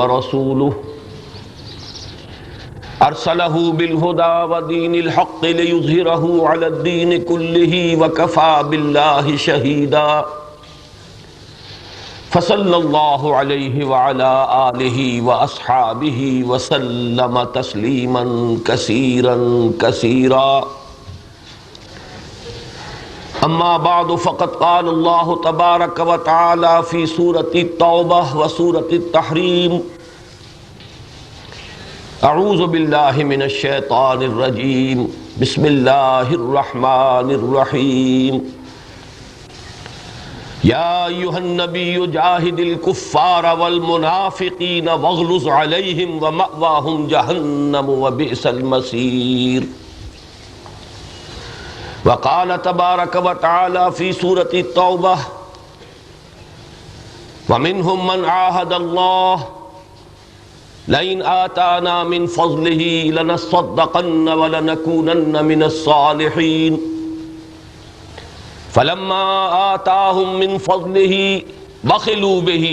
ورسوله أرسله بالهدى ودين الحق ليظهره على الدين كله وكفى بالله شهيدا فصلى الله عليه وعلى آله وأصحابه وسلم تسليما كثيرا كثيرا أما بعد فقد قال الله تبارك وتعالى في سورة التوبة وسورة التحريم اعوذ باللہ من الشیطان الرجیم بسم اللہ الرحمن الرحیم یا ایہا النبی جاہد الکفار والمنافقین واغلظ علیہم ومأواہم جہنم وبئس المصیر وقال تبارک وتعالی فی سورة التوبہ ومنہم من عاہد اللہ لئن آتانا من فضله لنصدقن ولنكونن من الصالحين فلما آتاهم من فضله بخلوا به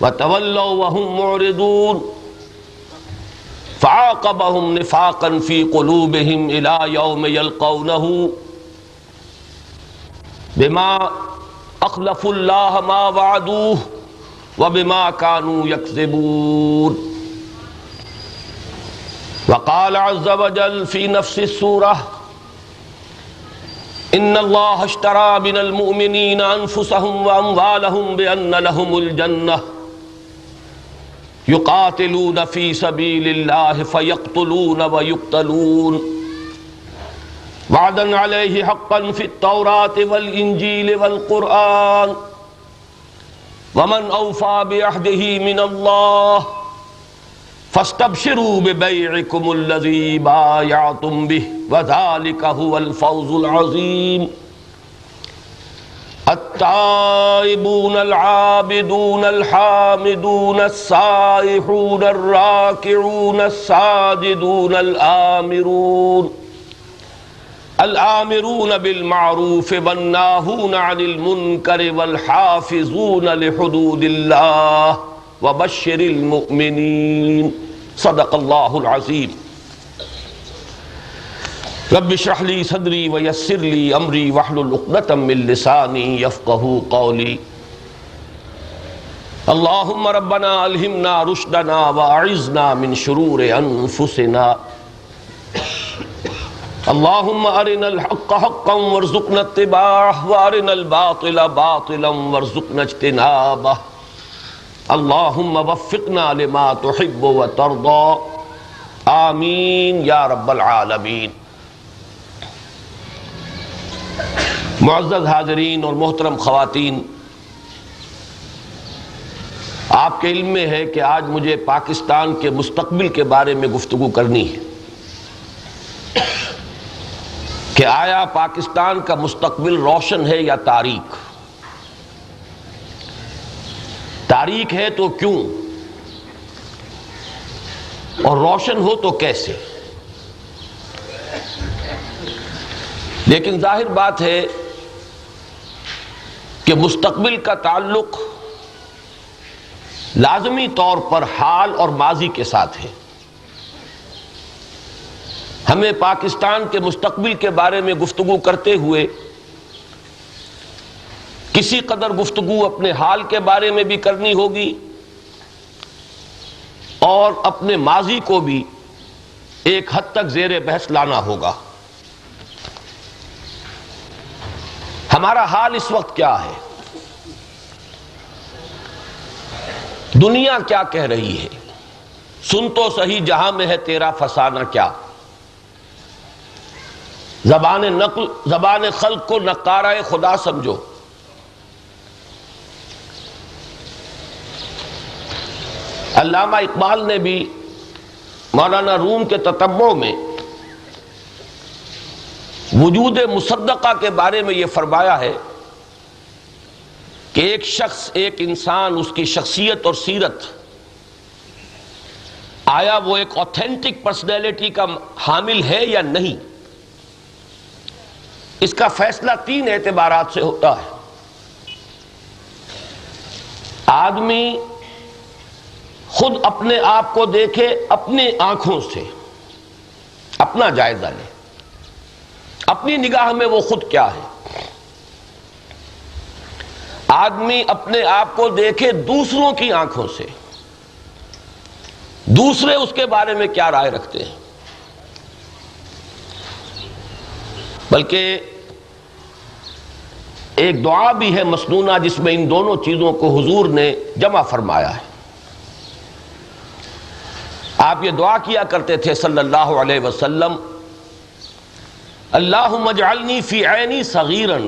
وتولوا وهم معرضون فعاقبهم نفاقا في قلوبهم إلى يوم يلقونه بما أخلفوا الله ما وعدوه وبما كانوا يكذبون وقال عز وجل في نفس السورة إن الله اشترى من المؤمنين أنفسهم وأموالهم بأن لهم الجنة يقاتلون في سبيل الله فيقتلون ويقتلون وعدا عليه حقا في التوراة والإنجيل والقرآن ومن اوفى بعهده من الله فاستبشروا ببيعكم الذي بايعتم به وذلك هو الفوز العظيم التائبون العابدون الحامدون السائحون الراكعون الساجدون الآمرون بالمعروف والناهون عن المنكر والحافظون لحدود الله وبشر المؤمنين صدق الله العظيم رب اشرح لي صدري ويسر لي أمري واحلل عقدة من لساني يفقهوا قولي اللهم ربنا ألهمنا رشدنا وأعذنا من شرور أنفسنا اللهم ارنا الحق حقا وارزقنا اتباعه وارنا الباطل باطلا وارزقنا اجتنابه اللهم وفقنا لما تحب وترضى آمین یا رب العالمین۔ معزز حاضرین اور محترم خواتین، آپ کے علم میں ہے کہ آج مجھے پاکستان کے مستقبل کے بارے میں گفتگو کرنی ہے کہ آیا پاکستان کا مستقبل روشن ہے یا تاریک؟ تاریک ہے تو کیوں، اور روشن ہو تو کیسے؟ لیکن ظاہر بات ہے کہ مستقبل کا تعلق لازمی طور پر حال اور ماضی کے ساتھ ہے۔ ہمیں پاکستان کے مستقبل کے بارے میں گفتگو کرتے ہوئے کسی قدر گفتگو اپنے حال کے بارے میں بھی کرنی ہوگی اور اپنے ماضی کو بھی ایک حد تک زیر بحث لانا ہوگا۔ ہمارا حال اس وقت کیا ہے؟ دنیا کیا کہہ رہی ہے؟ سن تو صحیح جہاں میں ہے تیرا فسانہ کیا؟ زبان خلق کو نقارہ خدا سمجھو۔ علامہ اقبال نے بھی مولانا روم کے تتبع میں وجود مصدقہ کے بارے میں یہ فرمایا ہے کہ ایک شخص، ایک انسان، اس کی شخصیت اور سیرت، آیا وہ ایک اوتھینٹک پرسنالٹی کا حامل ہے یا نہیں؟ اس کا فیصلہ تین اعتبارات سے ہوتا ہے۔ آدمی خود اپنے آپ کو دیکھے، اپنی آنکھوں سے اپنا جائزہ لے، اپنی نگاہ میں وہ خود کیا ہے۔ آدمی اپنے آپ کو دیکھے دوسروں کی آنکھوں سے، دوسرے اس کے بارے میں کیا رائے رکھتے ہیں۔ بلکہ ایک دعا بھی ہے مسنونہ جس میں ان دونوں چیزوں کو حضور نے جمع فرمایا ہے۔ آپ یہ دعا کیا کرتے تھے صلی اللہ علیہ وسلم، اللہم اجعلنی فی عینی صغیرا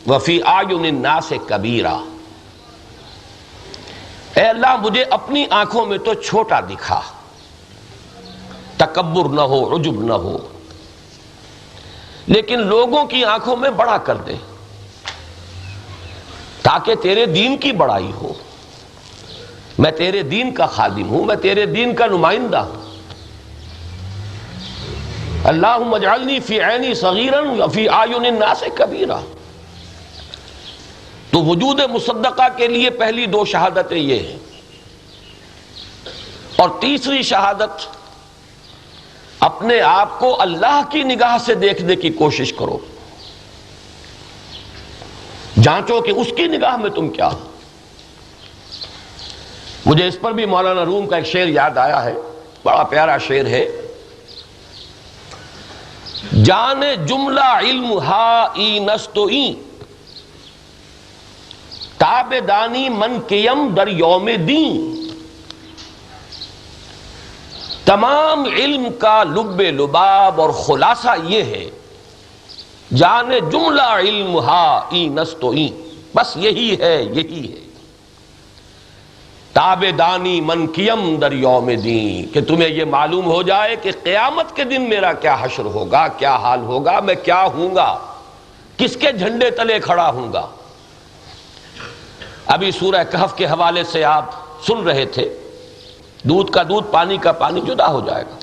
وفی اعین الناس کبیرا، اے اللہ مجھے اپنی آنکھوں میں تو چھوٹا دکھا، تکبر نہ ہو، عجب نہ ہو، لیکن لوگوں کی آنکھوں میں بڑا کر دے تاکہ تیرے دین کی بڑائی ہو۔ میں تیرے دین کا خادم ہوں، میں تیرے دین کا نمائندہ ہوں۔ اللہم اجعلنی فی عینی صغیرا وفی اعین الناس کبیرا۔ تو وجود مصدقہ کے لیے پہلی دو شہادتیں یہ ہیں، اور تیسری شہادت اپنے آپ کو اللہ کی نگاہ سے دیکھنے کی کوشش کرو، جانچو کہ اس کی نگاہ میں تم کیا ہو۔ مجھے اس پر بھی مولانا روم کا ایک شعر یاد آیا ہے، بڑا پیارا شعر ہے، جان جملہ علم ہا ای نست ای تاب دانی من کیم در یوم دین، تمام علم کا لب لباب اور خلاصہ یہ ہے، جان جملہ علم ہا ای نست ای، بس یہی ہے، یہی ہے، تابع دانی من کیم در یوم دین، کہ تمہیں یہ معلوم ہو جائے کہ قیامت کے دن میرا کیا حشر ہوگا، کیا حال ہوگا، میں کیا ہوں گا، کس کے جھنڈے تلے کھڑا ہوں گا۔ ابھی سورہ کہف کے حوالے سے آپ سن رہے تھے، دودھ کا دودھ، پانی کا پانی جدا ہو جائے گا۔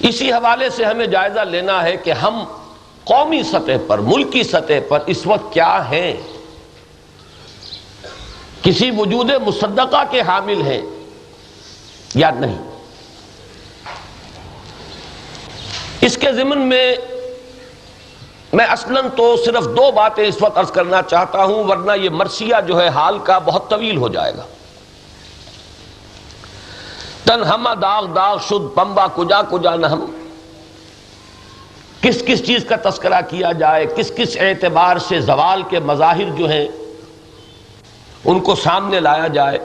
اسی حوالے سے ہمیں جائزہ لینا ہے کہ ہم قومی سطح پر، ملکی سطح پر اس وقت کیا ہیں، کسی وجود مصدقہ کے حامل ہیں یا نہیں۔ اس کے ضمن میں اصلاً تو صرف دو باتیں اس وقت عرض کرنا چاہتا ہوں، ورنہ یہ مرثیہ جو ہے حال کا بہت طویل ہو جائے گا۔ تن ہمہ داغ داغ شد پمبا کجا کجا نہ ہم، کس کس چیز کا تذکرہ کیا جائے، کس کس اعتبار سے زوال کے مظاہر جو ہیں ان کو سامنے لایا جائے،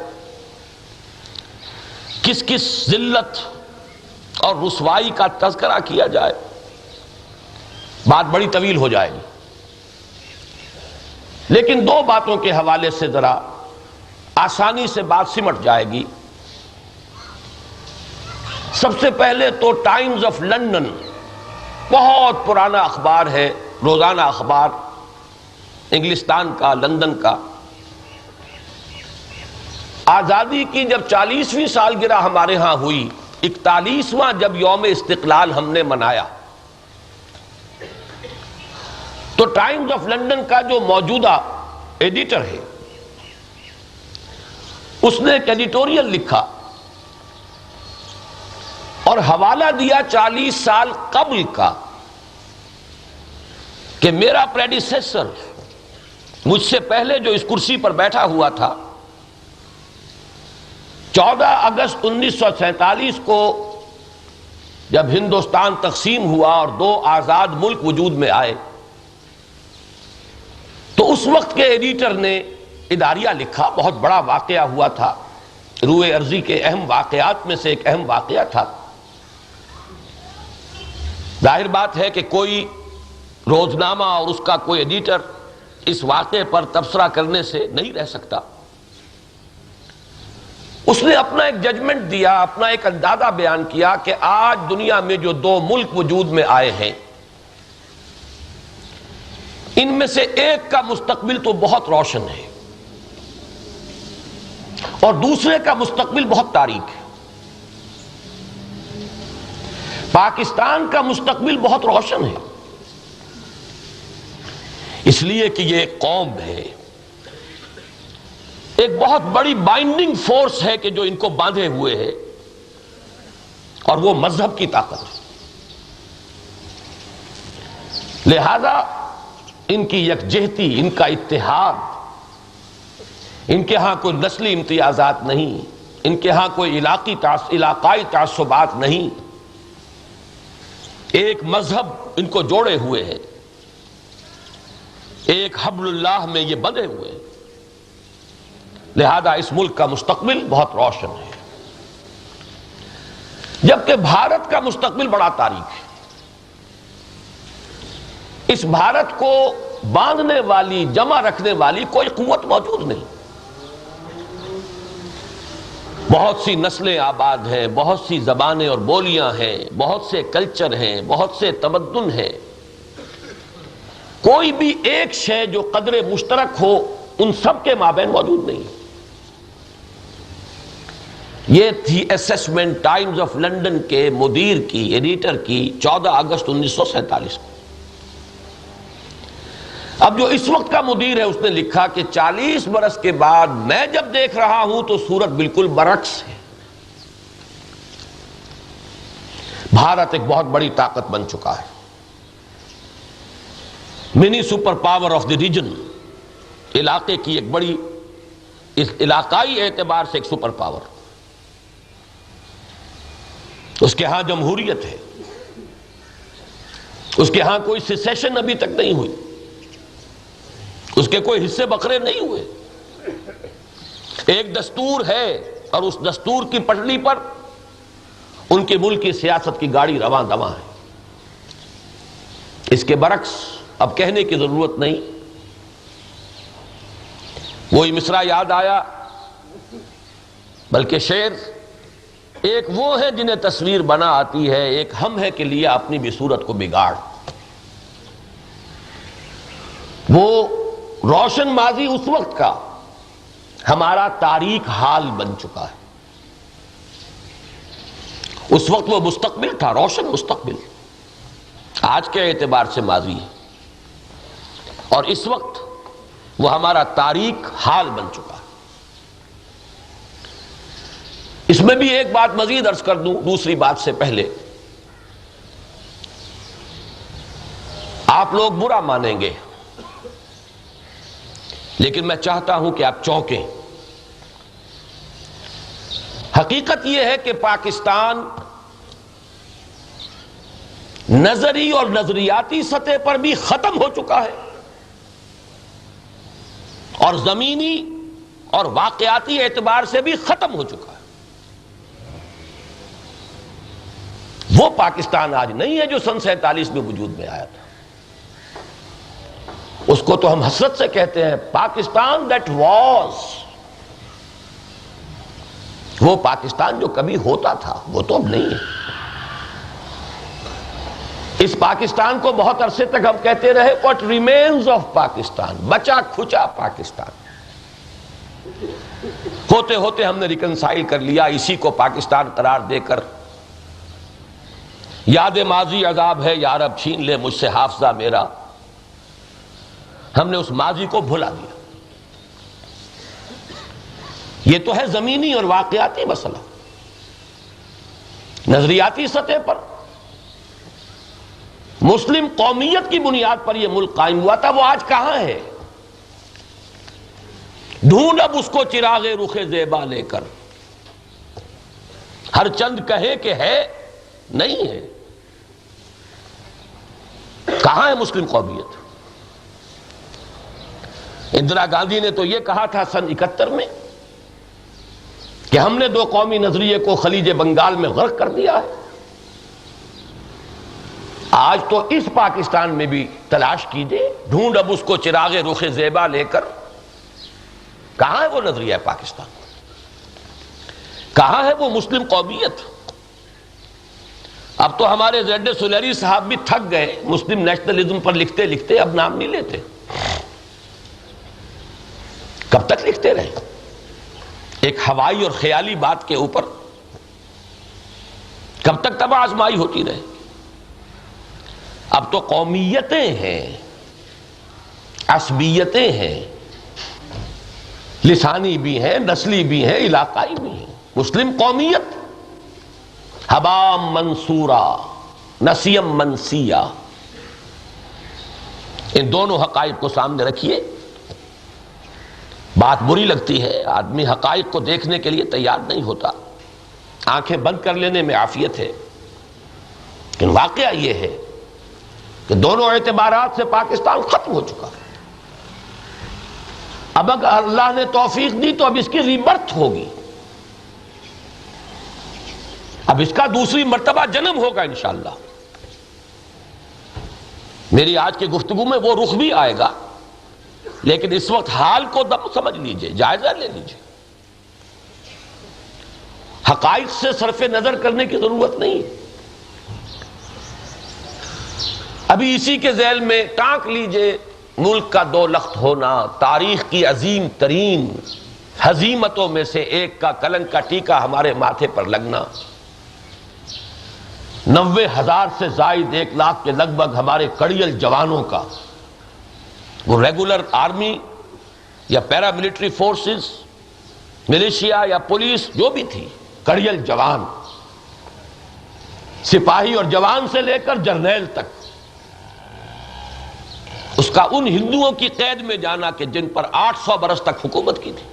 کس کس ذلت اور رسوائی کا تذکرہ کیا جائے، بات بڑی طویل ہو جائے گی۔ لیکن دو باتوں کے حوالے سے ذرا آسانی سے بات سمٹ جائے گی۔ سب سے پہلے تو ٹائمز آف لندن بہت پرانا اخبار ہے، روزانہ اخبار انگلستان کا، لندن کا۔ آزادی کی جب 40ویں سالگرہ ہمارے ہاں ہوئی، 41واں جب یوم استقلال ہم نے منایا، تو ٹائمز آف لندن کا جو موجودہ ایڈیٹر ہے اس نے ایک ایڈیٹوریل لکھا اور حوالہ دیا 40 سال قبل کا، کہ میرا پریڈیسیسر، مجھ سے پہلے جو اس کرسی پر بیٹھا ہوا تھا، 14 اگست 1947 کو جب ہندوستان تقسیم ہوا اور 2 آزاد ملک وجود میں آئے، تو اس وقت کے ایڈیٹر نے اداریہ لکھا، بہت بڑا واقعہ ہوا تھا، روئے ارضی کے اہم واقعات میں سے ایک اہم واقعہ تھا۔ ظاہر بات ہے کہ کوئی روزنامہ اور اس کا کوئی ایڈیٹر اس واقعے پر تبصرہ کرنے سے نہیں رہ سکتا۔ اس نے اپنا ایک ججمنٹ دیا، اپنا ایک اندازہ بیان کیا کہ آج دنیا میں جو 2 ملک وجود میں آئے ہیں، ان میں سے ایک کا مستقبل تو بہت روشن ہے اور دوسرے کا مستقبل بہت تاریک ہے۔ پاکستان کا مستقبل بہت روشن ہے، اس لیے کہ یہ ایک قوم ہے، ایک بہت بڑی بائنڈنگ فورس ہے کہ جو ان کو باندھے ہوئے ہے، اور وہ مذہب کی طاقت ہے۔ لہذا ان کی یکجہتی، ان کا اتحاد، ان کے ہاں کوئی نسلی امتیازات نہیں، ان کے ہاں کوئی علاقائی تعصبات نہیں، ایک مذہب ان کو جوڑے ہوئے ہے، ایک حبل اللہ میں یہ بندھے ہوئے ہیں۔ لہذا اس ملک کا مستقبل بہت روشن ہے، جبکہ بھارت کا مستقبل بڑا تاریک ہے۔ اس بھارت کو باندھنے والی، جمع رکھنے والی کوئی قوت موجود نہیں۔ بہت سی نسلیں آباد ہیں، بہت سی زبانیں اور بولیاں ہیں، بہت سے کلچر ہیں، بہت سے تمدن ہیں، کوئی بھی ایک شے جو قدر مشترک ہو ان سب کے مابین موجود نہیں۔ یہ تھی اسیسمنٹ ٹائمز آف لنڈن کے مدیر کی، ایڈیٹر کی، 14 اگست 1947 کو۔ اب جو اس وقت کا مدیر ہے اس نے لکھا کہ 40 برس کے بعد میں جب دیکھ رہا ہوں تو صورت بالکل برعکس ہے۔ بھارت ایک بہت بڑی طاقت بن چکا ہے، mini super power of the region, علاقے کی ایک بڑی، اس علاقائی اعتبار سے ایک سپر پاور۔ اس کے ہاں جمہوریت ہے، اس کے ہاں کوئی سیسیشن ابھی تک نہیں ہوئی، اس کے کوئی حصے بکھرے نہیں ہوئے، ایک دستور ہے اور اس دستور کی پٹڑی پر ان کے ملک کی سیاست کی گاڑی رواں دواں ہے۔ اس کے برعکس اب کہنے کی ضرورت نہیں۔ وہی مصرع یاد آیا، بلکہ شعر، ایک وہ ہے جنہیں تصویر بنا آتی ہے، ایک ہم ہے کہ لیا اپنی بھی صورت کو بگاڑ۔ وہ روشن ماضی اس وقت کا ہمارا تاریک حال بن چکا ہے، اس وقت وہ مستقبل تھا، روشن مستقبل، آج کے اعتبار سے ماضی ہے، اور اس وقت وہ ہمارا تاریک حال بن چکا ہے۔ اس میں بھی ایک بات مزید عرض کر دوں دوسری بات سے پہلے، آپ لوگ برا مانیں گے لیکن میں چاہتا ہوں کہ آپ چونکیں۔ حقیقت یہ ہے کہ پاکستان نظری اور نظریاتی سطح پر بھی ختم ہو چکا ہے، اور زمینی اور واقعاتی اعتبار سے بھی ختم ہو چکا ہے۔ وہ پاکستان آج نہیں ہے جو سن 47 میں وجود میں آیا تھا۔ اس کو تو ہم حسرت سے کہتے ہیں پاکستان دیٹ واز، وہ پاکستان جو کبھی ہوتا تھا وہ تو اب نہیں ہے۔ اس پاکستان کو بہت عرصے تک ہم کہتے رہے what remains of پاکستان، بچا کھچا پاکستان۔ ہوتے ہوتے ہم نے ریکنسائل کر لیا، اسی کو پاکستان قرار دے کر یاد ماضی عذاب ہے یارب چھین لے مجھ سے حافظہ میرا، ہم نے اس ماضی کو بھلا دیا۔ یہ تو ہے زمینی اور واقعاتی مسئلہ۔ نظریاتی سطح پر مسلم قومیت کی بنیاد پر یہ ملک قائم ہوا تھا، وہ آج کہاں ہے؟ ڈھونڈ اب اس کو چراغ رخ زیبا لے کر، ہر چند کہے کہ ہے نہیں ہے۔ کہاں ہے مسلم قومیت؟ اندرا گاندھی نے تو یہ کہا تھا سن 71 میں کہ ہم نے دو قومی نظریے کو خلیج بنگال میں غرق کر دیا ہے۔ آج تو اس پاکستان میں بھی تلاش کیجئے، ڈھونڈ اب اس کو چراغ رخ زیبا لے کر، کہاں ہے وہ نظریہ پاکستان؟ کہاں ہے وہ مسلم قومیت؟ اب تو ہمارے زیڈ سلیری صاحب بھی تھک گئے مسلم نیشنلزم پر لکھتے لکھتے، اب نام نہیں لیتے۔ کب تک لکھتے رہے ایک ہوائی اور خیالی بات کے اوپر؟ کب تک تباہ آزمائی ہوتی رہے؟ اب تو قومیتیں ہیں، عصبیتیں ہیں، لسانی بھی ہیں، نسلی بھی ہیں، علاقائی بھی ہیں۔ مسلم قومیت حبام منصورا نسیم منسیا، ان دونوں حقائق کو سامنے رکھیے۔ بات بری لگتی ہے، آدمی حقائق کو دیکھنے کے لیے تیار نہیں ہوتا، آنکھیں بند کر لینے میں عافیت ہے، لیکن واقعہ یہ ہے کہ دونوں اعتبارات سے پاکستان ختم ہو چکا ہے۔ اب اگر اللہ نے توفیق دی تو اب اس کی ریبرتھ ہوگی، اب اس کا دوسری مرتبہ جنم ہوگا انشاءاللہ۔ میری آج کی گفتگو میں وہ رخ بھی آئے گا، لیکن اس وقت حال کو سمجھ لیجئے، جائزہ لے لیجئے۔ حقائق سے صرف نظر کرنے کی ضرورت نہیں۔ ابھی اسی کے ذیل میں ٹانک لیجئے، ملک کا دو لخت ہونا، تاریخ کی عظیم ترین ہزیمتوں میں سے ایک کا کلنک کا ٹیکا ہمارے ماتھے پر لگنا، 90,000 سے زائد 1 لاکھ کے لگ بھگ ہمارے کڑیل جوانوں کا، وہ ریگولر آرمی یا پیرا ملٹری فورسز، ملیشیا یا پولیس جو بھی تھی، کڑیل جوان، سپاہی اور جوان سے لے کر جرنیل تک، اس کا ان ہندوؤں کی قید میں جانا کہ جن پر 800 برس تک حکومت کی تھی،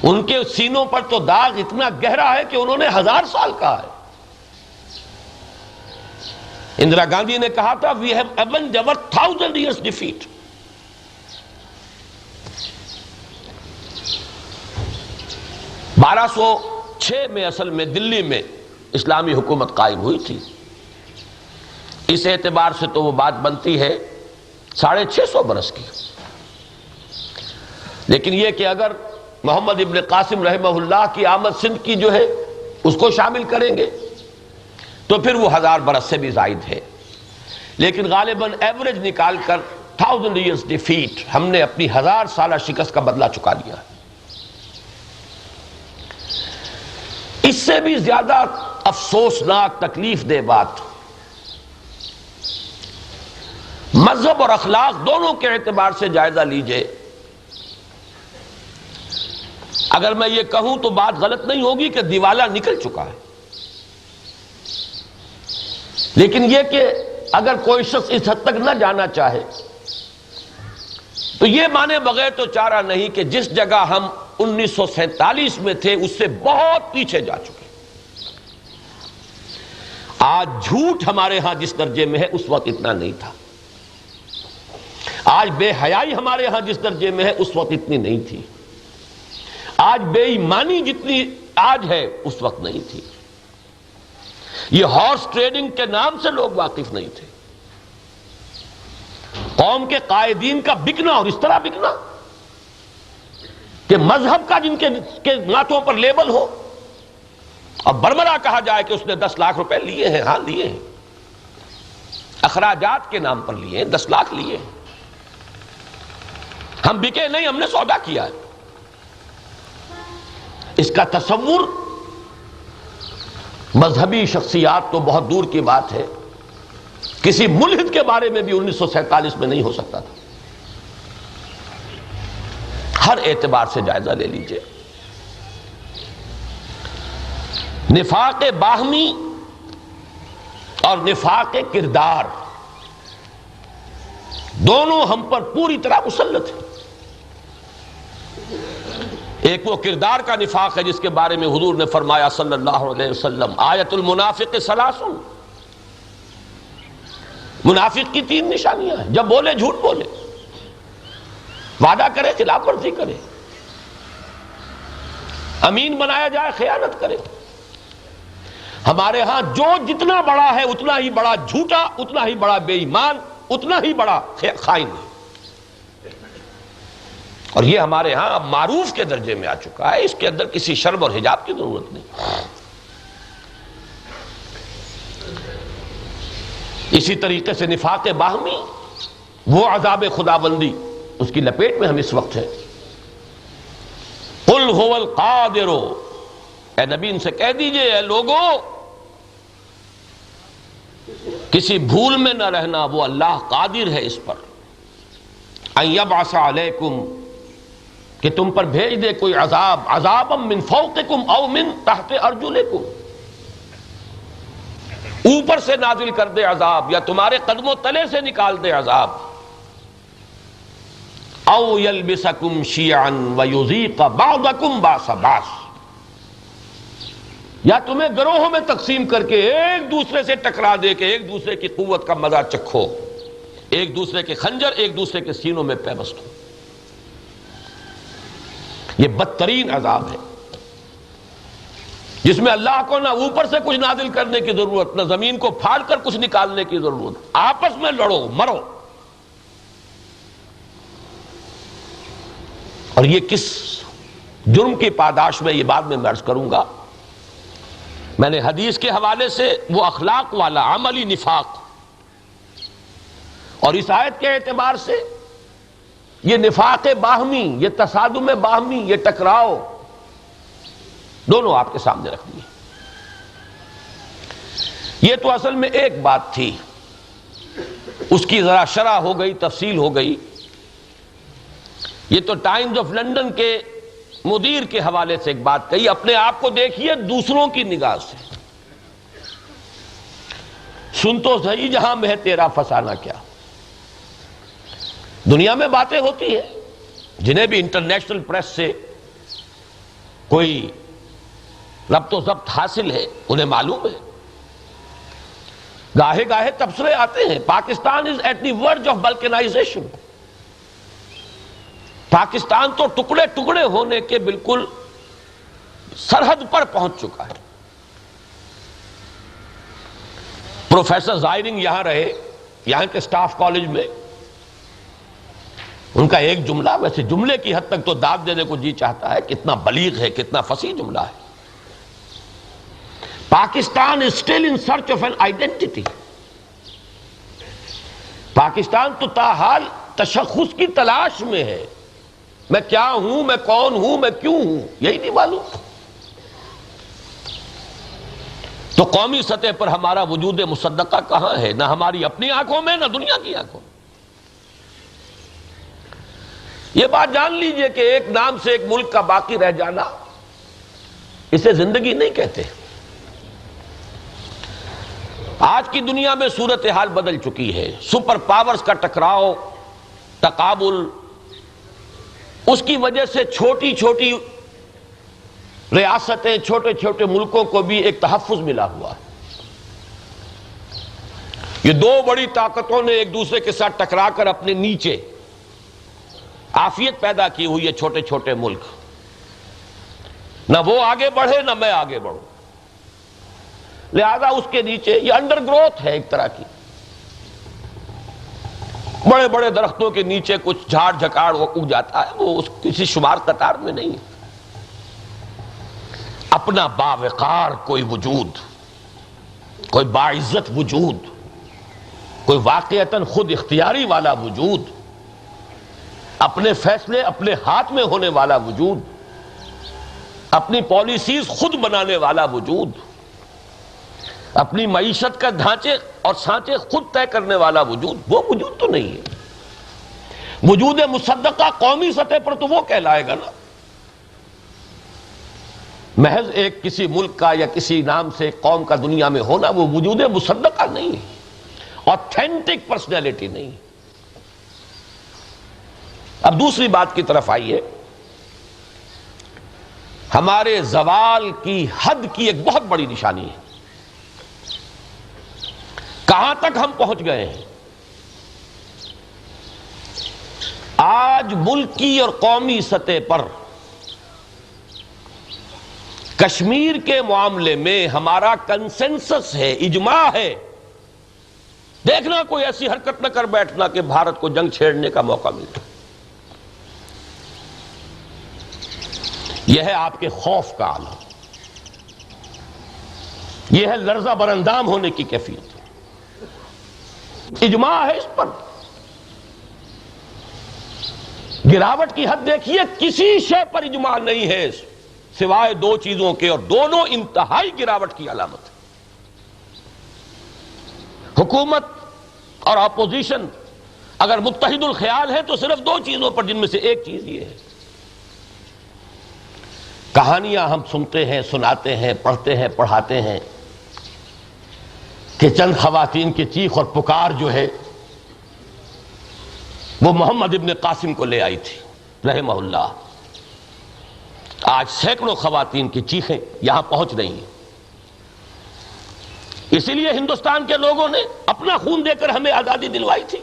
ان کے سینوں پر تو داغ اتنا گہرا ہے کہ انہوں نے 1000 سال کہا ہے۔ اندرا گاندھی نے کہا تھا we have avenged our 1000 years defeat۔ بارہ سو چھ میں اصل میں دلی میں اسلامی حکومت قائم ہوئی تھی، اس اعتبار سے تو وہ بات بنتی ہے 650 برس کی، لیکن یہ کہ اگر محمد ابن قاسم رحمہ اللہ کی آمد سندھ کی جو ہے اس کو شامل کریں گے تو پھر وہ 1000 برس سے بھی زائد ہے، لیکن غالباً ایوریج نکال کر 1000 years defeat ہم نے اپنی 1000 سالہ شکست کا بدلہ چکا لیا۔ اس سے بھی زیادہ افسوسناک تکلیف دہ بات مذہب اور اخلاق دونوں کے اعتبار سے جائزہ لیجئے۔ اگر میں یہ کہوں تو بات غلط نہیں ہوگی کہ دیوالہ نکل چکا ہے، لیکن یہ کہ اگر کوئی شخص اس حد تک نہ جانا چاہے تو یہ مانے بغیر تو چارہ نہیں کہ جس جگہ ہم 1947 میں تھے اس سے بہت پیچھے جا چکے۔ آج جھوٹ ہمارے ہاں جس درجے میں ہے اس وقت اتنا نہیں تھا، آج بے حیائی ہمارے ہاں جس درجے میں ہے اس وقت اتنی نہیں تھی، آج بے ایمانی جتنی آج ہے اس وقت نہیں تھی۔ یہ ہارس ٹریڈنگ کے نام سے لوگ واقف نہیں تھے، قوم کے قائدین کا بکنا، اور اس طرح بکنا کہ مذہب کا جن کے نعتوں پر لیبل ہو، اب برملا کہا جائے کہ اس نے 10 لاکھ روپے لیے ہیں، ہاں لیے ہیں، اخراجات کے نام پر لیے ہیں، 10 لاکھ لیے ہیں، ہم بکے نہیں، ہم نے سودا کیا ہے۔ اس کا تصور مذہبی شخصیات تو بہت دور کی بات ہے، کسی ملحد کے بارے میں بھی 1947 میں نہیں ہو سکتا تھا۔ ہر اعتبار سے جائزہ لے لیجئے۔ نفاق باہمی اور نفاق کردار دونوں ہم پر پوری طرح مسلط ہیں۔ ایک وہ کردار کا نفاق ہے جس کے بارے میں حضور نے فرمایا صلی اللہ علیہ وسلم، آیت المنافق ثلاث، منافق کی 3 نشانیاں ہیں، جب بولے جھوٹ بولے، وعدہ کرے خلاف ورزی کرے، امین بنایا جائے خیانت کرے۔ ہمارے ہاں جو جتنا بڑا ہے اتنا ہی بڑا جھوٹا، اتنا ہی بڑا بے ایمان، اتنا ہی بڑا خائن ہے، اور یہ ہمارے ہاں اب معروف کے درجے میں آ چکا ہے، اس کے اندر کسی شرم اور حجاب کی ضرورت نہیں۔ اسی طریقے سے نفاق باہمی، وہ عذاب خداوندی، اس کی لپیٹ میں ہم اس وقت ہیں۔ قل هو القادر، اے نبی ان سے کہہ دیجئے اے لوگو کسی بھول میں نہ رہنا، وہ اللہ قادر ہے اس پر، ان یبعث علیکم کہ تم پر بھیج دے کوئی عذاب، عذابا من فوقکم او من تحت ارجلکم، اوپر سے نازل کر دے عذاب یا تمہارے قدموں تلے سے نکال دے عذاب، او یلبسکم شیعا ویذیق بعضکم باس باس، یا تمہیں گروہوں میں تقسیم کر کے ایک دوسرے سے ٹکرا دے کہ ایک دوسرے کی قوت کا مزہ چکھو، ایک دوسرے کے خنجر ایک دوسرے کے سینوں میں پیوست ہو۔ یہ بدترین عذاب ہے جس میں اللہ کو نہ اوپر سے کچھ نازل کرنے کی ضرورت، نہ زمین کو پھاڑ کر کچھ نکالنے کی ضرورت، آپس میں لڑو مرو۔ اور یہ کس جرم کی پاداش میں، یہ بات میں عرض کروں گا۔ میں نے حدیث کے حوالے سے وہ اخلاق والا عملی نفاق، اور اس آیت کے اعتبار سے یہ نفاق باہمی، یہ تصادم باہمی، یہ ٹکراؤ، دونوں آپ کے سامنے رکھ دیے۔ یہ تو اصل میں ایک بات تھی، اس کی ذرا شرح ہو گئی، تفصیل ہو گئی۔ یہ تو ٹائمز آف لنڈن کے مدیر کے حوالے سے ایک بات کہی، اپنے آپ کو دیکھیے دوسروں کی نگاہ سے، سن تو صحیح جہاں میں ہے تیرا فسانہ کیا۔ دنیا میں باتیں ہوتی ہیں، جنہیں بھی انٹرنیشنل پریس سے کوئی ربط و ضبط حاصل ہے انہیں معلوم ہے، گاہے گاہے تبصرے آتے ہیں، پاکستان از ایٹ دی ورج آف بلکنائزیشن، پاکستان تو ٹکڑے ٹکڑے ہونے کے بالکل سرحد پر پہنچ چکا ہے۔ پروفیسر زائرنگ یہاں رہے، یہاں کے سٹاف کالج میں، ان کا ایک جملہ، ویسے جملے کی حد تک تو داد دینے کو جی چاہتا ہے، کتنا بلیغ ہے، کتنا فصیح جملہ ہے۔ Pakistan is still in search of an identity، Pakistan تو تاحال تشخص کی تلاش میں ہے، میں کیا ہوں، میں کون ہوں، میں کیوں ہوں، یہی نہیں معلوم۔ تو قومی سطح پر ہمارا وجود مصدقہ کہاں ہے؟ نہ ہماری اپنی آنکھوں میں، نہ دنیا کی آنکھوں میں۔ یہ بات جان لیجئے کہ ایک نام سے ایک ملک کا باقی رہ جانا، اسے زندگی نہیں کہتے۔ آج کی دنیا میں صورتحال بدل چکی ہے، سپر پاورز کا ٹکراؤ، تقابل، اس کی وجہ سے چھوٹی چھوٹی ریاستیں، چھوٹے چھوٹے ملکوں کو بھی ایک تحفظ ملا ہوا ہے۔ یہ دو بڑی طاقتوں نے ایک دوسرے کے ساتھ ٹکرا کر اپنے نیچے عافیت پیدا کی ہوئی ہے، چھوٹے چھوٹے ملک، نہ وہ آگے بڑھے نہ میں آگے بڑھوں، لہذا اس کے نیچے یہ انڈر گروتھ ہے ایک طرح کی۔ بڑے بڑے درختوں کے نیچے کچھ جھاڑ جھکاڑ اگ جاتا ہے، وہ اس کسی شمار قطار میں نہیں ہے۔ اپنا باوقار کوئی وجود، کوئی باعزت وجود، کوئی واقعتاً خود اختیاری والا وجود، اپنے فیصلے اپنے ہاتھ میں ہونے والا وجود، اپنی پالیسیز خود بنانے والا وجود، اپنی معیشت کا ڈھانچے اور سانچے خود طے کرنے والا وجود، وہ وجود تو نہیں ہے۔ وجود مصدقہ قومی سطح پر تو وہ کہلائے گا نا، محض ایک کسی ملک کا یا کسی نام سے قوم کا دنیا میں ہونا وہ وجود مصدقہ نہیں ہے، آتھینٹک پرسنالٹی نہیں۔ اب دوسری بات کی طرف آئیے، ہمارے زوال کی حد کی ایک بہت بڑی نشانی ہے، کہاں تک ہم پہنچ گئے ہیں۔ آج ملکی اور قومی سطح پر کشمیر کے معاملے میں ہمارا کنسنسس ہے، اجماع ہے، دیکھنا کوئی ایسی حرکت نہ کر بیٹھنا کہ بھارت کو جنگ چھیڑنے کا موقع ملے۔ یہ ہے آپ کے خوف کا عالم، یہ ہے لرزہ براندام ہونے کی کیفیت، اجماع ہے اس پر۔ گراوٹ کی حد دیکھیے، کسی شے پر اجماع نہیں ہے سوائے دو چیزوں کے، اور دونوں انتہائی گراوٹ کی علامت ہے۔ حکومت اور اپوزیشن اگر متحد الخیال ہے تو صرف دو چیزوں پر، جن میں سے ایک چیز یہ ہے کہانیاں ہم سنتے ہیں، سناتے ہیں، پڑھتے ہیں، پڑھاتے ہیں کہ چند خواتین کی چیخ اور پکار جو ہے وہ محمد ابن قاسم کو لے آئی تھی رحمہ اللہ۔ آج سینکڑوں خواتین کی چیخیں یہاں پہنچ رہی ہیں۔ اسی لیے ہندوستان کے لوگوں نے اپنا خون دے کر ہمیں آزادی دلوائی تھی۔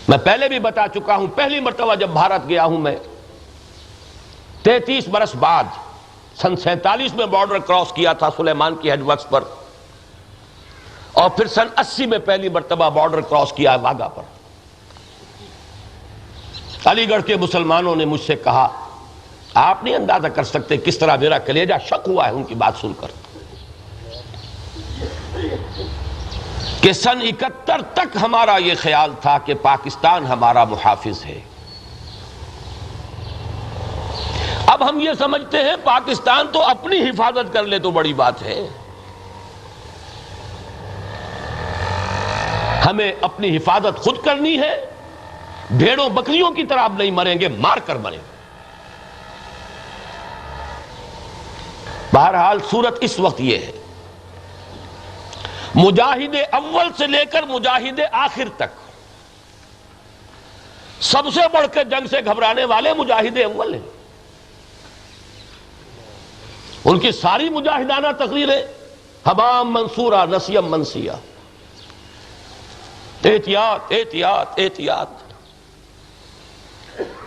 میں پہلے بھی بتا چکا ہوں، پہلی مرتبہ جب بھارت گیا ہوں میں 33 برس بعد سن 47 میں بارڈر کراس کیا تھا سلیمان کی ہیڈ ورکس پر، اور پھر سن 80 میں پہلی مرتبہ بارڈر کراس کیا واگا پر۔ علی گڑھ کے مسلمانوں نے مجھ سے کہا، آپ نہیں اندازہ کر سکتے کس طرح میرا کلیجہ شک ہوا ہے ان کی بات سن کر، کہ سن 71 تک ہمارا یہ خیال تھا کہ پاکستان ہمارا محافظ ہے، اب ہم یہ سمجھتے ہیں پاکستان تو اپنی حفاظت کر لے تو بڑی بات ہے، ہمیں اپنی حفاظت خود کرنی ہے، بھیڑوں بکریوں کی طرح اب نہیں مریں گے، مار کر مریں گے۔ بہرحال صورت اس وقت یہ ہے، مجاہد اول سے لے کر مجاہد آخر تک سب سے بڑھ کر جنگ سے گھبرانے والے مجاہد اول ہیں۔ ان کی ساری مجاہدانہ تقریریں حمام منصورہ نسیم منسیہ، احتیاط احتیاط احتیاط۔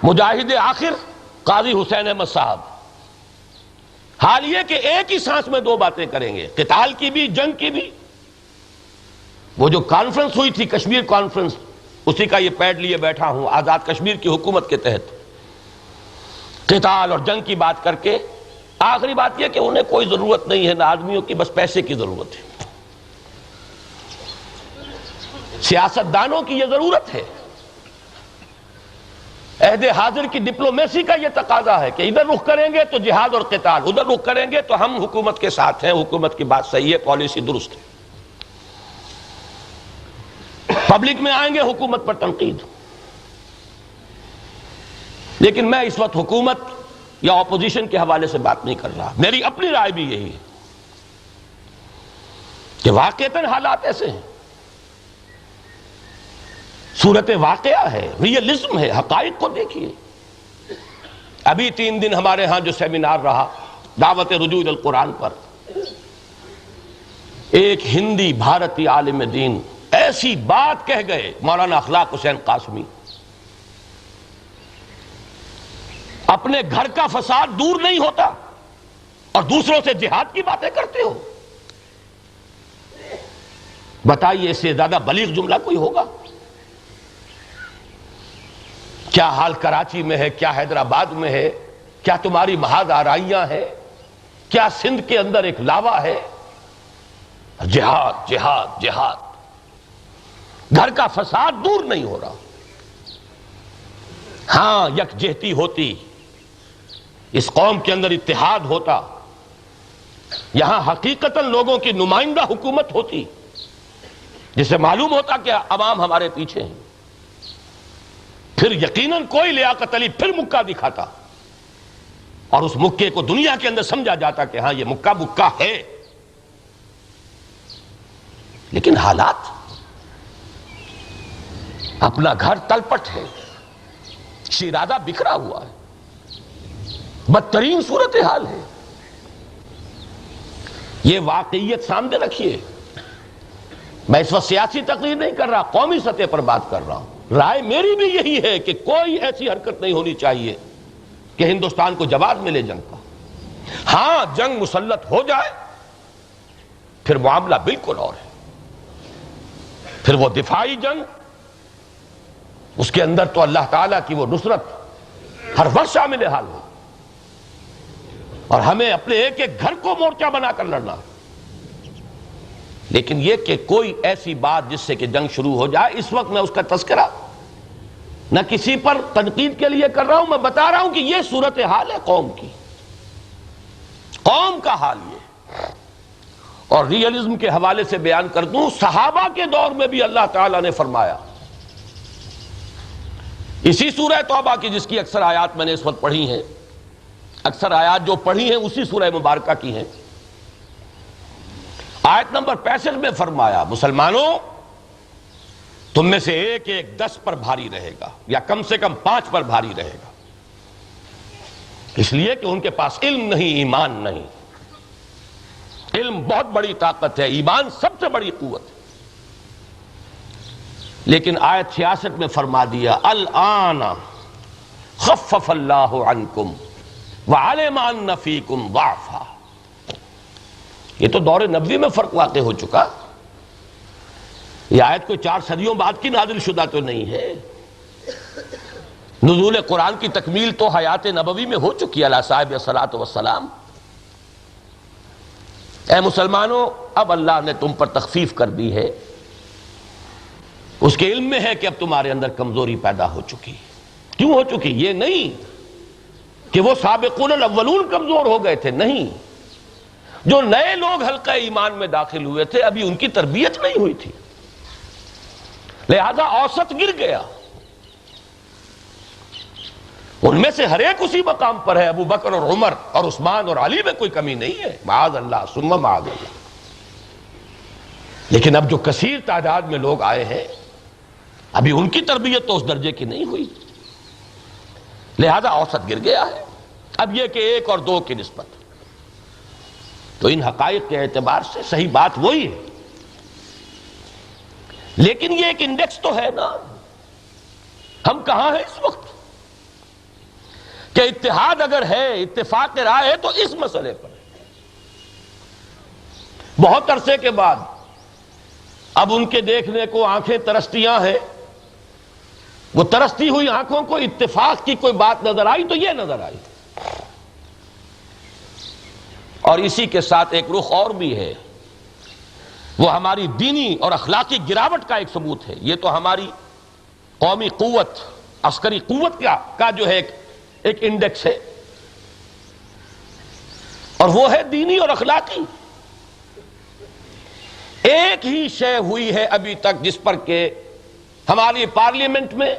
مجاہد آخر قاضی حسین احمد صاحب، حال یہ کہ ایک ہی سانس میں دو باتیں کریں گے، قتال کی بھی جنگ کی بھی۔ وہ جو کانفرنس ہوئی تھی کشمیر کانفرنس، اسی کا یہ پیڈ لیے بیٹھا ہوں، آزاد کشمیر کی حکومت کے تحت قتال اور جنگ کی بات کر کے آخری بات یہ کہ انہیں کوئی ضرورت نہیں ہے نہ آدمیوں کی، بس پیسے کی ضرورت ہے۔ سیاستدانوں کی یہ ضرورت ہے، عہد حاضر کی ڈپلومیسی کا یہ تقاضا ہے کہ ادھر رخ کریں گے تو جہاد اور قتال، ادھر رخ کریں گے تو ہم حکومت کے ساتھ ہیں، حکومت کی بات صحیح ہے، پالیسی درست ہے۔ پبلک میں آئیں گے حکومت پر تنقید، لیکن میں اس وقت حکومت یا اپوزیشن کے حوالے سے بات نہیں کر رہا، میری اپنی رائے بھی یہی ہے کہ واقعتاً حالات ایسے ہیں، صورت واقعہ ہے، ریئلزم ہے، حقائق کو دیکھیے۔ ابھی 3 دن ہمارے ہاں جو سیمینار رہا دعوت رجوع القرآن پر، ایک ہندی بھارتی عالم دین ایسی بات کہہ گئے مولانا اخلاق حسین قاسمی، اپنے گھر کا فساد دور نہیں ہوتا اور دوسروں سے جہاد کی باتیں کرتے ہو۔ بتائیے اس سے زیادہ بلیغ جملہ کوئی ہوگا؟ کیا حال کراچی میں ہے، کیا حیدرآباد میں ہے، کیا تمہاری محاذ آرائیاں ہیں، کیا سندھ کے اندر ایک لاوا ہے؟ جہاد جہاد جہاد، گھر کا فساد دور نہیں ہو رہا۔ ہاں یکجہتی ہوتی، اس قوم کے اندر اتحاد ہوتا، یہاں حقیقتاً لوگوں کی نمائندہ حکومت ہوتی، جسے معلوم ہوتا کہ عوام ہمارے پیچھے ہیں، پھر یقیناً کوئی لیاقت علی پھر مکہ دکھاتا، اور اس مکے کو دنیا کے اندر سمجھا جاتا کہ ہاں یہ مکہ مکہ ہے۔ لیکن حالات، اپنا گھر تلپٹ ہے، شیرازہ بکھرا ہوا ہے، بدترین صورتحال ہے۔ یہ واقعیت سامنے رکھیے۔ میں اس وقت سیاسی تقریر نہیں کر رہا، قومی سطح پر بات کر رہا ہوں۔ رائے میری بھی یہی ہے کہ کوئی ایسی حرکت نہیں ہونی چاہیے کہ ہندوستان کو جواب ملے جنگ کا۔ ہاں جنگ مسلط ہو جائے پھر معاملہ بالکل اور ہے، پھر وہ دفاعی جنگ، اس کے اندر تو اللہ تعالیٰ کی وہ نصرت ہر وقت شامل حال ہو، اور ہمیں اپنے ایک ایک گھر کو مورچہ بنا کر لڑنا ہے۔ لیکن یہ کہ کوئی ایسی بات جس سے کہ جنگ شروع ہو جائے، اس وقت میں اس کا تذکرہ نہ کسی پر تنقید کے لیے کر رہا ہوں، میں بتا رہا ہوں کہ یہ صورتحال ہے قوم کی، قوم کا حال یہ۔ اور ریئلزم کے حوالے سے بیان کر دوں، صحابہ کے دور میں بھی اللہ تعالیٰ نے فرمایا اسی سورہ توبہ کی جس کی اکثر آیات میں نے اس وقت پڑھی ہیں، اکثر آیات جو پڑھی ہیں اسی سورہ مبارکہ کی ہیں۔ آیت نمبر 65 میں فرمایا مسلمانوں تم میں سے ایک 10 پر بھاری رہے گا، یا کم سے کم 5 پر بھاری رہے گا، اس لیے کہ ان کے پاس علم نہیں، ایمان نہیں۔ علم بہت بڑی طاقت ہے، ایمان سب سے بڑی قوت ہے، لیکن آیت 66 میں فرما دیا الآن خفف اللہ عنکم وعلم ان فیکم ضعفا۔ یہ تو دور نبوی میں فرق واقع ہو چکا، یہ آیت کوئی 4 صدیوں بعد کی نازل شدہ تو نہیں ہے، نزول قرآن کی تکمیل تو حیات نبوی میں ہو چکی ہے علی صاحب الصلاۃ والسلام۔ اے مسلمانوں اب اللہ نے تم پر تخفیف کر دی ہے، اس کے علم میں ہے کہ اب تمہارے اندر کمزوری پیدا ہو چکی۔ کیوں ہو چکی؟ یہ نہیں کہ وہ سابقون الاولون کمزور ہو گئے تھے، نہیں، جو نئے لوگ حلقہ ایمان میں داخل ہوئے تھے ابھی ان کی تربیت نہیں ہوئی تھی، لہذا اوسط گر گیا۔ ان میں سے ہر ایک اسی مقام پر ہے، ابو بکر اور عمر اور عثمان اور علی میں کوئی کمی نہیں ہے، معاذ اللہ ثم معاذ اللہ۔ لیکن اب جو کثیر تعداد میں لوگ آئے ہیں ابھی ان کی تربیت تو اس درجے کی نہیں ہوئی، لہذا اوسط گر گیا ہے۔ اب یہ کہ 1 اور 2 کی نسبت، تو ان حقائق کے اعتبار سے صحیح بات وہی ہے، لیکن یہ ایک انڈیکس تو ہے نا، ہم کہاں ہیں اس وقت کہ اتحاد اگر ہے، اتفاق رائے ہے تو اس مسئلے پر بہت عرصے کے بعد اب ان کے دیکھنے کو آنکھیں ترستیاں ہیں، وہ ترستی ہوئی آنکھوں کو اتفاق کی کوئی بات نظر آئی تو یہ نظر آئی، اور اسی کے ساتھ ایک رخ اور بھی ہے، وہ ہماری دینی اور اخلاقی گراوٹ کا ایک ثبوت ہے۔ یہ تو ہماری قومی قوت، عسکری قوت کا جو ہے ایک انڈیکس ہے، اور وہ ہے دینی اور اخلاقی۔ ایک ہی شے ہوئی ہے ابھی تک جس پر کہ ہماری پارلیمنٹ میں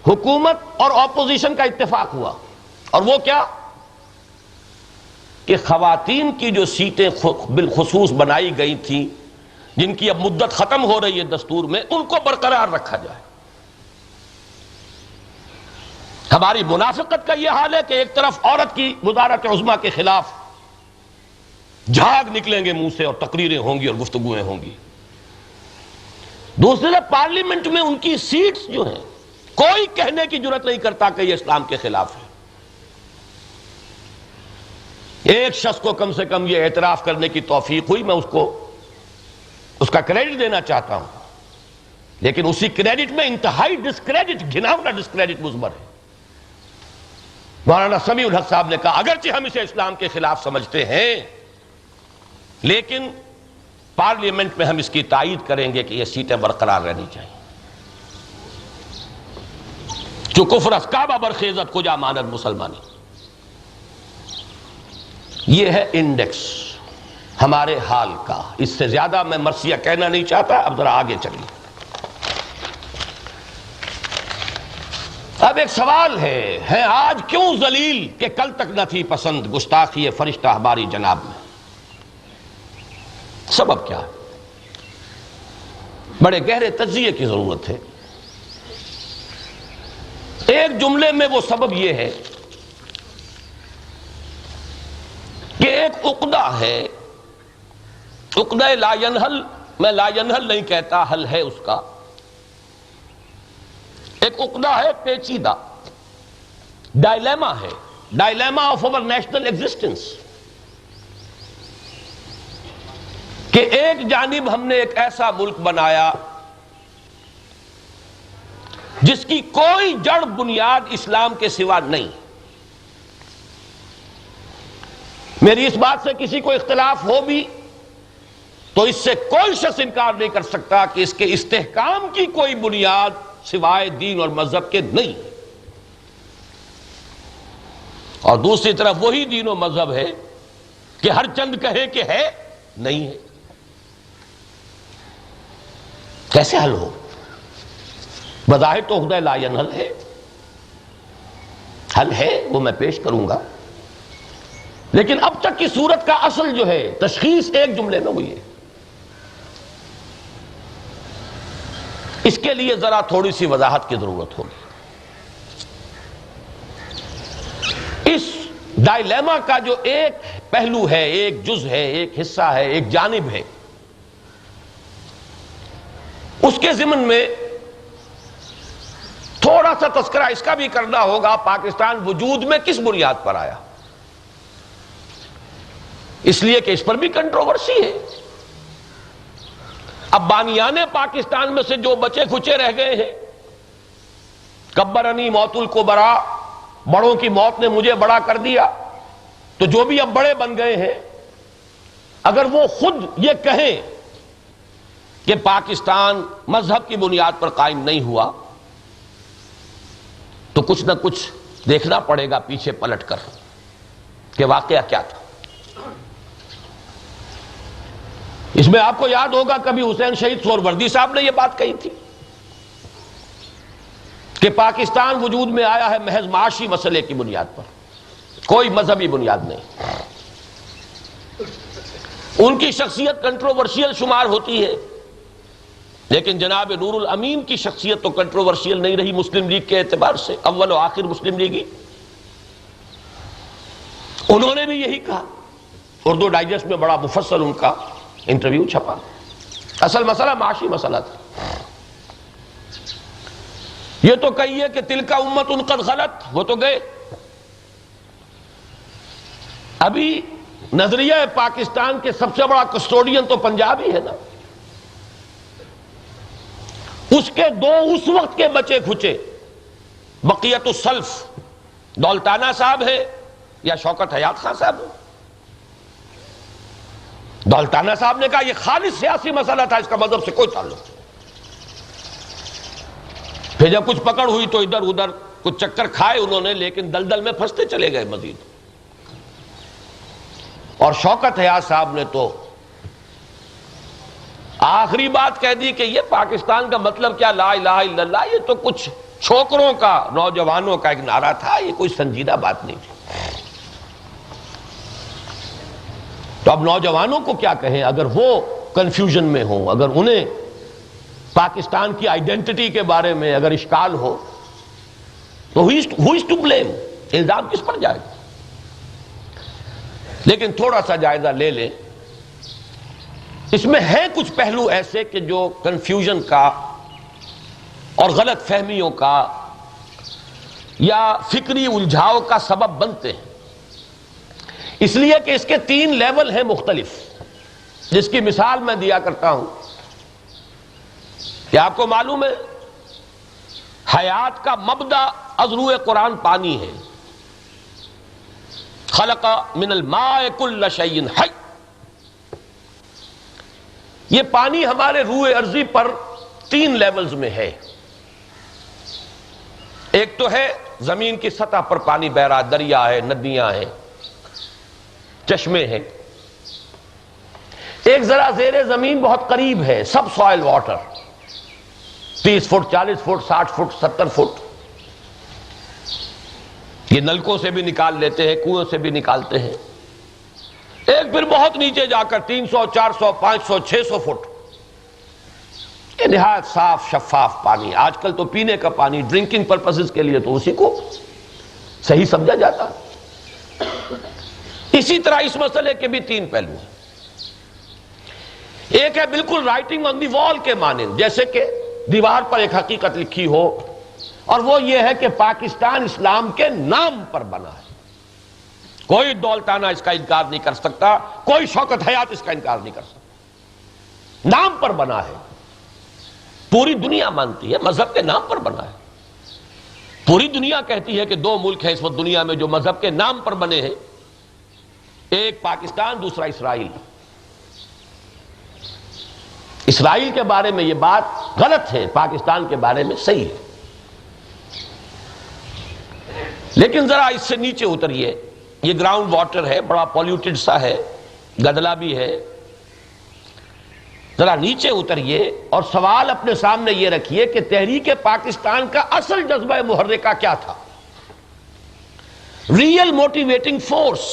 حکومت اور اپوزیشن کا اتفاق ہوا، اور وہ کیا کہ خواتین کی جو سیٹیں بالخصوص بنائی گئی تھیں، جن کی اب مدت ختم ہو رہی ہے دستور میں، ان کو برقرار رکھا جائے۔ ہماری منافقت کا یہ حال ہے کہ ایک طرف عورت کی وزارت عظمیٰ کے خلاف جھاگ نکلیں گے منہ سے اور تقریریں ہوں گی اور گفتگویں ہوں گی، دوسری طرف پارلیمنٹ میں ان کی سیٹس جو ہیں کوئی کہنے کی جرات نہیں کرتا کہ یہ اسلام کے خلاف ہے۔ ایک شخص کو کم سے کم یہ اعتراف کرنے کی توفیق ہوئی، میں اس کا کریڈٹ دینا چاہتا ہوں، لیکن اسی کریڈٹ میں انتہائی ڈسکریڈٹ، گھناؤنا ڈسکریڈٹ مضمر ہے۔ مولانا سمیع الحق صاحب نے کہا اگرچہ ہم اسے اسلام کے خلاف سمجھتے ہیں، لیکن پارلیمنٹ میں ہم اس کی تائید کریں گے کہ یہ سیٹیں برقرار رہنی چاہیے، جو کفر از کعبہ برخیزت کجا ماند مسلمانی۔ یہ ہے انڈیکس ہمارے حال کا، اس سے زیادہ میں مرثیہ کہنا نہیں چاہتا۔ اب ذرا آگے چلیے۔ اب ایک سوال ہے آج کیوں ذلیل کہ کل تک نہ تھی پسند گستاخی فرشتہ ہماری جناب میں؟ سبب کیا ہے؟ بڑے گہرے تجزیے کی ضرورت ہے۔ ایک جملے میں وہ سبب یہ ہے کہ ایک عقدہ ہے، عقدہ لا ینحل، میں لا ینحل نہیں کہتا، حل ہے اس کا، ایک عقدہ ہے پیچیدہ، ڈائلیما ہے، dilemma of over national existence, کہ ایک جانب ہم نے ایک ایسا ملک بنایا جس کی کوئی جڑ بنیاد اسلام کے سوا نہیں۔ میری اس بات سے کسی کو اختلاف ہو بھی تو اس سے کوئی شخص انکار نہیں کر سکتا کہ اس کے استحکام کی کوئی بنیاد سوائے دین اور مذہب کے نہیں، اور دوسری طرف وہی دین و مذہب ہے کہ ہر چند کہے کہ ہے نہیں ہے۔ کیسے حل ہو؟ بظاہر تو عقدہ لا ینحل ہے، حل ہے، وہ میں پیش کروں گا، لیکن اب تک کی صورت کا اصل جو ہے تشخیص ایک جملے میں ہوئی ہے۔ اس کے لیے ذرا تھوڑی سی وضاحت کی ضرورت ہوگی۔ اس ڈائلیما کا جو ایک پہلو ہے، ایک جز ہے، ایک حصہ ہے، ایک جانب ہے، اس کے ضمن میں تھوڑا سا تذکرہ اس کا بھی کرنا ہوگا، پاکستان وجود میں کس بنیاد پر آیا، اس لیے کہ اس پر بھی کنٹروورسی ہے۔ اب بانیان پاکستان میں سے جو بچے کھچے رہ گئے ہیں، کبرنی موت الکبرا، بڑوں کی موت نے مجھے بڑا کر دیا، تو جو بھی اب بڑے بن گئے ہیں، اگر وہ خود یہ کہیں کہ پاکستان مذہب کی بنیاد پر قائم نہیں ہوا، تو کچھ نہ کچھ دیکھنا پڑے گا پیچھے پلٹ کر کہ واقعہ کیا تھا۔ اس میں آپ کو یاد ہوگا کبھی حسین شہید سہروردی صاحب نے یہ بات کہی تھی کہ پاکستان وجود میں آیا ہے محض معاشی مسئلے کی بنیاد پر، کوئی مذہبی بنیاد نہیں۔ ان کی شخصیت کنٹروورشیل شمار ہوتی ہے، لیکن جناب نور الامین کی شخصیت تو کنٹروورشیل نہیں رہی مسلم لیگ کے اعتبار سے، اول و آخر مسلم لیگی۔ انہوں نے بھی یہی کہا، اردو ڈائجسٹ میں بڑا مفصل ان کا انٹرویو چھپا۔ اصل مسئلہ معاشی مسئلہ تھا۔ یہ تو کہیے کہ تلک امت قد خلت، وہ تو گئے۔ ابھی نظریہ پاکستان کے سب سے بڑا کسٹوڈین تو پنجاب ہی ہے نا، اس کے دو اس وقت کے بچے کھچے بقیت السلف دولتانہ صاحب ہے یا شوکت حیات خان صاحب ہے۔ دولتانہ صاحب نے کہا یہ خالص سیاسی مسئلہ تھا، اس کا مذہب سے کوئی تعلق نہیں۔ پھر جب کچھ پکڑ ہوئی تو ادھر ادھر کچھ چکر کھائے انہوں نے، لیکن دلدل میں پھنستے چلے گئے مزید۔ اور شوکت حیات صاحب نے تو آخری بات کہہ دی کہ یہ پاکستان کا مطلب کیا، لا الہ الا اللہ، یہ تو کچھ چھوکروں کا، نوجوانوں کا ایک نعرہ تھا، یہ کوئی سنجیدہ بات نہیں تھی۔ تو اب نوجوانوں کو کیا کہیں اگر وہ کنفیوژن میں ہوں، اگر انہیں پاکستان کی آئیڈینٹی کے بارے میں اگر اشکال ہو، تو who is to blame؟ الزام کس پر جائے گا؟ لیکن تھوڑا سا جائزہ لے لیں، اس میں ہے کچھ پہلو ایسے کہ جو کنفیوژن کا اور غلط فہمیوں کا یا فکری الجھاؤ کا سبب بنتے ہیں، اس لیے کہ اس کے 3 لیول ہیں مختلف، جس کی مثال میں دیا کرتا ہوں کہ آپ کو معلوم ہے حیات کا مبدا از روئے قرآن پانی ہے، خلق من الماء کل شیء حی۔ یہ پانی ہمارے روئے ارضی پر 3 لیولز میں ہے۔ ایک تو ہے زمین کی سطح پر پانی بہ رہا، دریا ہے، ندیاں ہیں، چشمے ہیں۔ ایک ذرا زیر زمین بہت قریب ہے، subsoil water, 30 feet, 40 feet, 60 feet, 70 feet. یہ نلکوں سے بھی نکال لیتے ہیں، کنویں سے بھی نکالتے ہیں۔ ایک پھر بہت نیچے جا کر 300، 400، 500، 600 فٹ، یہ نہایت صاف شفاف پانی۔ آج کل تو پینے کا پانی ڈرنکنگ پرپسز کے لیے تو اسی کو صحیح سمجھا جاتا۔ اسی طرح اس مسئلے کے بھی 3 پہلو ہیں۔ ایک ہے بالکل رائٹنگ آن دی وال کے مانند، جیسے کہ دیوار پر ایک حقیقت لکھی ہو، اور وہ یہ ہے کہ پاکستان اسلام کے نام پر بنا ہے۔ کوئی دولتانہ اس کا انکار نہیں کر سکتا، کوئی شوکت حیات اس کا انکار نہیں کر سکتا۔ نام پر بنا ہے، پوری دنیا مانتی ہے مذہب کے نام پر بنا ہے۔ پوری دنیا کہتی ہے کہ 2 ملک ہیں اس وقت دنیا میں جو مذہب کے نام پر بنے ہیں، ایک پاکستان، دوسرا اسرائیل۔ اسرائیل کے بارے میں یہ بات غلط ہے، پاکستان کے بارے میں صحیح ہے۔ لیکن ذرا اس سے نیچے اتریے، یہ گراؤنڈ واٹر ہے، بڑا پولیوٹڈ سا ہے، گدلا بھی ہے۔ ذرا نیچے اتریے اور سوال اپنے سامنے یہ رکھیے کہ تحریک پاکستان کا اصل جذبہ محرکہ کیا تھا؟ ریئل موٹیویٹنگ فورس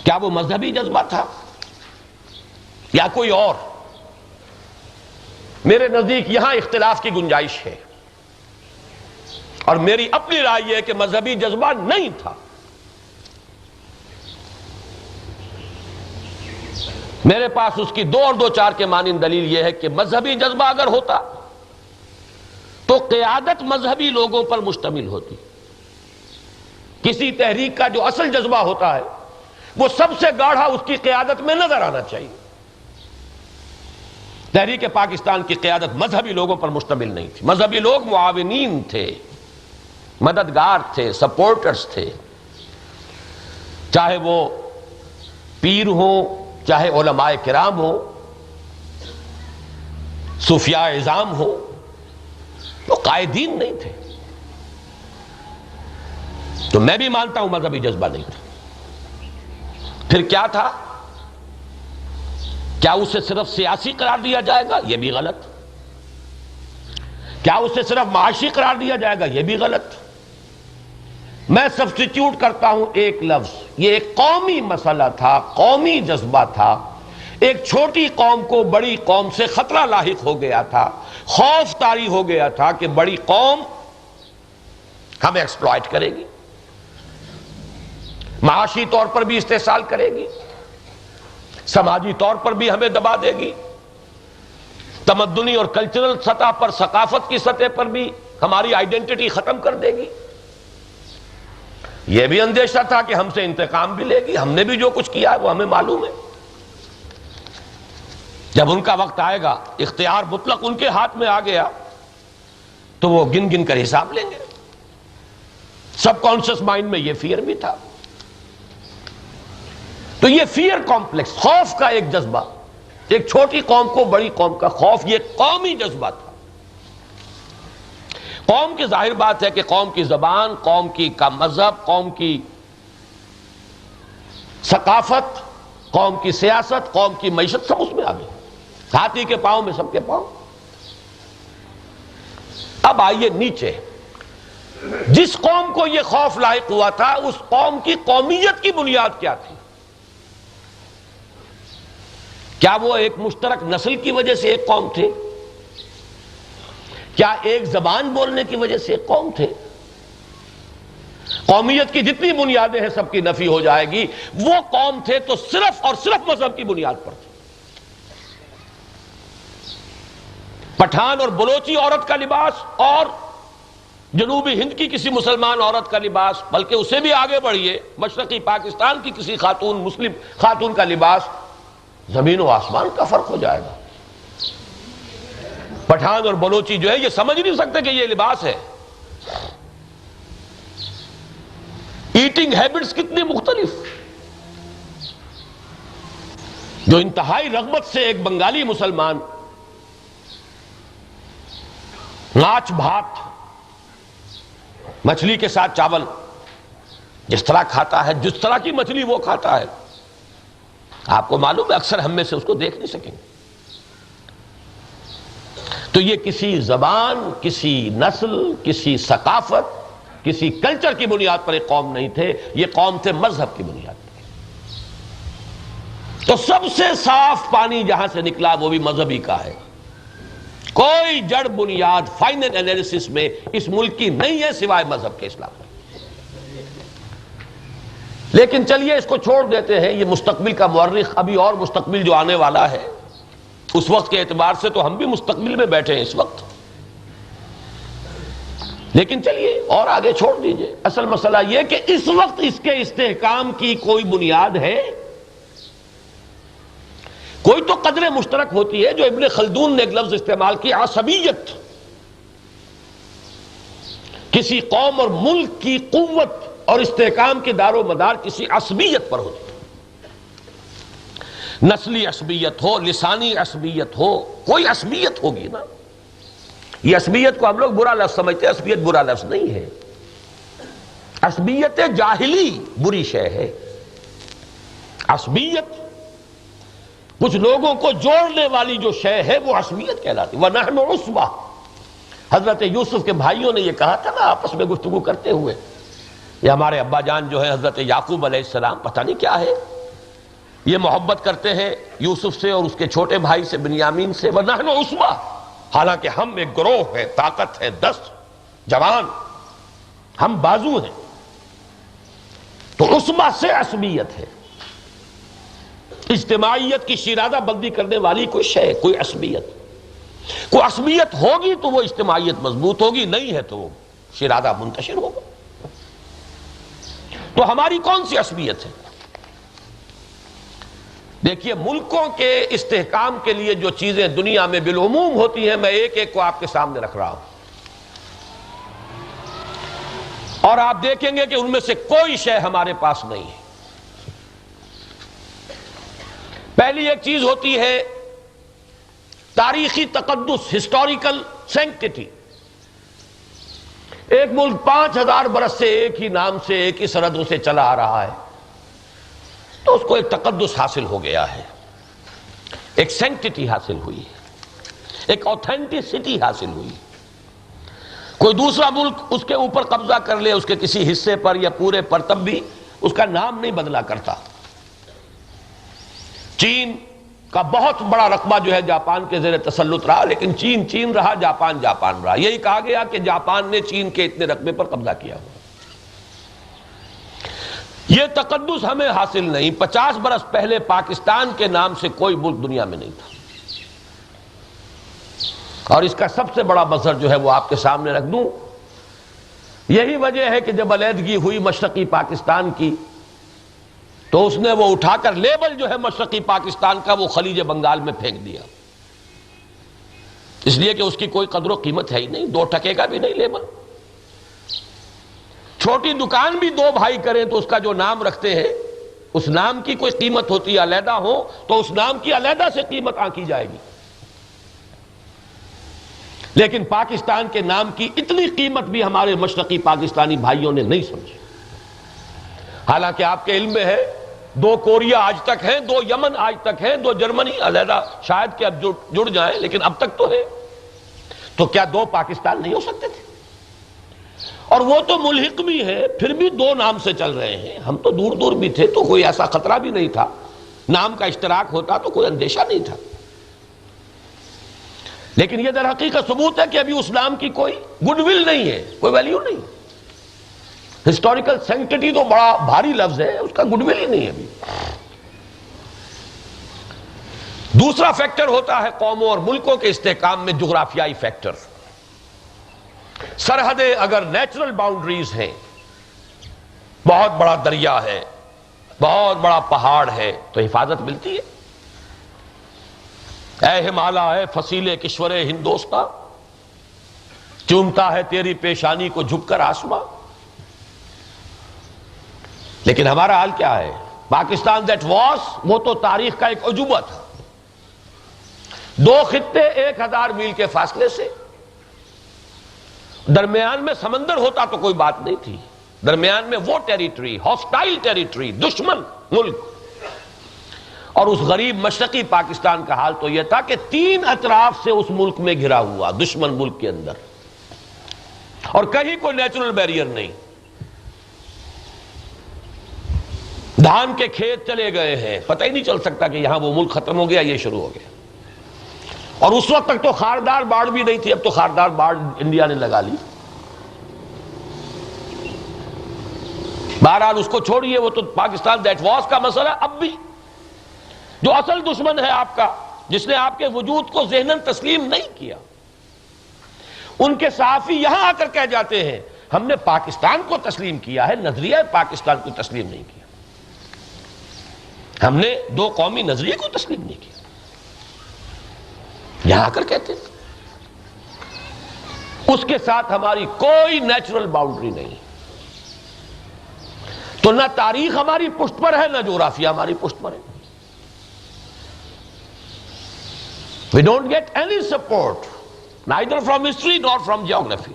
کیا وہ مذہبی جذبہ تھا یا کوئی اور؟ میرے نزدیک یہاں اختلاف کی گنجائش ہے، اور میری اپنی رائے یہ ہے کہ مذہبی جذبہ نہیں تھا۔ میرے پاس اس کی 2 اور 2 4 کے مانند دلیل یہ ہے کہ مذہبی جذبہ اگر ہوتا تو قیادت مذہبی لوگوں پر مشتمل ہوتی۔ کسی تحریک کا جو اصل جذبہ ہوتا ہے وہ سب سے گاڑھا اس کی قیادت میں نظر آنا چاہیے۔ تحریک پاکستان کی قیادت مذہبی لوگوں پر مشتمل نہیں تھی۔ مذہبی لوگ معاونین تھے، مددگار تھے، سپورٹرز تھے، چاہے وہ پیر ہوں، چاہے علماء کرام ہوں، صوفیاء اعظام ہوں، وہ قائدین نہیں تھے۔ تو میں بھی مانتا ہوں مذہبی جذبہ نہیں تھا۔ پھر کیا تھا؟ کیا اسے صرف سیاسی قرار دیا جائے گا؟ یہ بھی غلط۔ کیا اسے صرف معاشی قرار دیا جائے گا؟ یہ بھی غلط۔ میں سبسٹیٹیوٹ کرتا ہوں ایک لفظ، یہ ایک قومی مسئلہ تھا، قومی جذبہ تھا۔ ایک چھوٹی قوم کو بڑی قوم سے خطرہ لاحق ہو گیا تھا، خوف طاری ہو گیا تھا کہ بڑی قوم ہمیں ایکسپلائٹ کرے گی، معاشی طور پر بھی استحصال کرے گی، سماجی طور پر بھی ہمیں دبا دے گی، تمدنی اور کلچرل سطح پر، ثقافت کی سطح پر بھی ہماری آئیڈینٹی ختم کر دے گی۔ یہ بھی اندیشہ تھا کہ ہم سے انتقام بھی لے گی، ہم نے بھی جو کچھ کیا ہے وہ ہمیں معلوم ہے۔ جب ان کا وقت آئے گا، اختیار مطلق ان کے ہاتھ میں آ گیا، تو وہ گن گن کر حساب لیں گے۔ سب کانشس مائنڈ میں یہ فیئر بھی تھا۔ تو یہ فیئر کمپلیکس، خوف کا ایک جذبہ، ایک چھوٹی قوم کو بڑی قوم کا خوف، یہ قومی جذبہ تھا۔ قوم کی ظاہر بات ہے کہ قوم کی زبان، قوم کا مذہب، قوم کی ثقافت، قوم کی سیاست، قوم کی معیشت سب اس میں آ گئی، ہاتھی کے پاؤں میں سب کے پاؤں۔ اب آئیے نیچے، جس قوم کو یہ خوف لاحق ہوا تھا اس قوم کی قومیت کی بنیاد کیا تھی؟ کیا وہ ایک مشترک نسل کی وجہ سے ایک قوم تھے؟ کیا ایک زبان بولنے کی وجہ سے ایک قوم تھے؟ قومیت کی جتنی بنیادیں ہیں سب کی نفی ہو جائے گی۔ وہ قوم تھے تو صرف اور صرف مذہب کی بنیاد پر تھے۔ پٹھان اور بلوچی عورت کا لباس اور جنوبی ہند کی کسی مسلمان عورت کا لباس، بلکہ اسے بھی آگے بڑھیے، مشرقی پاکستان کی کسی خاتون، مسلم خاتون کا لباس، زمین و آسمان کا فرق ہو جائے گا۔ پٹھان اور بلوچی جو ہے یہ سمجھ نہیں سکتے کہ یہ لباس ہے۔ ایٹنگ ہیبٹس کتنی مختلف، جو انتہائی رغبت سے ایک بنگالی مسلمان ماچھ بھات، مچھلی کے ساتھ چاول جس طرح کھاتا ہے، جس طرح کی مچھلی وہ کھاتا ہے، آپ کو معلوم ہے اکثر ہم میں سے اس کو دیکھ نہیں سکیں گے۔ تو یہ کسی زبان، کسی نسل، کسی ثقافت، کسی کلچر کی بنیاد پر ایک قوم نہیں تھے، یہ قوم تھے مذہب کی بنیاد پر۔ تو سب سے صاف پانی جہاں سے نکلا وہ بھی مذہبی کا ہے۔ کوئی جڑ بنیاد فائنل انالیسس میں اس ملک کی نہیں ہے سوائے مذہب کے، اسلام۔ لیکن چلیے اس کو چھوڑ دیتے ہیں، یہ مستقبل کا مورخ، ابھی اور مستقبل جو آنے والا ہے، اس وقت کے اعتبار سے تو ہم بھی مستقبل میں بیٹھے ہیں اس وقت، لیکن چلیے اور آگے چھوڑ دیجئے۔ اصل مسئلہ یہ کہ اس وقت اس کے استحکام کی کوئی بنیاد ہے؟ کوئی تو قدر مشترک ہوتی ہے، جو ابن خلدون نے ایک لفظ استعمال کی، عصبیت۔ کسی قوم اور ملک کی قوت اور استحکام کے دار و مدار کسی عصبیت پر ہوتی ہے، نسلی عصبیت ہو، لسانی عصبیت ہو، کوئی عصبیت ہوگی نا۔ یہ عصبیت کو ہم لوگ برا لفظ سمجھتے ہیں، عصبیت برا لفظ نہیں ہے۔ عصبیت جاہلی بری شے ہے۔ عصبیت کچھ لوگوں کو جوڑنے والی جو شے ہے وہ عصبیت کہلاتی. وَنَحْنُ عُصْبَةٌ. حضرت یوسف کے بھائیوں نے یہ کہا تھا نا آپس میں گفتگو کرتے ہوئے، یہ ہمارے ابا جان جو ہے حضرت یعقوب علیہ السلام پتہ نہیں کیا ہے، یہ محبت کرتے ہیں یوسف سے اور اس کے چھوٹے بھائی سے بنیامین سے. وَنَحْنُ عُصْبَةٌ. حالانکہ ہم ایک گروہ ہے، طاقت ہے، دست، جوان، ہم بازو ہیں. تو عصبہ سے عصبیت ہے، اجتماعیت کی شیرازہ بندی کرنے والی کوئی شے، کوئی عصبیت. کوئی عصبیت ہوگی تو وہ اجتماعیت مضبوط ہوگی، نہیں ہے تو وہ شیرازہ منتشر ہوگا. تو ہماری کون سی عصبیت ہے؟ دیکھیے ملکوں کے استحکام کے لیے جو چیزیں دنیا میں بالعموم ہوتی ہیں، میں ایک ایک کو آپ کے سامنے رکھ رہا ہوں، اور آپ دیکھیں گے کہ ان میں سے کوئی شے ہمارے پاس نہیں ہے. پہلی ایک چیز ہوتی ہے تاریخی تقدس، ہسٹوریکل سینکٹیٹی. ایک ملک 5000 برس سے ایک ہی نام سے، ایک ہی سرحدوں سے چلا آ رہا ہے، تو اس کو ایک تقدس حاصل ہو گیا ہے، ایک سینکٹیٹی حاصل ہوئی ہے، ایک اوتھینٹسٹی حاصل ہوئی. کوئی دوسرا ملک اس کے اوپر قبضہ کر لے، اس کے کسی حصے پر یا پورے پر، تب بھی اس کا نام نہیں بدلا کرتا. چین کا بہت بڑا رقبہ جو ہے جاپان کے زیر تسلط رہا، لیکن چین چین رہا، جاپان جاپان رہا. یہی کہا گیا کہ جاپان نے چین کے اتنے رقبے پر قبضہ کیا ہوا. یہ تقدس ہمیں حاصل نہیں. 50 برس پہلے پاکستان کے نام سے کوئی ملک دنیا میں نہیں تھا، اور اس کا سب سے بڑا مظہر جو ہے وہ آپ کے سامنے رکھ دوں. یہی وجہ ہے کہ جب علیحدگی ہوئی مشرقی پاکستان کی، تو اس نے وہ اٹھا کر لیبل جو ہے مشرقی پاکستان کا وہ خلیج بنگال میں پھینک دیا، اس لیے کہ اس کی کوئی قدر و قیمت ہے ہی نہیں، 2 ٹکے کا بھی نہیں لیبل. چھوٹی دکان بھی 2 بھائی کریں تو اس کا جو نام رکھتے ہیں اس نام کی کوئی قیمت ہوتی ہے، علیحدہ ہو تو اس نام کی علیحدہ سے قیمت آنکی جائے گی. لیکن پاکستان کے نام کی اتنی قیمت بھی ہمارے مشرقی پاکستانی بھائیوں نے نہیں سمجھی. حالانکہ آپ کے علم میں ہے 2 کوریا آج تک ہیں، 2 یمن آج تک ہیں، 2 جرمنی علیحدہ شاید کہ اب جڑ جائیں، لیکن اب تک تو ہے. تو کیا 2 پاکستان نہیں ہو سکتے تھے؟ اور وہ تو ملحق بھی ہے، پھر بھی 2 نام سے چل رہے ہیں. ہم تو دور دور بھی تھے تو کوئی ایسا خطرہ بھی نہیں تھا، نام کا اشتراک ہوتا تو کوئی اندیشہ نہیں تھا. لیکن یہ در حقیقت ثبوت ہے کہ ابھی اس نام کی کوئی گڈ ول نہیں ہے، کوئی ویلیو نہیں. ہسٹوریکل سینکٹیٹی تو بڑا بھاری لفظ ہے، اس کا گڈ ول ہی نہیں ہے ابھی. دوسرا فیکٹر ہوتا ہے قوموں اور ملکوں کے استحکام میں جغرافیائی فیکٹر. سرحدیں اگر نیچرل باؤنڈریز ہیں، بہت بڑا دریا ہے، بہت بڑا پہاڑ ہے، تو حفاظت ملتی ہے. اے ہمالا اے فصیلے کشور ہندوستاں، چومتا ہے تیری پیشانی کو جھک کر آسماں. لیکن ہمارا حال کیا ہے؟ پاکستان دیٹ واز، وہ تو تاریخ کا ایک عجوبہ تھا. 2 خطے 1000 میل کے فاصلے سے، درمیان میں سمندر ہوتا تو کوئی بات نہیں تھی، درمیان میں وہ ٹیریٹری، ہاسٹائل ٹیریٹری، دشمن ملک. اور اس غریب مشرقی پاکستان کا حال تو یہ تھا کہ 3 اطراف سے اس ملک میں گھرا ہوا، دشمن ملک کے اندر، اور کہیں کوئی نیچرل بیریئر نہیں. دھان کے کھیت چلے گئے ہیں، پتہ ہی نہیں چل سکتا کہ یہاں وہ ملک ختم ہو گیا، یہ شروع ہو گیا. اور اس وقت تک تو خاردار باڑ بھی نہیں تھی، اب تو خاردار باڑ انڈیا نے لگا لی. بہرحال اس کو چھوڑیے، وہ تو پاکستان دیٹ واز کا مسئلہ. اب بھی جو اصل دشمن ہے آپ کا، جس نے آپ کے وجود کو ذہناً تسلیم نہیں کیا، ان کے صحافی یہاں آ کر کہہ جاتے ہیں ہم نے پاکستان کو تسلیم کیا ہے، نظریہ پاکستان کو تسلیم نہیں کیا. ہم نے 2 قومی نظریے کو تسلیم نہیں کیا، یہاں آ کر کہتے ہیں. اس کے ساتھ ہماری کوئی نیچرل باؤنڈری نہیں. تو نہ تاریخ ہماری پشت پر ہے، نہ جغرافیہ ہماری پشت پر ہے. We don't get any support, neither from history nor from geography.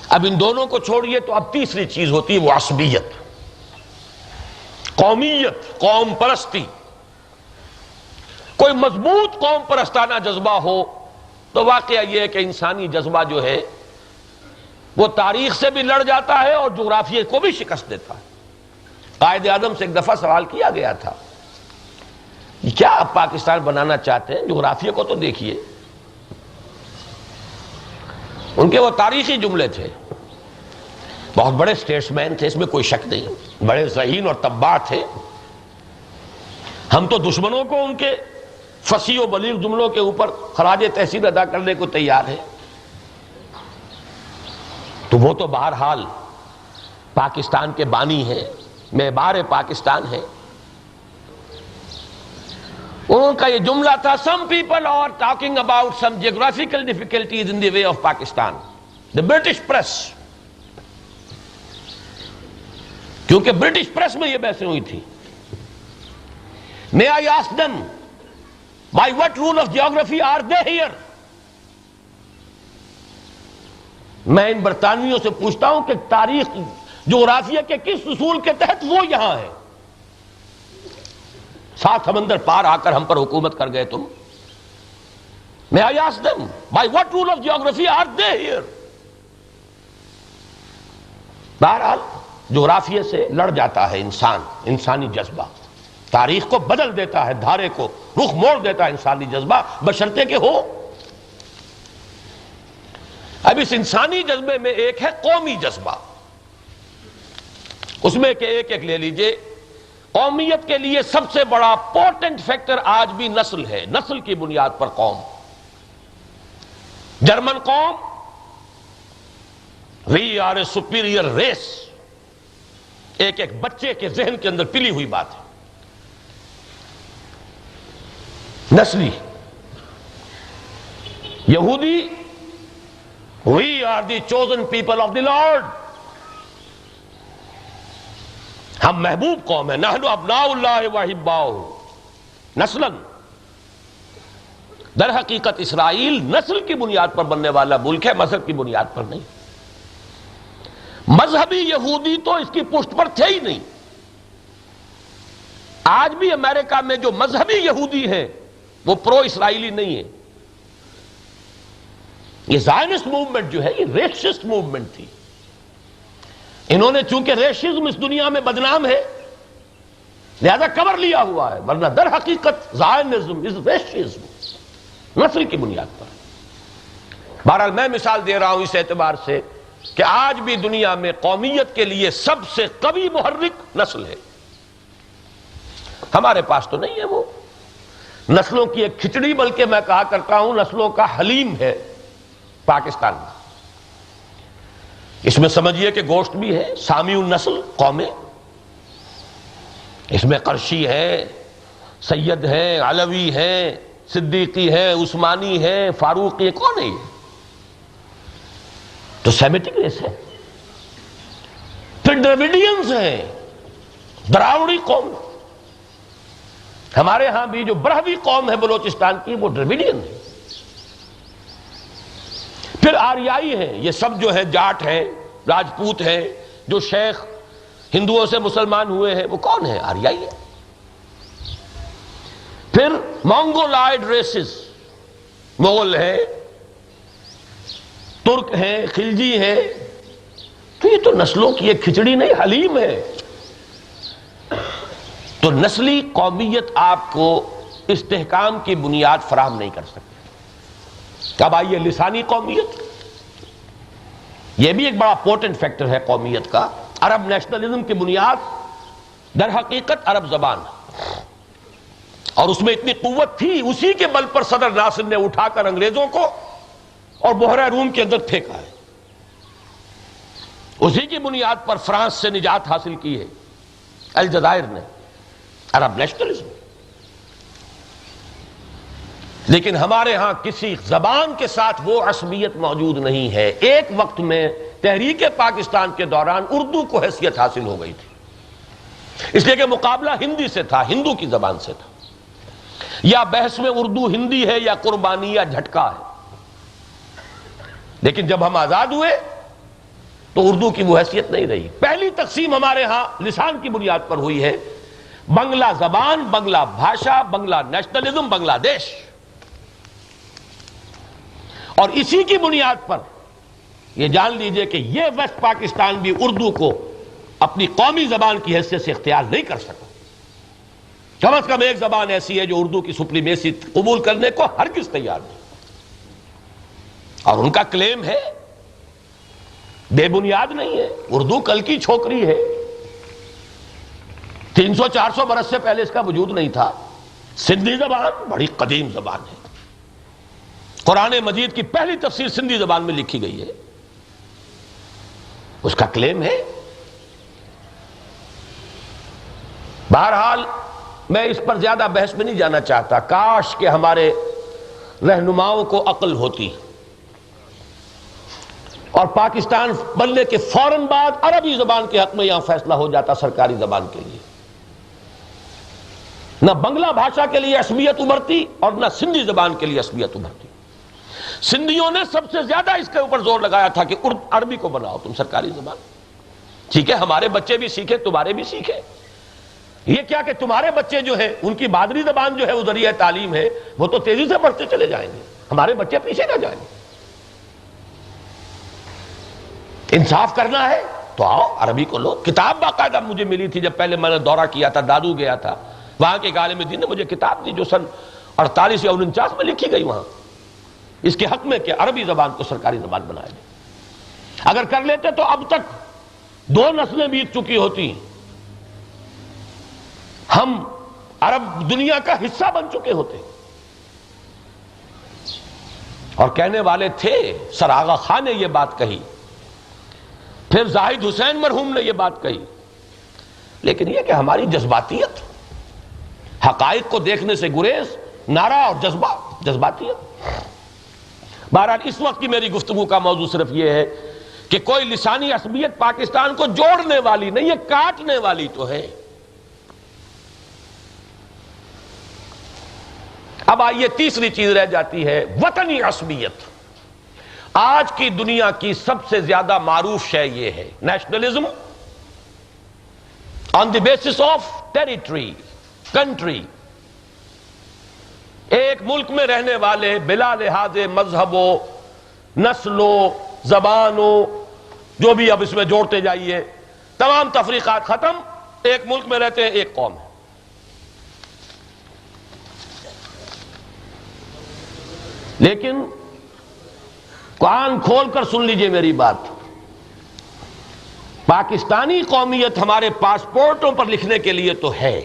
اب ان دونوں کو چھوڑیے تو اب تیسری چیز ہوتی ہے وہ عصبیت، قومیت، قوم پرستی، کوئی مضبوط قوم پرستانہ جذبہ ہو تو واقعہ یہ ہے کہ انسانی جذبہ جو ہے وہ تاریخ سے بھی لڑ جاتا ہے اور جغرافیے کو بھی شکست دیتا ہے۔ قائد اعظم سے ایک دفعہ سوال کیا گیا تھا، کیا آپ پاکستان بنانا چاہتے ہیں؟ جغرافیے کو تو دیکھیے۔ ان کے وہ تاریخی جملے تھے، بہت بڑے اسٹیٹسمین تھے، اس میں کوئی شک نہیں، بڑے ذہین اور تباہ تھے۔ ہم تو دشمنوں کو ان کے فصیح و بلیغ جملوں کے اوپر خراج تحسین ادا کرنے کو تیار ہیں۔ تو وہ تو بہرحال پاکستان کے بانی ہیں، معمار پاکستان ہیں۔ ان کا یہ جملہ تھا، some people are talking about some geographical difficulties in the way of Pakistan. The British press، کیونکہ برٹش پریس میں یہ بحثیں ہوئی تھی۔ May I ask them, by what rule of geography are they here؟ میں ان برطانویوں سے پوچھتا ہوں کہ تاریخ جغرافیہ کے کس اصول کے تحت وہ یہاں ہے؟ 7 سمندر پار آ کر ہم پر حکومت کر گئے تم۔ May I ask them, by what rule of geography are they here؟ بہرحال جغرافیے سے لڑ جاتا ہے انسان، انسانی جذبہ تاریخ کو بدل دیتا ہے، دھارے کو رخ موڑ دیتا ہے انسانی جذبہ، بشرطے کہ ہو۔ اب اس انسانی جذبے میں ایک ہے قومی جذبہ، اس میں کہ ایک ایک لے لیجئے۔ قومیت کے لیے سب سے بڑا پورٹنٹ فیکٹر آج بھی نسل ہے، نسل کی بنیاد پر قوم۔ جرمن قوم، we are a superior race, ایک ایک بچے کے ذہن کے اندر پلی ہوئی بات ہے، نسلی۔ یہودی، we are the chosen people of the Lord, ہم محبوب قوم ہیں، نحن ابناء اللہ و احباؤہ نسلاً۔ در حقیقت اسرائیل نسل کی بنیاد پر بننے والا ملک ہے، مذہب کی بنیاد پر نہیں۔ مذہبی یہودی تو اس کی پشت پر تھے ہی نہیں۔ آج بھی امریکہ میں جو مذہبی یہودی ہیں وہ پرو اسرائیلی نہیں ہے۔ یہ زائنسٹ موومنٹ جو ہے یہ ریسسٹ موومنٹ تھی۔ انہوں نے چونکہ ریشزم اس دنیا میں بدنام ہے لہذا کور لیا ہوا ہے، ورنہ در حقیقت زائنزم از ریشزم، نسل کی بنیاد پر۔ بہرحال میں مثال دے رہا ہوں اس اعتبار سے کہ آج بھی دنیا میں قومیت کے لیے سب سے قوی محرک نسل ہے۔ ہمارے پاس تو نہیں ہے وہ نسلوں کی ایک کھچڑی، بلکہ میں کہا کرتا ہوں نسلوں کا حلیم ہے پاکستان میں۔ اس میں سمجھیے کہ گوشت بھی ہے، سامی النسل قومیں، اس میں قرشی ہے، سید ہے، علوی ہے، صدیقی ہے، عثمانی ہے، فاروقی، کون ہے یہ؟ تو سیمیٹک ریس ہے۔ پھر ڈراویڈینز ہیں، دراوڑی قوم۔ ہمارے ہاں بھی جو برہوی قوم ہے بلوچستان کی وہ ڈراویڈین ہے۔ پھر آریائی ہیں، یہ سب جو ہے جاٹ ہیں، راجپوت ہیں، جو شیخ ہندوؤں سے مسلمان ہوئے ہیں وہ کون ہیں؟ آریائی ہیں۔ پھر مونگولائڈ ریسز، مغل ہیں، ترک ہیں، خلجی ہیں۔ تو یہ تو نسلوں کی ایک کھچڑی نہیں، حلیم ہے۔ تو نسلی قومیت آپ کو استحکام کی بنیاد فراہم نہیں کر سکتی۔ اب آئیے لسانی قومیت، یہ بھی ایک بڑا پورٹنٹ فیکٹر ہے قومیت کا۔ عرب نیشنلزم کی بنیاد در حقیقت عرب زبان، اور اس میں اتنی قوت تھی، اسی کے بل پر صدر ناصر نے اٹھا کر انگریزوں کو اور بحیرہ روم کے اندر پھینکا ہے۔ اسی کی بنیاد پر فرانس سے نجات حاصل کی ہے الجزائر نے، عرب نیشنلزم۔ لیکن ہمارے ہاں کسی زبان کے ساتھ وہ عصبیت موجود نہیں ہے۔ ایک وقت میں تحریک پاکستان کے دوران اردو کو حیثیت حاصل ہو گئی تھی، اس لیے کہ مقابلہ ہندی سے تھا، ہندو کی زبان سے تھا۔ یا بحث میں اردو ہندی ہے یا قربانی یا جھٹکا ہے۔ لیکن جب ہم آزاد ہوئے تو اردو کی وہ حیثیت نہیں رہی۔ پہلی تقسیم ہمارے ہاں لسان کی بنیاد پر ہوئی ہے بنگلہ زبان، بنگلہ بھاشا، بنگلہ نیشنلزم، بنگلہ دیش. اور اسی کی بنیاد پر یہ جان لیجئے کہ یہ ویسٹ پاکستان بھی اردو کو اپنی قومی زبان کی حیثیت سے اختیار نہیں کر سکا. کم از کم ایک زبان ایسی ہے جو اردو کی سپریمیسی قبول کرنے کو ہرگز تیار نہیں. اور ان کا کلیم ہے، بے بنیاد نہیں ہے. اردو کل کی چھوکری ہے، 300-400 برس سے پہلے اس کا وجود نہیں تھا. سندھی زبان بڑی قدیم زبان ہے. قرآن مجید کی پہلی تفسیر سندھی زبان میں لکھی گئی ہے. اس کا کلیم ہے. بہرحال میں اس پر زیادہ بحث میں نہیں جانا چاہتا. کاش کہ ہمارے رہنماؤں کو عقل ہوتی اور پاکستان بننے کے فوراً بعد عربی زبان کے حق میں یہاں فیصلہ ہو جاتا سرکاری زبان کے لیے. نہ بنگلہ بھاشا کے لیے عصبیت ابھرتی اور نہ سندھی زبان کے لیے عصبیت ابھرتی. سندھیوں نے سب سے زیادہ اس کے اوپر زور لگایا تھا کہ عربی کو بناؤ تم سرکاری زبان. ٹھیک ہے، ہمارے بچے بھی سیکھے، تمہارے بھی سیکھے. یہ کیا کہ تمہارے بچے جو ہیں ان کی مادری زبان جو ہے وہ ذریعہ تعلیم ہے، وہ تو تیزی سے پڑھتے چلے جائیں گے، ہمارے بچے پیچھے نہ جائیں گے. انصاف کرنا ہے تو آؤ عربی کو لو. کتاب باقاعدہ مجھے ملی تھی جب پہلے میں نے دورہ کیا تھا، دادو گیا تھا وہاں کے ایک عالم دین نے مجھے کتاب دی جو سن 48 یا 49 میں لکھی گئی وہاں اس کے حق میں کہ عربی زبان کو سرکاری زبان بنایا جائے. اگر کر لیتے تو اب تک 2 نسلیں بیت چکی ہوتی، ہم عرب دنیا کا حصہ بن چکے ہوتے. اور کہنے والے تھے، سر آغا خان نے یہ بات کہی، پھر زاہد حسین مرحوم نے یہ بات کہی. لیکن یہ کہ ہماری جذباتیت، حقائق کو دیکھنے سے گریز، نعرہ اور جذباتیت. بہرحال اس وقت کی میری گفتگو کا موضوع صرف یہ ہے کہ کوئی لسانی عصبیت پاکستان کو جوڑنے والی نہیں، یہ کاٹنے والی تو ہے. اب آئیے تیسری چیز رہ جاتی ہے وطنی عصبیت. آج کی دنیا کی سب سے زیادہ معروف شے یہ ہے nationalism on the basis of territory, country. ایک ملک میں رہنے والے بلا لحاظ مذہب و نسل و زبان و جو بھی اب اس میں جوڑتے جائیے، تمام تفریقات ختم، ایک ملک میں رہتے ہیں، ایک قوم ہے. لیکن کان کھول کر سن لیجئے میری بات. پاکستانی قومیت ہمارے پاسپورٹوں پر لکھنے کے لیے تو ہے،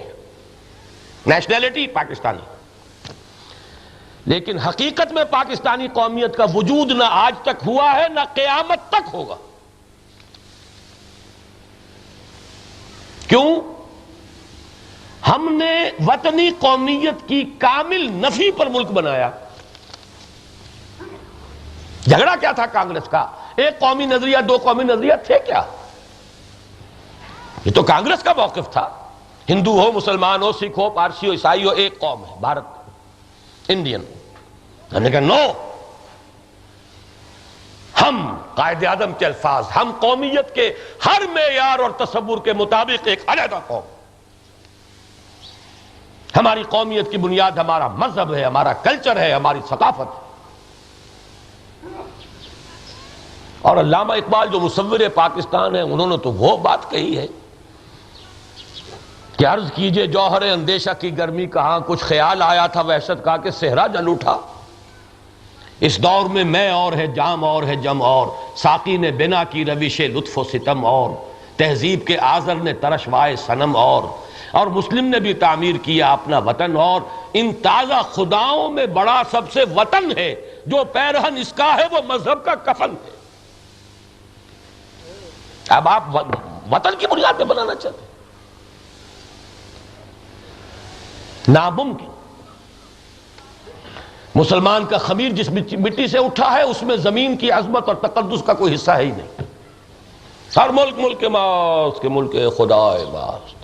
نیشنلٹی پاکستانی، لیکن حقیقت میں پاکستانی قومیت کا وجود نہ آج تک ہوا ہے نہ قیامت تک ہوگا. کیوں؟ ہم نے وطنی قومیت کی کامل نفی پر ملک بنایا. جھگڑا کیا تھا کانگریس کا؟ ایک قومی نظریہ، 2 قومی نظریہ تھے کیا؟ یہ تو کانگریس کا موقف تھا. ہندو ہو، مسلمان ہو، سکھ ہو، پارسی ہو، عیسائی ہو، ایک قوم ہے بھارت، انڈین. ہم نے کہا نو، ہم قائد اعظم کے الفاظ، ہم قومیت کے ہر معیار اور تصور کے مطابق ایک علیحدہ قوم. ہماری قومیت کی بنیاد ہمارا مذہب ہے، ہمارا کلچر ہے، ہماری ثقافت ہے. اور علامہ اقبال جو مصور پاکستان ہیں انہوں نے تو وہ بات کہی ہے کہ عرض کیجئے جوہر اندیشہ کی گرمی کہاں، کچھ خیال آیا تھا وحشت کا کہ صحرا جل اٹھا. اس دور میں اور ہے جام اور ہے جم اور، ساقی نے بنا کی روش لطف و ستم اور، تہذیب کے آذر نے ترشوائے صنم اور مسلم نے بھی تعمیر کیا اپنا وطن اور. ان تازہ خداؤں میں بڑا سب سے وطن ہے، جو پیرہن اس کا ہے وہ مذہب کا کفن ہے. اب آپ وطن کی بنیاد پہ بنانا چاہتے ہیں، ناممکن. مسلمان کا خمیر جس مٹی سے اٹھا ہے اس میں زمین کی عظمت اور تقدس کا کوئی حصہ ہے ہی نہیں. ہر ملک ملک کے ماست کے ملک خدا ماست.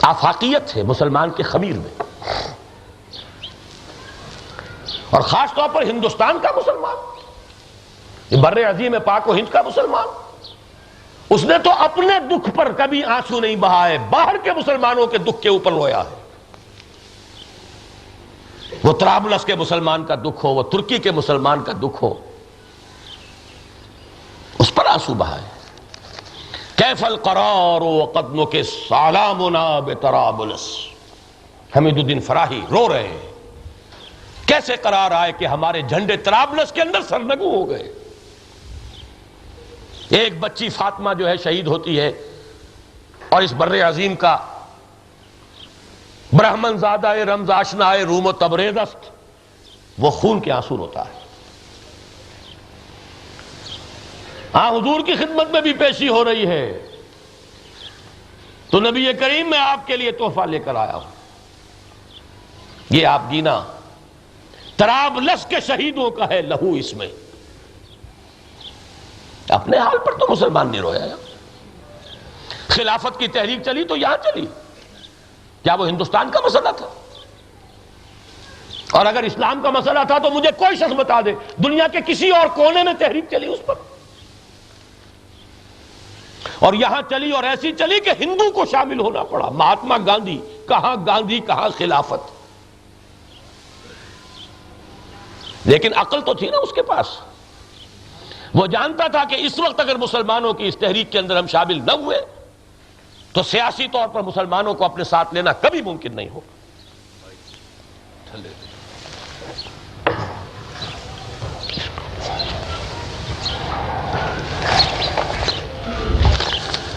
آفاقیت ہے مسلمان کے خمیر میں، اور خاص طور پر ہندوستان کا مسلمان، یہ بر عظیم پاک و ہند کا مسلمان اس نے تو اپنے دکھ پر کبھی آنسو نہیں بہائے، باہر کے مسلمانوں کے دکھ کے اوپر رویا ہے۔ وہ طرابلس کے مسلمان کا دکھ ہو، وہ ترکی کے مسلمان کا دکھ ہو، اس پر آنسو بہائے۔ کیف القرار وقد کے سالامنا بطرابلس، حمید الدین فراہی رو رہے ہیں، کیسے قرار آئے کہ ہمارے جھنڈے طرابلس کے اندر سرنگوں ہو گئے۔ ایک بچی فاطمہ جو ہے شہید ہوتی ہے، اور اس بر عظیم کا برہمن زادہ رمز آشنا روم و تبریز است، وہ خون کے آنسو روتا ہے۔ ہاں حضور کی خدمت میں بھی پیشی ہو رہی ہے، تو نبی کریم میں آپ کے لیے تحفہ لے کر آیا ہوں، یہ آپ گینا طرابلس کے شہیدوں کا ہے لہو اس میں۔ اپنے حال پر تو مسلمان نہیں رویا۔ خلافت کی تحریک چلی تو یہاں چلی، کیا وہ ہندوستان کا مسئلہ تھا؟ اور اگر اسلام کا مسئلہ تھا تو مجھے کوئی شخص بتا دے دنیا کے کسی اور کونے میں تحریک چلی اس پر، اور یہاں چلی اور ایسی چلی کہ ہندو کو شامل ہونا پڑا۔ مہاتما گاندھی کہاں خلافت، لیکن عقل تو تھی نا اس کے پاس، وہ جانتا تھا کہ اس وقت اگر مسلمانوں کی اس تحریک کے اندر ہم شامل نہ ہوئے تو سیاسی طور پر مسلمانوں کو اپنے ساتھ لینا کبھی ممکن نہیں ہوگا۔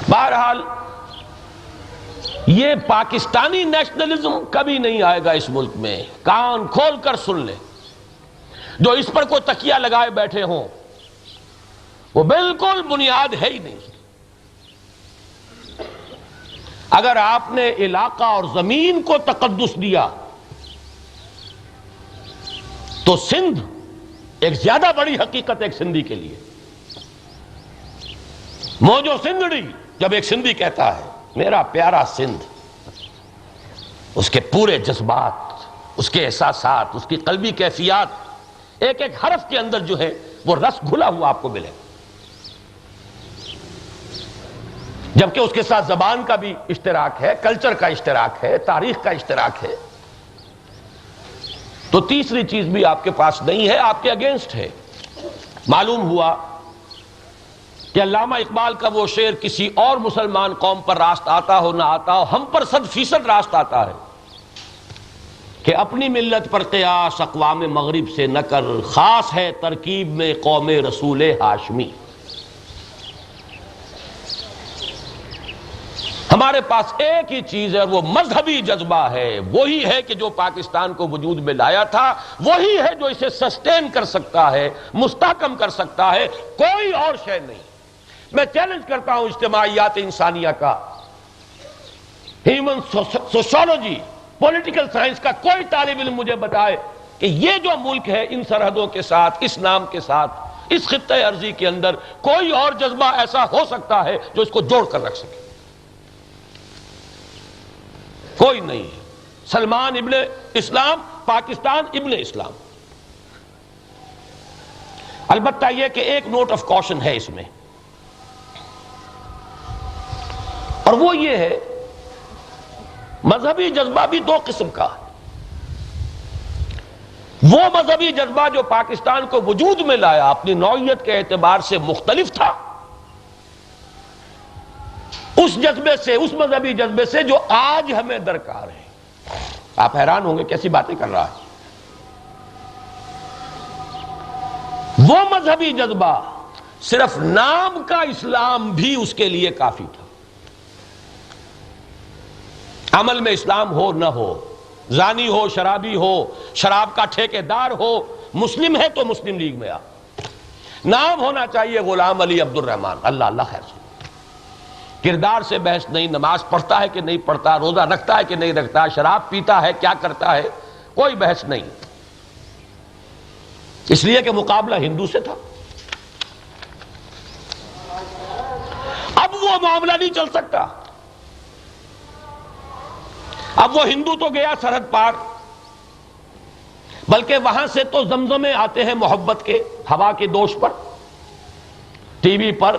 بہرحال یہ پاکستانی نیشنلزم کبھی نہیں آئے گا اس ملک میں، کان کھول کر سن لیں۔ جو اس پر کوئی تکیہ لگائے بیٹھے ہوں وہ بالکل بنیاد ہے ہی نہیں۔ اگر آپ نے علاقہ اور زمین کو تقدس دیا تو سندھ ایک زیادہ بڑی حقیقت ایک سندھی کے لیے۔ موجو سندھڑی جب ایک سندھی کہتا ہے میرا پیارا سندھ، اس کے پورے جذبات، اس کے احساسات، اس کی قلبی کیفیات ایک ایک حرف کے اندر جو ہے وہ رس گھلا ہوا آپ کو ملے، جبکہ اس کے ساتھ زبان کا بھی اشتراک ہے، کلچر کا اشتراک ہے، تاریخ کا اشتراک ہے۔ تو تیسری چیز بھی آپ کے پاس نہیں ہے، آپ کے اگینسٹ ہے۔ معلوم ہوا کہ علامہ اقبال کا وہ شعر کسی اور مسلمان قوم پر راست آتا ہو نہ آتا ہو، ہم پر 100% راست آتا ہے کہ اپنی ملت پر قیاس اقوام مغرب سے نہ کر، خاص ہے ترکیب میں قوم رسول ہاشمی۔ ہمارے پاس ایک ہی چیز ہے، وہ مذہبی جذبہ ہے، وہی ہے کہ جو پاکستان کو وجود میں لایا تھا، وہی ہے جو اسے سسٹین کر سکتا ہے، مستحکم کر سکتا ہے، کوئی اور شے نہیں۔ میں چیلنج کرتا ہوں اجتماعیات انسانیہ کا، ہیومن سوشولوجی، پولیٹیکل سائنس کا کوئی طالب علم مجھے بتائے کہ یہ جو ملک ہے ان سرحدوں کے ساتھ، اس نام کے ساتھ، اس خطہ ارضی کے اندر کوئی اور جذبہ ایسا ہو سکتا ہے جو اس کو جوڑ کر رکھ سکے؟ کوئی نہیں ہے۔ سلمان ابن اسلام، پاکستان ابن اسلام۔ البتہ یہ کہ ایک نوٹ آف کاشن ہے اس میں، اور وہ یہ ہے مذہبی جذبہ بھی دو قسم کا ہے۔ وہ مذہبی جذبہ جو پاکستان کو وجود میں لایا اپنی نوعیت کے اعتبار سے مختلف تھا، اس جذبے سے، اس مذہبی جذبے سے جو آج ہمیں درکار ہے۔ آپ حیران ہوں گے کیسی باتیں کر رہا ہے۔ وہ مذہبی جذبہ صرف نام کا اسلام بھی اس کے لیے کافی تھا، عمل میں اسلام ہو نہ ہو، زانی ہو، شرابی ہو، شراب کا ٹھیکیدار ہو، مسلم ہے تو مسلم لیگ میں آ، نام ہونا چاہیے غلام علی عبد الرحمن، اللہ اللہ خیر سے، کردار سے بحث نہیں، نماز پڑھتا ہے کہ نہیں پڑھتا، روزہ رکھتا ہے کہ نہیں رکھتا، شراب پیتا ہے کیا کرتا ہے، کوئی بحث نہیں، اس لیے کہ مقابلہ ہندو سے تھا۔ اب وہ معاملہ نہیں چل سکتا، اب وہ ہندو تو گیا سرحد پار، بلکہ وہاں سے تو زمزمے آتے ہیں محبت کے، ہوا کے دوش پر، ٹی وی پر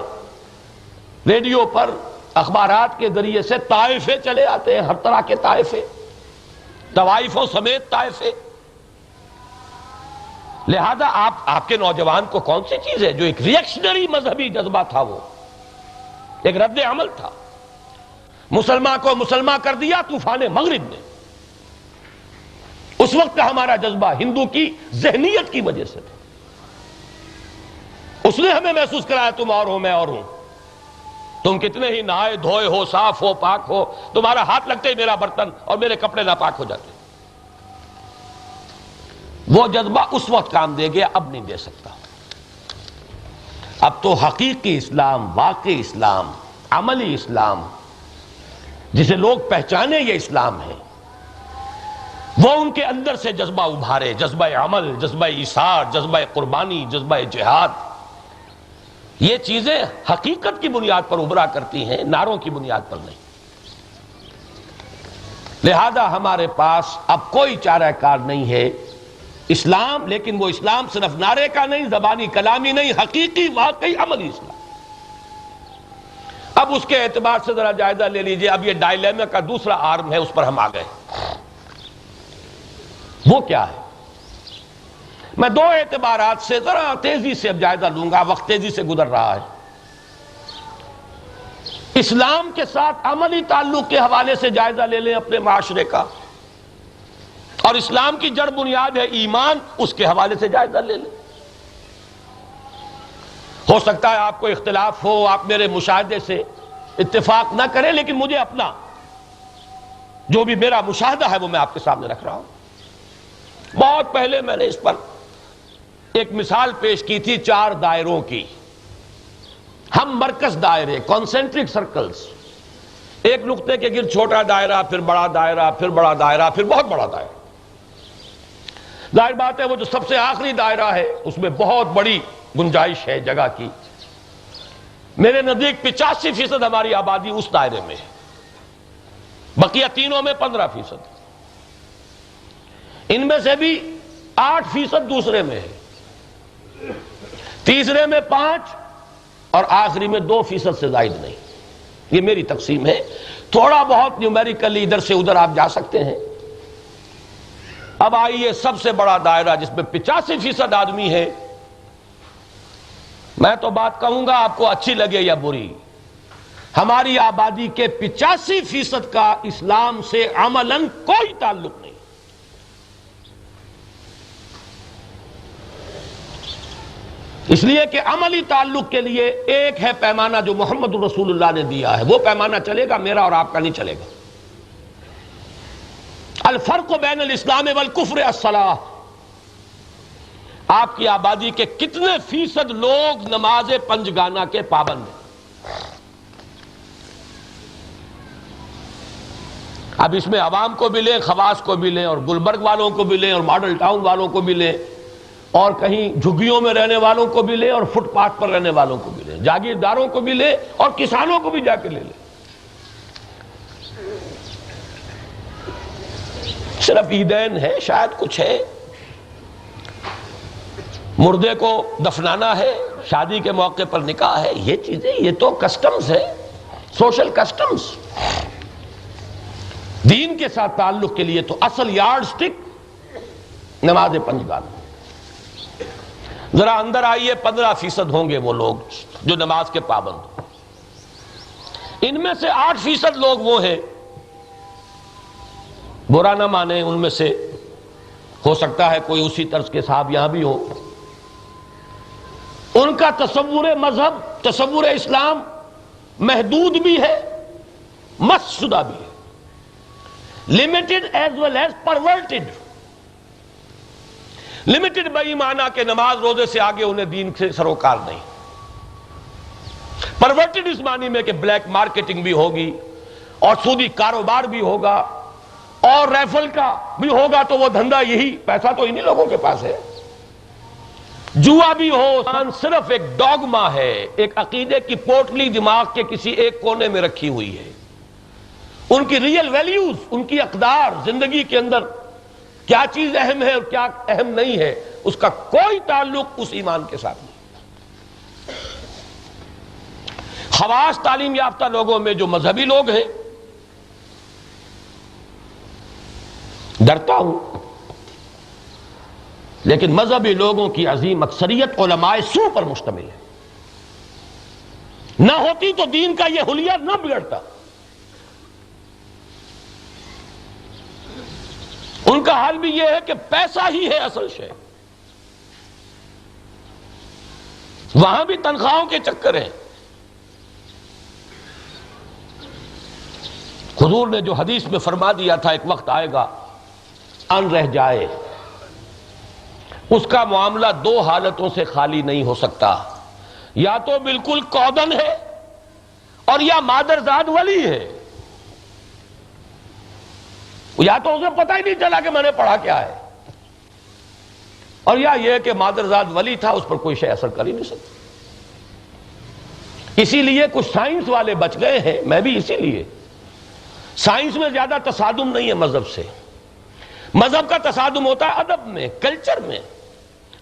ریڈیو پر اخبارات کے ذریعے سے طائفے چلے آتے ہیں، ہر طرح کے طائفے، طوائفوں سمیت طائفے. لہذا آپ کے نوجوان کو کون سی چیز ہے جو ایک ریئیکشنری مذہبی جذبہ تھا، وہ ایک رد عمل تھا، مسلمان کو مسلمان کر دیا طوفان مغرب نے. اس وقت کا ہمارا جذبہ ہندو کی ذہنیت کی وجہ سے تھا. اس نے ہمیں محسوس کرایا تم اور ہو میں اور ہوں. تم کتنے ہی نہائے دھوئے ہو، صاف ہو، پاک ہو، تمہارا ہاتھ لگتے ہی میرا برتن اور میرے کپڑے ناپاک ہو جاتے. وہ جذبہ اس وقت کام دے گیا، اب نہیں دے سکتا. اب تو حقیقی اسلام، واقعی اسلام، عملی اسلام جسے لوگ پہچانے یہ اسلام ہے، وہ ان کے اندر سے جذبہ ابھارے، جذبہ عمل، جذبہ ایثار، جذبہ قربانی، جذبہ جہاد. یہ چیزیں حقیقت کی بنیاد پر ابھرا کرتی ہیں، نعروں کی بنیاد پر نہیں. لہذا ہمارے پاس اب کوئی چارہ کار نہیں ہے. اسلام، لیکن وہ اسلام صرف نعرے کا نہیں، زبانی کلامی نہیں، حقیقی واقعی عملی اسلام. اب اس کے اعتبار سے ذرا جائزہ لے لیجئے. اب یہ ڈائلیما کا دوسرا آرم ہے، اس پر ہم آ گئے. وہ کیا ہے؟ میں دو اعتبارات سے ذرا تیزی سے اب جائزہ لوں گا، وقت تیزی سے گزر رہا ہے. اسلام کے ساتھ عملی تعلق کے حوالے سے جائزہ لے لیں اپنے معاشرے کا، اور اسلام کی جڑ بنیاد ہے ایمان، اس کے حوالے سے جائزہ لے لیں. ہو سکتا ہے آپ کو اختلاف ہو، آپ میرے مشاہدے سے اتفاق نہ کریں، لیکن مجھے اپنا جو بھی میرا مشاہدہ ہے وہ میں آپ کے سامنے رکھ رہا ہوں. بہت پہلے میں نے اس پر ایک مثال پیش کی تھی 4 دائروں کی. ہم مرکز دائرے، کانسنٹرک سرکلز، ایک نقطے کے گرد چھوٹا دائرہ، پھر بڑا دائرہ، پھر بڑا دائرہ، پھر بہت بڑا دائرہ. ظاہر بات ہے وہ جو سب سے آخری دائرہ ہے اس میں بہت بڑی گنجائش ہے جگہ کی. میرے نزدیک 85% ہماری آبادی اس دائرے میں ہے، بقیہ تینوں میں 15%. ان میں سے بھی 8% دوسرے میں ہے، تیسرے میں 5 اور آخری میں 2% سے زائد نہیں. یہ میری تقسیم ہے. تھوڑا بہت نیومیریکلی ادھر سے ادھر آپ جا سکتے ہیں. اب آئیے سب سے بڑا دائرہ جس میں 85% آدمی ہے. میں تو بات کہوں گا آپ کو اچھی لگے یا بری، ہماری آبادی کے 85% کا اسلام سے عملاً کوئی تعلق نہیں. اس لیے کہ عملی تعلق کے لیے ایک ہے پیمانہ جو محمد رسول اللہ نے دیا ہے، وہ پیمانہ چلے گا، میرا اور آپ کا نہیں چلے گا. الفرق بین الاسلام والکفر الصلاۃ. آپ کی آبادی کے کتنے فیصد لوگ نماز پنجگانہ کے پابند ہیں؟ اب اس میں عوام کو بھی لیں، خواص کو بھی لیں، اور گلبرگ والوں کو بھی لیں، اور ماڈل ٹاؤن والوں کو بھی لیں، اور کہیں جھگیوں میں رہنے والوں کو بھی لیں، اور فٹ پاتھ پر رہنے والوں کو بھی لیں، جاگیرداروں کو بھی لیں، اور کسانوں کو بھی جا کے لے لیں. صرف عیدین ہے، شاید کچھ ہے، مردے کو دفنانا ہے، شادی کے موقع پر نکاح ہے. یہ چیزیں، یہ تو کسٹمز ہے، سوشل کسٹمز. دین کے ساتھ تعلق کے لیے تو اصل یارڈ سٹک نماز پنجگانہ. ذرا اندر آئیے، 15% ہوں گے وہ لوگ جو نماز کے پابند. ان میں سے 8% لوگ وہ ہیں، برا نہ مانے، ان میں سے ہو سکتا ہے کوئی اسی طرز کے صاحب یہاں بھی ہو، ان کا تصور مذہب، تصور اسلام محدود بھی ہے، مس شدہ بھی ہے، limited as well as perverted. Limited بئی معنی کہ نماز روزے سے آگے انہیں دین سے سروکار نہیں. پرورٹڈ اس معنی میں کہ بلیک مارکیٹنگ بھی ہوگی، اور سودی کاروبار بھی ہوگا، اور ریفل کا بھی ہوگا. تو وہ دھندا یہی، پیسہ تو انہی لوگوں کے پاس ہے. جوا بھی ہو، صرف ایک ڈوگما ہے، ایک عقیدے کی پوٹلی دماغ کے کسی ایک کونے میں رکھی ہوئی ہے. ان کی ریئل ویلیوز، ان کی اقدار زندگی کے اندر کیا چیز اہم ہے اور کیا اہم نہیں ہے، اس کا کوئی تعلق اس ایمان کے ساتھ نہیں. خواص تعلیم یافتہ لوگوں میں جو مذہبی لوگ ہیں، ڈرتا ہوں، لیکن مذہبی لوگوں کی عظیم اکثریت علماء سو پر مشتمل ہے. نہ ہوتی تو دین کا یہ حلیہ نہ بگڑتا. ان کا حال بھی یہ ہے کہ پیسہ ہی ہے اصل شے. وہاں بھی تنخواہوں کے چکر ہیں. حضور نے جو حدیث میں فرما دیا تھا ایک وقت آئے گا ان رہ جائے، اس کا معاملہ دو حالتوں سے خالی نہیں ہو سکتا. یا تو بالکل کودن ہے اور یا مادرزاد ولی ہے. یا تو اسے پتہ ہی نہیں چلا کہ میں نے پڑھا کیا ہے، اور یا یہ کہ مادرزاد ولی تھا، اس پر کوئی شے اثر کر ہی نہیں سکتی. اسی لیے کچھ سائنس والے بچ گئے ہیں، میں بھی اسی لیے. سائنس میں زیادہ تصادم نہیں ہے مذہب سے. مذہب کا تصادم ہوتا ہے ادب میں، کلچر میں،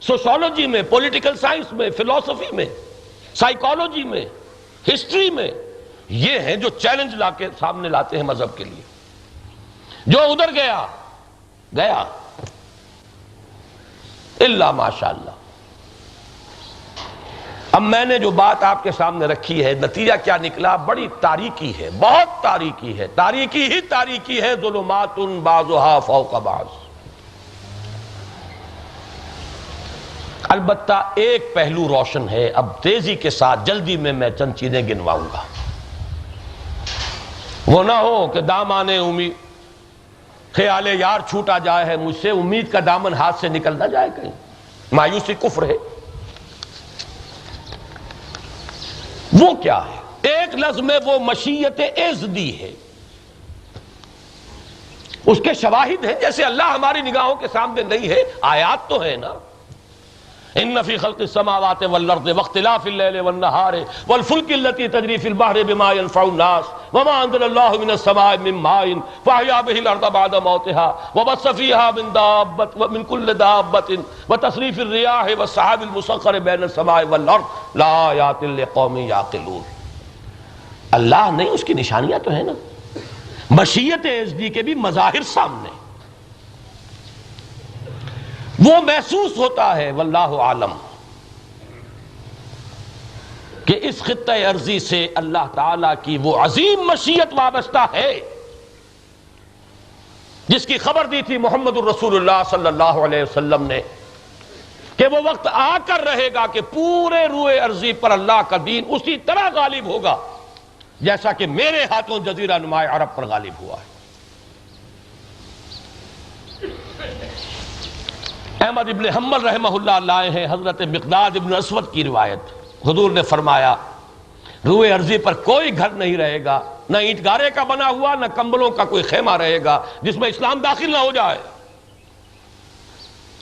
سوشولوجی میں، پولیٹیکل سائنس میں، فلسفی میں، سائیکالوجی میں، ہسٹری میں. یہ ہیں جو چیلنج لا کے سامنے لاتے ہیں مذہب کے لیے. جو ادھر گیا گیا الا ماشاءاللہ. اب میں نے جو بات آپ کے سامنے رکھی ہے، نتیجہ کیا نکلا؟ بڑی تاریکی ہے، بہت تاریکی ہے، تاریکی ہی تاریکی ہے. ظلمات بعضها فوق بعض. البتہ ایک پہلو روشن ہے. اب تیزی کے ساتھ جلدی میں چند چیزیں گنواؤں گا. وہ نہ ہو کہ دامانے امید، خیال یار چھوٹا جائے ہے مجھ سے، امید کا دامن ہاتھ سے نکل نہ جائے کہیں. مایوسی کفر ہے. وہ کیا ہے؟ ایک لفظ میں وہ مشیت ازدی ہے. اس کے شواہد ہیں، جیسے اللہ ہماری نگاہوں کے سامنے نہیں ہے، آیات تو ہے نا. ان فی خلق السماوات والارض واختلاف اللیل والنہار والفلک التي تجری فی البحر بما ينفع الناس وما انزل اللہ من السماء من ماء فاحیا به الارض بعد موتها وبث فیها من دابۃ ومن كل دابۃ وتصریف الرياح والسحاب المسخر بین السماء والارض لآیات لقوم یعقلون. اللہ نہیں، اس کی نشانیاں تو ہیں نا. مشیت ازدی کے بھی مظاہر سامنے، وہ محسوس ہوتا ہے واللہ عالم کہ اس خطہ ارضی سے اللہ تعالیٰ کی وہ عظیم مشیت وابستہ ہے جس کی خبر دی تھی محمد الرسول اللہ صلی اللہ علیہ وسلم نے کہ وہ وقت آ کر رہے گا کہ پورے روئے ارضی پر اللہ کا دین اسی طرح غالب ہوگا جیسا کہ میرے ہاتھوں جزیرہ نما عرب پر غالب ہوا ہے. احمد ابن حنبل رحمہ اللہ لائے ہیں حضرت مقداد ابن اسود کی روایت. حضور نے فرمایا روئے ارضی پر کوئی گھر نہیں رہے گا، نہ اینٹ گارے کا بنا ہوا، نہ کمبلوں کا کوئی خیمہ رہے گا جس میں اسلام داخل نہ ہو جائے.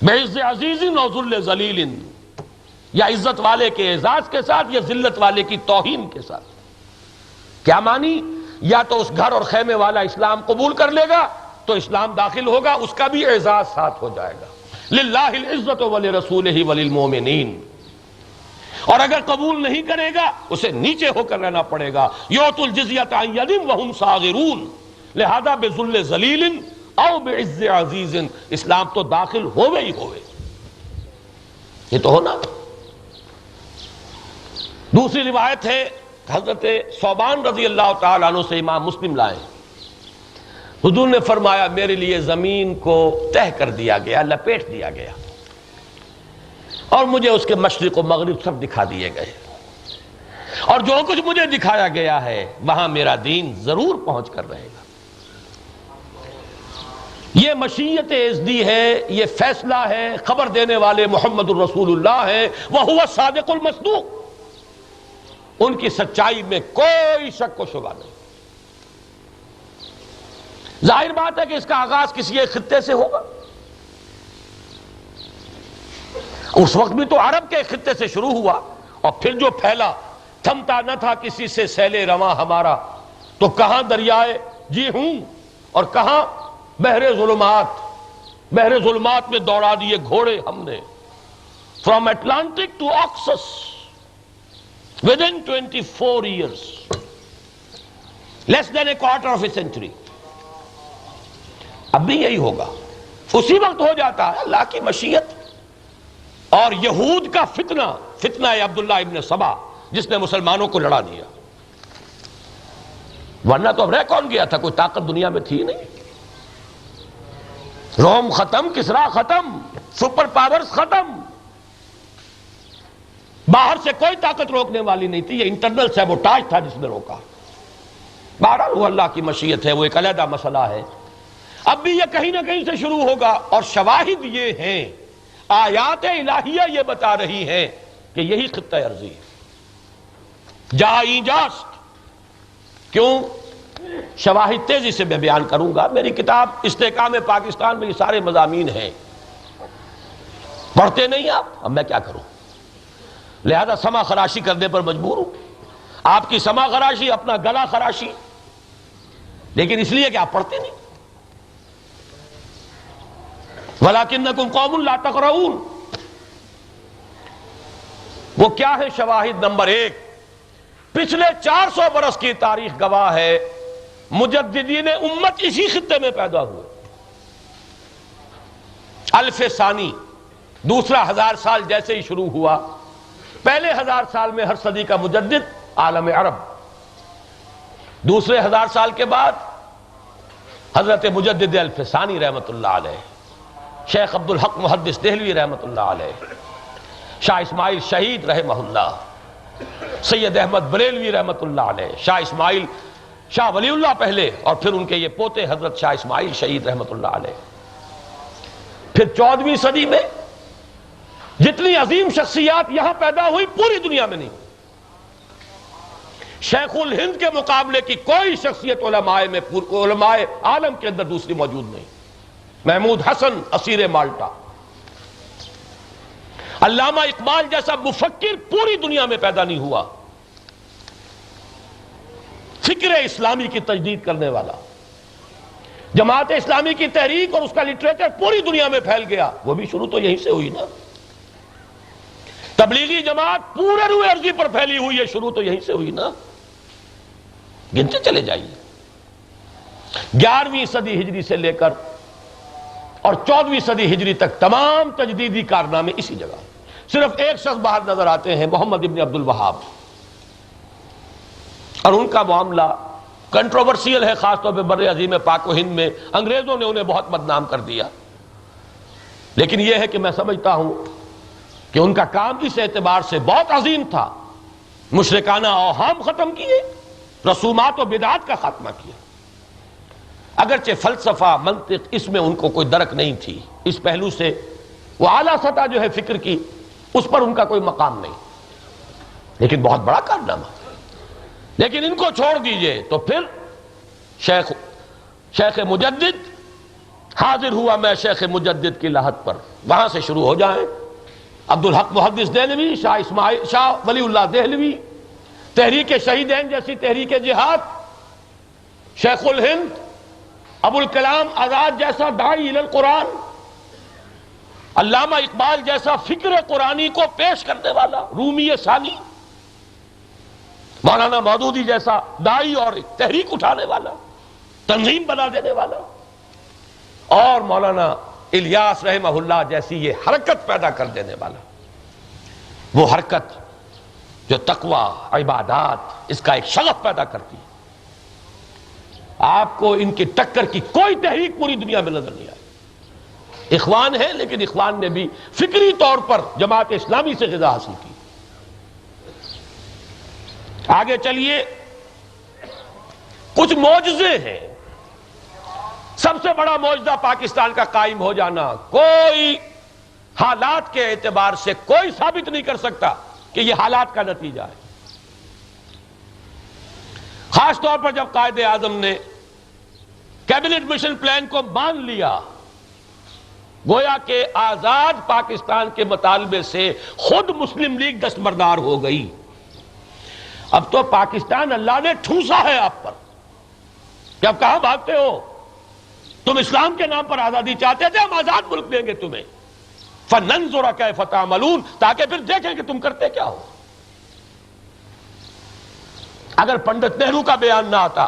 بعز عزیز و ذل ذلیل، یا عزت والے کے اعزاز کے ساتھ یا ذلت والے کی توہین کے ساتھ. کیا مانی؟ یا تو اس گھر اور خیمے والا اسلام قبول کر لے گا تو اسلام داخل ہوگا، اس کا بھی اعزاز ساتھ ہو جائے گا. للہ العزت ولرسولہ وللمؤمنین. اور اگر قبول نہیں کرے گا اسے نیچے ہو کر رہنا پڑے گا. یؤتوا الجزیۃ عن ید وہم صاغرون. لہذا بذل ذلیل او بعز عزیز اسلام تو داخل ہوئے ہی ہوئے. یہ تو ہونا. دوسری روایت ہے حضرت ثوبان رضی اللہ تعالیٰ عنہ سے، امام مسلم لائے. حضور نے فرمایا میرے لیے زمین کو تہ کر دیا گیا، لپیٹ دیا گیا، اور مجھے اس کے مشرق و مغرب سب دکھا دیے گئے، اور جو کچھ مجھے دکھایا گیا ہے وہاں میرا دین ضرور پہنچ کر رہے گا. یہ مشیت ازدی ہے، یہ فیصلہ ہے. خبر دینے والے محمد الرسول اللہ ہے، وہو الصادق المصدوق. ان کی سچائی میں کوئی شک و شبہ نہیں. ظاہر بات ہے کہ اس کا آغاز کسی ایک خطے سے ہوگا. اس وقت بھی تو عرب کے خطے سے شروع ہوا، اور پھر جو پھیلا، تھمتا نہ تھا کسی سے سیل رواں ہمارا. تو کہاں دریائے جی ہوں اور کہاں بحر ظلمات. بحر ظلمات میں دوڑا دیے گھوڑے ہم نے. From Atlantic to Oxus. within 24 years, less than a quarter of a century. اب بھی یہی ہوگا. اسی وقت ہو جاتا ہے اللہ کی مشیت اور یہود کا فتنہ عبداللہ ابن سبا جس نے مسلمانوں کو لڑا دیا. ورنہ تو اب رہ کون گیا تھا؟ کوئی طاقت دنیا میں تھی نہیں. روم ختم، کسرا ختم، سپر پاورز ختم، باہر سے کوئی طاقت روکنے والی نہیں تھی. یہ انٹرنل سیبوٹاج تھا جس نے روکا. بہرحال وہ اللہ کی مشیت ہے، وہ ایک علیحدہ مسئلہ ہے. اب بھی یہ کہیں نہ کہیں سے شروع ہوگا، اور شواہد یہ ہیں، آیات الہیہ یہ بتا رہی ہیں کہ یہی خطہ ارضی ہے. جائیں جاست. کیوں؟ شواہد تیزی سے میں بیان کروں گا. میری کتاب استحکام پاکستان میں یہ سارے مضامین ہیں. پڑھتے نہیں آپ؟ اب میں کیا کروں؟ لہذا سما خراشی کرنے پر مجبور ہوں. آپ کی سما خراشی، اپنا گلا خراشی، لیکن اس لیے کہ آپ پڑھتے نہیں. وَلَكِنَّكُمْ قَوْمٌ لَا تَقْرَؤُونَ. وہ کیا ہے شواہد؟ نمبر 1، پچھلے 400 برس کی تاریخ گواہ ہے مجددین امت اسی خطے میں پیدا ہوئے. الف ثانی، دوسرا 1000 سال جیسے ہی شروع ہوا، پہلے 1000 سال میں ہر صدی کا مجدد عالم عرب. دوسرے 1000 سال کے بعد حضرت مجدد الف ثانی رحمت اللہ علیہ، شیخ عبدالحق محدث دہلوی رحمت اللہ علیہ، شاہ اسماعیل شہید رحمہ اللہ، سید احمد بریلوی رحمت اللہ علیہ، شاہ اسماعیل شاہ ولی اللہ پہلے، اور پھر ان کے یہ پوتے حضرت شاہ اسماعیل شہید رحمت اللہ علیہ. پھر 14ویں صدی میں جتنی عظیم شخصیات یہاں پیدا ہوئی پوری دنیا میں نہیں. شیخ الہند کے مقابلے کی کوئی شخصیت علماء عالم کے اندر دوسری موجود نہیں. محمود حسن اسیر مالٹا. علامہ اقبال جیسا مفکر پوری دنیا میں پیدا نہیں ہوا. فکر اسلامی کی تجدید کرنے والا، جماعت اسلامی کی تحریک اور اس کا لٹریچر پوری دنیا میں پھیل گیا، وہ بھی شروع تو یہیں سے ہوئی نا. تبلیغی جماعت پورے روئے ارضی پر پھیلی ہوئی ہے، شروع تو یہیں سے ہوئی نا. گنتے چلے جائیے. 11ویں صدی ہجری سے لے کر اور 14ویں صدی ہجری تک تمام تجدیدی کارنامے اسی جگہ. صرف ایک شخص باہر نظر آتے ہیں، محمد ابن عبد الوہاب، اور ان کا معاملہ کنٹروورسیل ہے، خاص طور پہ بر عظیم پاک و ہند میں انگریزوں نے انہیں بہت بدنام کر دیا. لیکن یہ ہے کہ میں سمجھتا ہوں کہ ان کا کام اس اعتبار سے بہت عظیم تھا. مشرکانہ اوہام ختم کیے، رسومات و بدعات کا خاتمہ کیا. اگرچہ فلسفہ منطق اس میں ان کو کوئی درک نہیں تھی، اس پہلو سے وہ اعلیٰ سطح جو ہے فکر کی اس پر ان کا کوئی مقام نہیں، لیکن بہت بڑا کارنامہ. لیکن ان کو چھوڑ دیجئے تو پھر شیخ مجدد حاضر ہوا. میں شیخ مجدد کی لحد پر، وہاں سے شروع ہو جائیں. عبدالحق محدث دہلوی، شاہ ولی اللہ دہلوی، تحریک شہیدین جیسی تحریک جہاد، شیخ الہند، ابو الکلام آزاد جیسا داعی الی القرآن، علامہ اقبال جیسا فکر قرآنی کو پیش کرنے والا رومی ثانی، مولانا مودودی جیسا داعی اور تحریک اٹھانے والا، تنظیم بنا دینے والا، اور مولانا الیاس رحمہ اللہ جیسی یہ حرکت پیدا کر دینے والا. وہ حرکت جو تقوی، عبادات، اس کا ایک شغف پیدا کرتی ہے. آپ کو ان کی ٹکر کی کوئی تحریک پوری دنیا میں نظر نہیں آئی. اخوان ہے، لیکن اخوان نے بھی فکری طور پر جماعت اسلامی سے غذا حاصل کی. آگے چلیے. کچھ معجزے ہیں. سب سے بڑا معجزہ پاکستان کا قائم ہو جانا، کوئی حالات کے اعتبار سے کوئی ثابت نہیں کر سکتا کہ یہ حالات کا نتیجہ ہے. خاص طور پر جب قائد اعظم نے کیبنٹ مشن پلان کو مان لیا، گویا کہ آزاد پاکستان کے مطالبے سے خود مسلم لیگ دستبردار ہو گئی. اب تو پاکستان اللہ نے ٹھوسا ہے آپ پر کہ اب کہاں بھاگتے ہو؟ تم اسلام کے نام پر آزادی چاہتے تھے، ہم آزاد ملک دیں گے تمہیں. فَنَنْظُرَ كَيْفَ تَعْمَلُونَ، تاکہ پھر دیکھیں کہ تم کرتے کیا ہو. اگر پنڈت نہرو کا بیان نہ آتا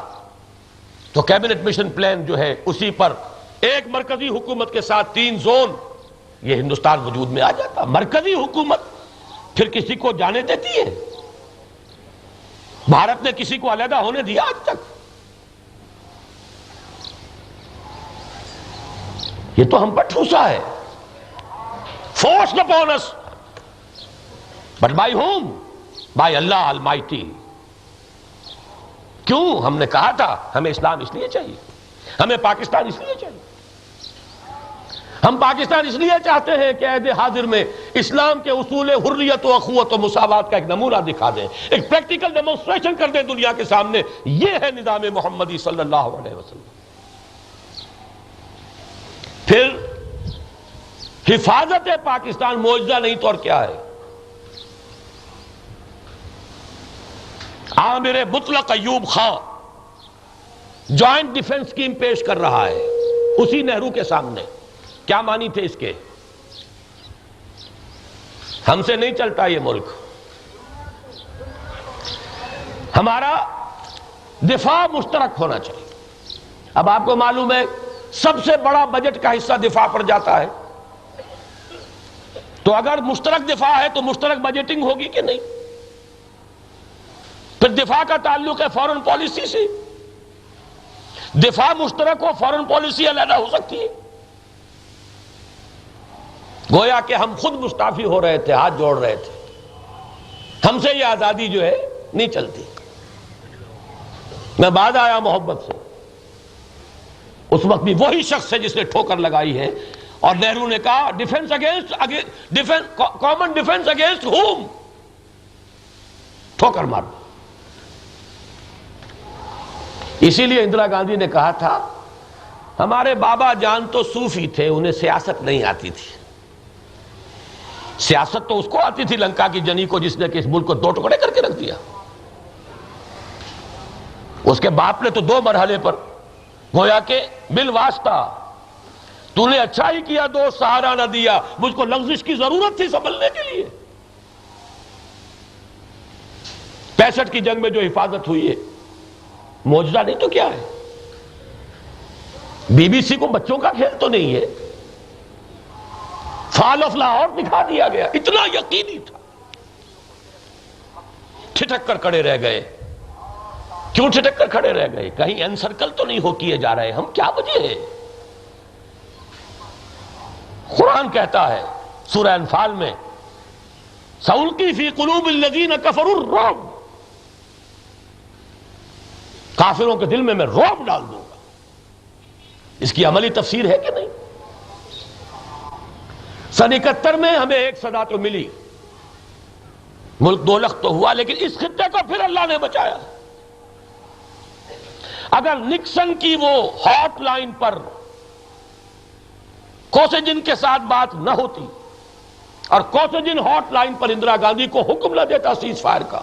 تو کیبنٹ مشن پلان جو ہے اسی پر ایک مرکزی حکومت کے ساتھ 3 زون یہ ہندوستان وجود میں آ جاتا. مرکزی حکومت پھر کسی کو جانے دیتی ہے؟ بھارت نے کسی کو علیحدہ ہونے دیا آج تک؟ یہ تو ہم پر ٹھوسا ہے. forced upon us, but by whom? by Allah Almighty. کیوں؟ ہم نے کہا تھا ہمیں اسلام اس لیے چاہیے, ہمیں پاکستان اس لیے چاہیے. ہم پاکستان اس لیے چاہتے ہیں کہ عہد حاضر میں اسلام کے اصول حریت و اخوت و مساوات کا ایک نمونہ دکھا دیں, ایک پریکٹیکل ڈیمونسٹریشن کر دیں دنیا کے سامنے. یہ ہے نظام محمدی صلی اللہ علیہ وسلم. پھر حفاظت پاکستان معجزہ نہیں تو اور کیا ہے؟ عامر مطلق Ayub Khan joint defence scheme پیش کر رہا ہے اسی نہرو کے سامنے. کیا معنی تھے اس کے؟ ہم سے نہیں چلتا یہ ملک, ہمارا دفاع مشترک ہونا چاہیے. اب آپ کو معلوم ہے سب سے بڑا بجٹ کا حصہ دفاع پر جاتا ہے, تو اگر مشترک دفاع ہے تو مشترک بجٹنگ ہوگی کہ نہیں؟ پھر دفاع کا تعلق ہے فورن پالیسی سے. دفاع مشترک ہو, فورن پالیسی علیحدہ ہو سکتی ہے. گویا کہ ہم خود مستعفی ہو رہے تھے, ہاتھ جوڑ رہے تھے. ہم سے یہ آزادی جو ہے نہیں چلتی. میں بعد آیا محبت سے, اس وقت بھی وہی شخص ہے جس نے ٹھوکر لگائی ہے, اور نہرو نے کہا defence against common defence against whom, ٹھوکر مار. اسی لیے اندرا گاندھی نے کہا تھا ہمارے بابا جان تو صوفی تھے, انہیں سیاست نہیں آتی تھی. سیاست تو اس کو آتی تھی لنکا کی جنی کو جس نے کہ اس ملک کو 2 ٹکڑے کر کے رکھ دیا. اس کے باپ نے تو 2 مرحلے پر گویا کہ بالواسطہ تو نے اچھا ہی کیا, دوست سہارا نہ دیا, مجھ کو لغزش کی ضرورت تھی سنبھلنے کے لیے. 65 کی جنگ میں جو حفاظت ہوئی ہے معجزہ نہیں تو کیا ہے؟ بی بی سی کو بچوں کا کھیل تو نہیں ہے. فال آف لاہور دکھا دیا گیا, اتنا یقینی تھا. ٹھٹک کر کھڑے رہ گئے. کیوں ٹھٹک کر کھڑے رہ گئے؟ کہیں انسرکل تو نہیں ہو کیے جا رہے ہم؟ کیا وجہ ہے؟ قرآن کہتا ہے سورہ انفال میں سَأُلْقِي فِي قُلُوبِ الَّذِينَ كَفَرُوا الرُّعْبَ, کافروں کے دل میں رعب ڈال دوں گا. اس کی عملی تفسیر ہے کہ نہیں؟ 71 میں ہمیں ایک صدا تو ملی, ملک 2 لخت تو ہوا, لیکن اس خطے کو پھر اللہ نے بچایا. اگر نکسن کی وہ ہاٹ لائن پر کوسیجن کے ساتھ بات نہ ہوتی اور کوسیجن ہاٹ لائن پر اندرا گاندھی کو حکم نہ دیتا سیز فائر کا,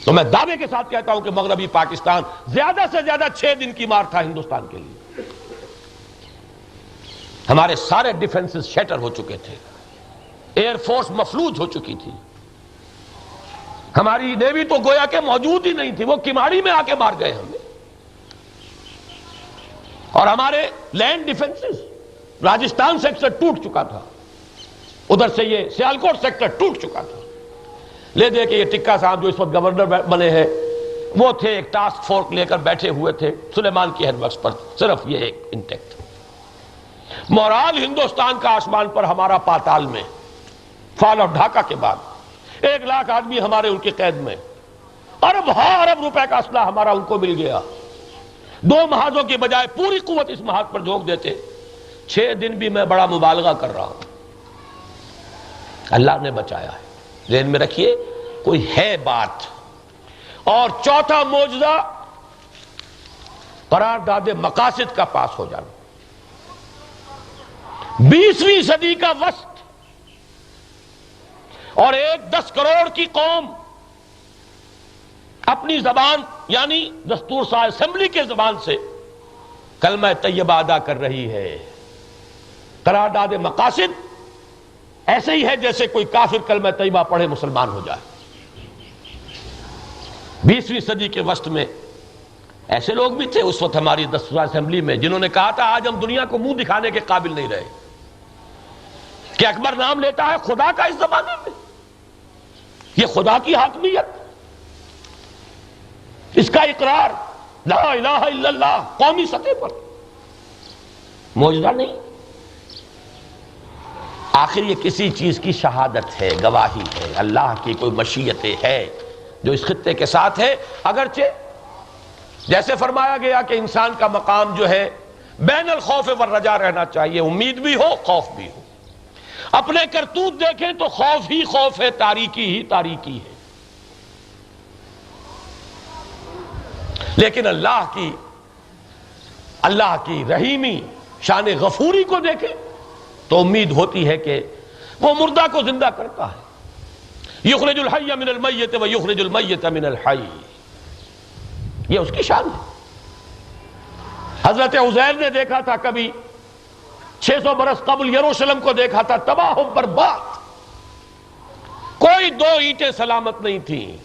تو میں دعوے کے ساتھ کہتا ہوں کہ مغربی پاکستان زیادہ سے زیادہ 6 دن کی مار تھا ہندوستان کے لیے. ہمارے سارے ڈیفنسز شیٹر ہو چکے تھے, ایئر فورس مفلوج ہو چکی تھی, ہماری نیوی تو گویا کہ موجود ہی نہیں تھی, وہ کماڑی میں آ کے مار گئے ہمیں. اور ہمارے لینڈ ڈیفنسز راجستھان سیکٹر ٹوٹ چکا تھا, ادھر سے یہ سیالکوٹ سیکٹر ٹوٹ چکا تھا. لے دے کہ یہ ٹکا صاحب جو اس وقت گورنر بنے ہیں وہ تھے, ایک ٹاسک فورس لے کر بیٹھے ہوئے تھے سلیمان کی ہیڈ ورکس پر, صرف یہ ایک انٹیکٹ. مورال ہندوستان کا آسمان پر ہمارا پاتال میں. فال آف ڈھاکہ کے بعد 1 لاکھ آدمی ہمارے ان کی قید میں, ارب روپے کا اسلحہ ہمارا ان کو مل گیا. 2 محاذوں کی بجائے پوری قوت اس محاذ پر جھونک دیتے. 6 دن بھی میں بڑا مبالغہ کر رہا ہوں, اللہ نے بچایا ہے. ذہن میں رکھیے کوئی ہے بات. اور چوتھا معجزہ قرارداد مقاصد کا پاس ہو جانا. 20ویں صدی کا وسط اور ایک 10 کروڑ کی قوم اپنی زبان یعنی دستور ساز اسمبلی کے زبان سے کلمہ طیبہ ادا کر رہی ہے. قرارداد مقاصد ایسے ہی ہے جیسے کوئی کافر کلمہ طیبہ پڑھے مسلمان ہو جائے. 20ویں صدی کے وسط میں ایسے لوگ بھی تھے اس وقت ہماری 10 اسمبلی میں جنہوں نے کہا تھا آج ہم دنیا کو منہ دکھانے کے قابل نہیں رہے کہ اکبر نام لیتا ہے خدا کا اس زمانے میں، یہ خدا کی حاکمیت، اس کا اقرار لا الہ الا اللہ قومی سطح پر معجزہ نہیں؟ آخر یہ کسی چیز کی شہادت ہے، گواہی ہے، اللہ کی کوئی مشیت ہے جو اس خطے کے ساتھ ہے۔ اگرچہ جیسے فرمایا گیا کہ انسان کا مقام جو ہے بین الخوف والرجا رہنا چاہیے، امید بھی ہو خوف بھی ہو۔ اپنے کرتوت دیکھیں تو خوف ہی خوف ہے، تاریکی ہی تاریکی ہے، لیکن اللہ کی رحیمی شان غفوری کو دیکھیں تو امید ہوتی ہے کہ وہ مردہ کو زندہ کرتا ہے، یخرج الحی من المیت و یخرج المیت من الحی، یہ اس کی شان ہے۔ حضرت عزیر نے دیکھا تھا کبھی 600 برس قبل یروشلم کو دیکھا تھا تباہ و برباد، کوئی 2 اینٹیں سلامت نہیں تھیں،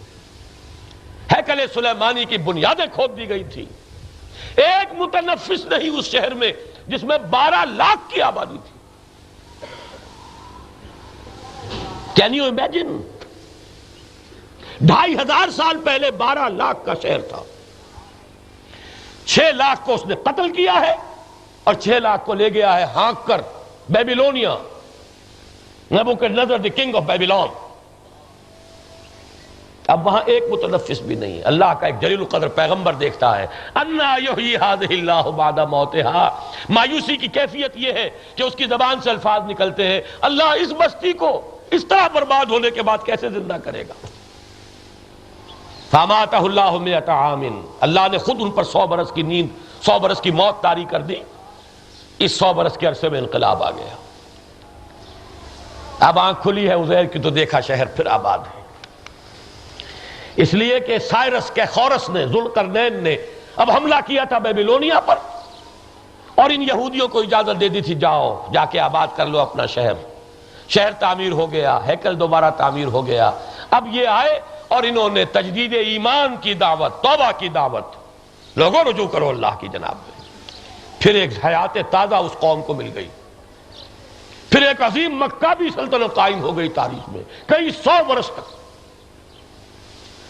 ہیکل سلیمانی کی بنیادیں کھود دی گئی تھی، ایک متنفس نہیں اس شہر میں جس میں 12 لاکھ کی آبادی تھی۔ Can you imagine? 2500 سال پہلے 12 لاکھ کا شہر تھا، 6 لاکھ کو اس نے قتل کیا ہے اور 6 لاکھ کو لے گیا ہے ہانک کر بیبیلونیا، نبوکدنیزر دی کنگ آف بیبیلون۔ اب وہاں ایک متنفس بھی نہیں۔ اللہ کا ایک جلیل القدر پیغمبر دیکھتا ہے، انا یحیی ھذہ اللہ بعد موتھا، مایوسی کی کیفیت یہ ہے کہ اس کی زبان سے الفاظ نکلتے ہیں اللہ اس بستی کو اس طرح برباد ہونے کے بعد کیسے زندہ کرے گا؟ فاماتہ اللہ 100 عام، اللہ نے خود ان پر 100 برس کی نیند، 100 برس کی موت طاری کر دی۔ اس 100 برس کے عرصے میں انقلاب آ گیا، اب آنکھ کھلی ہے عزیر کی تو دیکھا شہر پھر آباد ہے، اس لیے کہ سائرس کے خورس نے، ذوالقرنین نے اب حملہ کیا تھا بیبیلونیا پر اور ان یہودیوں کو اجازت دے دی تھی جاؤ جا کے آباد کر لو اپنا شہر۔ شہر تعمیر ہو گیا، ہیکل دوبارہ تعمیر ہو گیا۔ اب یہ آئے اور انہوں نے تجدید ایمان کی دعوت، توبہ کی دعوت، لوگوں رجوع کرو اللہ کی جناب میں۔ پھر ایک حیات تازہ اس قوم کو مل گئی، پھر ایک عظیم مکہ بھی سلطنت قائم ہو گئی تاریخ میں کئی 100 برس تک۔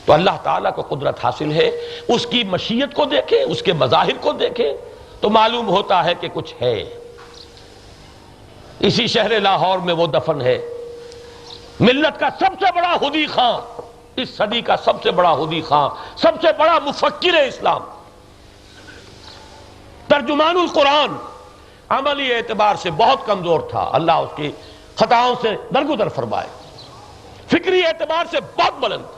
تو اللہ تعالیٰ کو قدرت حاصل ہے، اس کی مشیت کو دیکھیں، اس کے مظاہر کو دیکھیں تو معلوم ہوتا ہے کہ کچھ ہے۔ اسی شہر لاہور میں وہ دفن ہے، ملت کا سب سے بڑا ہدی خاں، اس صدی کا سب سے بڑا ہدی خاں، سب سے بڑا مفکر اسلام، ترجمان القرآن، عملی اعتبار سے بہت کمزور تھا، اللہ اس کی خطاؤں سے درگزر فرمائے، فکری اعتبار سے بہت بلند تھا۔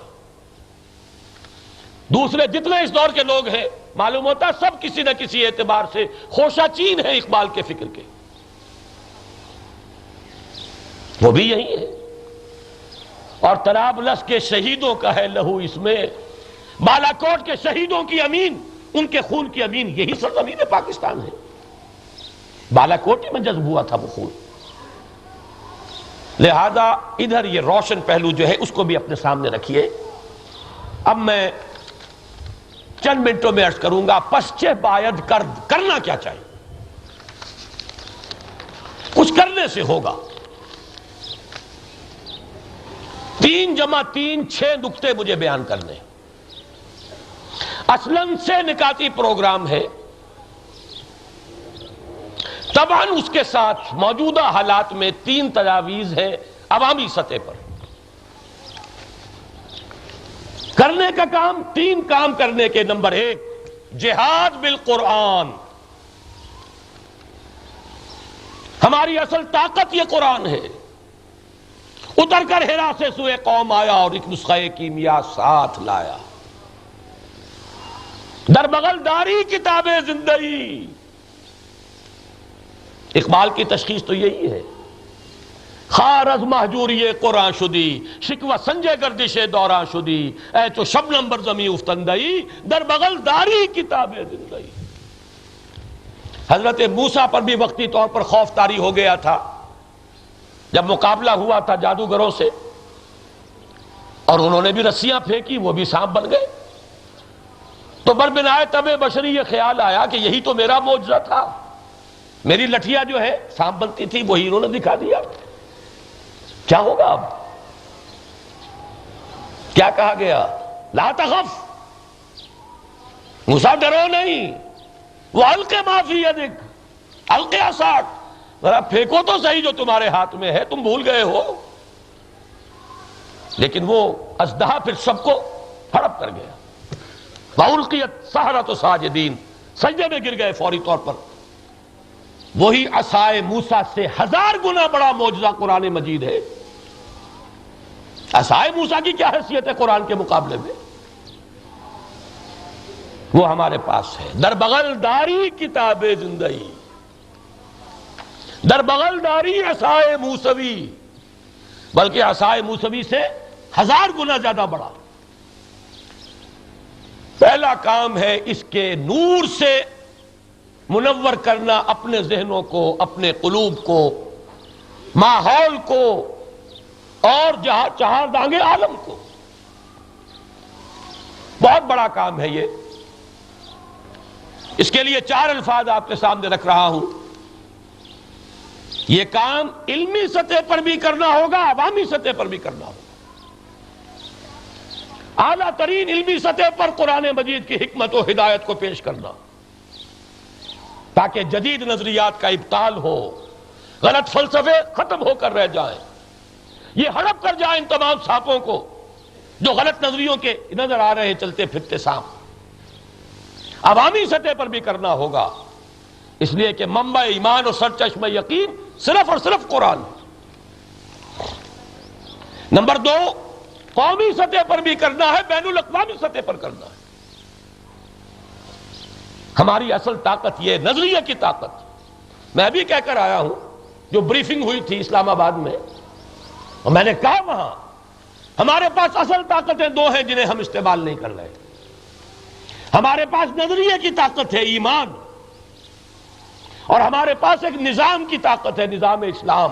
دوسرے جتنے اس دور کے لوگ ہیں معلوم ہوتا ہے سب کسی نہ کسی اعتبار سے خوشہ چین ہیں اقبال کے فکر کے، وہ بھی یہی ہے۔ اور طرابلس کے شہیدوں کا ہے لہو اس میں، بالاکوٹ کے شہیدوں کی امین، ان کے خون کی امین یہی سرزمین پاکستان ہے، بالاکوٹ میں جذب ہوا تھا وہ خون۔ لہذا ادھر یہ روشن پہلو جو ہے اس کو بھی اپنے سامنے رکھیے۔ اب میں چند منٹوں میں عرض کروں گا پسچے باید کرنا کیا چاہیے، کچھ کرنے سے ہوگا۔ 3 × 3 6 نکتے مجھے بیان کرنے، اصلاً سے نکاتی پروگرام ہے، طبعاً اس کے ساتھ موجودہ حالات میں 3 تجاویز ہیں عوامی سطح پر کرنے کا کام۔ 3 کام کرنے کے، نمبر 1 جہاد بالقرآن، ہماری اصل طاقت یہ قرآن ہے۔ اتر کر ہرا سے سوئے قوم آیا اور ایک نسخہ کیمیا ساتھ لایا، در بغل داری کتاب زندگی۔ اقبال کی تشخیص تو یہی ہے، خار از محجوری قرآن شدی، شکوہ سنجے گردش دوران شدی، اے تو شبنم بر زمیں افتندئی، در بغل داری کتاب زندگی۔ حضرت موسیٰ پر بھی وقتی طور پر خوف طاری ہو گیا تھا جب مقابلہ ہوا تھا جادوگروں سے، اور انہوں نے بھی رسیاں پھینکی، وہ بھی سانپ بن گئے۔ تو بربنائے طب بشری یہ خیال آیا کہ یہی تو میرا معجزہ تھا، میری لٹھیا جو ہے سانپ بنتی تھی وہی انہوں نے دکھا دیا، کیا ہوگا اب؟ کیا کہا گیا؟ لا تخف، موسیٰ ڈرو نہیں، وہ القِ ما فی یدک، القِ عصاک، ذرا پھینکو تو صحیح جو تمہارے ہاتھ میں ہے، تم بھول گئے ہو۔ لیکن وہ اژدہا پھر سب کو ہڑپ کر گیا، وَأُلْقِيَتْ السَّحَرَةُ سَاجِدِينَ، سجدے میں گر گئے فوری طور پر۔ وہی عصائے موسیٰ سے 1000 گنا بڑا معجزہ قرآن مجید ہے۔ عصائے موسیٰ کی کیا حیثیت ہے قرآن کے مقابلے میں؟ وہ ہمارے پاس ہے، در بغل داری کتاب زندگی، در بغل داری عصائے موسوی، بلکہ عصائے موسوی سے 1000 گنا زیادہ بڑا۔ پہلا کام ہے اس کے نور سے منور کرنا اپنے ذہنوں کو، اپنے قلوب کو، ماحول کو، اور جہاں چہار دانگے عالم کو۔ بہت بڑا کام ہے یہ۔ اس کے لیے 4 الفاظ آپ کے سامنے رکھ رہا ہوں۔ یہ کام علمی سطح پر بھی کرنا ہوگا، عوامی سطح پر بھی کرنا ہوگا۔ اعلیٰ ترین علمی سطح پر قرآن مجید کی حکمت و ہدایت کو پیش کرنا، تاکہ جدید نظریات کا ابطال ہو، غلط فلسفے ختم ہو کر رہ جائیں، یہ ہڑپ کر جائیں ان تمام سانپوں کو جو غلط نظریوں کے نظر آ رہے ہیں چلتے پھرتے سانپ۔ عوامی سطح پر بھی کرنا ہوگا، اس لیے کہ منبع ایمان اور سرچشمہ یقین صرف اور صرف قرآن ہے۔ نمبر 2، قومی سطح پر بھی کرنا ہے، بین الاقوامی سطح پر کرنا ہے۔ ہماری اصل طاقت یہ نظریے کی طاقت۔ میں بھی کہہ کر آیا ہوں، جو بریفنگ ہوئی تھی اسلام آباد میں، اور میں نے کہا وہاں ہمارے پاس اصل طاقتیں 2 ہیں جنہیں ہم استعمال نہیں کر رہے۔ ہمارے پاس نظریے کی طاقت ہے، ایمان، اور ہمارے پاس ایک نظام کی طاقت ہے، نظام اسلام،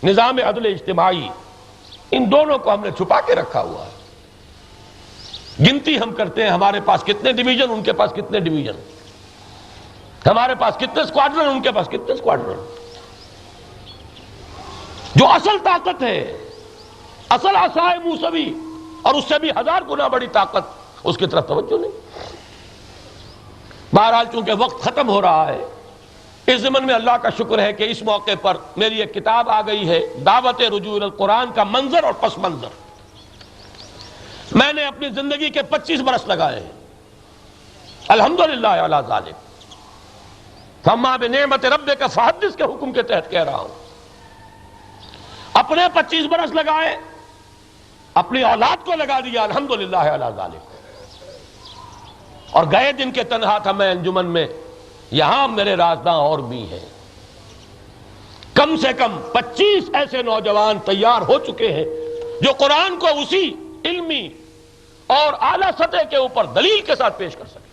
نظام عدل اجتماعی۔ ان دونوں کو ہم نے چھپا کے رکھا ہوا ہے۔ گنتی ہم کرتے ہیں ہمارے پاس کتنے ڈویژن، ان کے پاس کتنے ڈویژن، ہمارے پاس کتنے سکواڈرن، ان کے پاس کتنے سکواڈرن۔ جو اصل طاقت ہے، اصل عصائے موسوی، اور اس سے بھی 1000 گنا بڑی طاقت، اس کی طرف توجہ نہیں۔ بہرحال چونکہ وقت ختم ہو رہا ہے، اس ضمن میں اللہ کا شکر ہے کہ اس موقع پر میری ایک کتاب آ گئی ہے، دعوت رجوع القرآن کا منظر اور پس منظر۔ میں نے اپنی زندگی کے 25 برس لگائے ہیں، الحمدللہ علی ذالک، فاما بنعمت ربک فحدث کے حکم کے تحت کہہ رہا ہوں۔ اپنے 25 برس لگائے، اپنی اولاد کو لگا دیا، الحمدللہ علی ذالک۔ اور گئے دن کے تنہا تھا میں انجمن میں، یہاں میرے رازداں اور بھی ہیں، کم سے کم 25 ایسے نوجوان تیار ہو چکے ہیں جو قرآن کو اسی علمی اور اعلیٰ سطح کے اوپر دلیل کے ساتھ پیش کر سکیں۔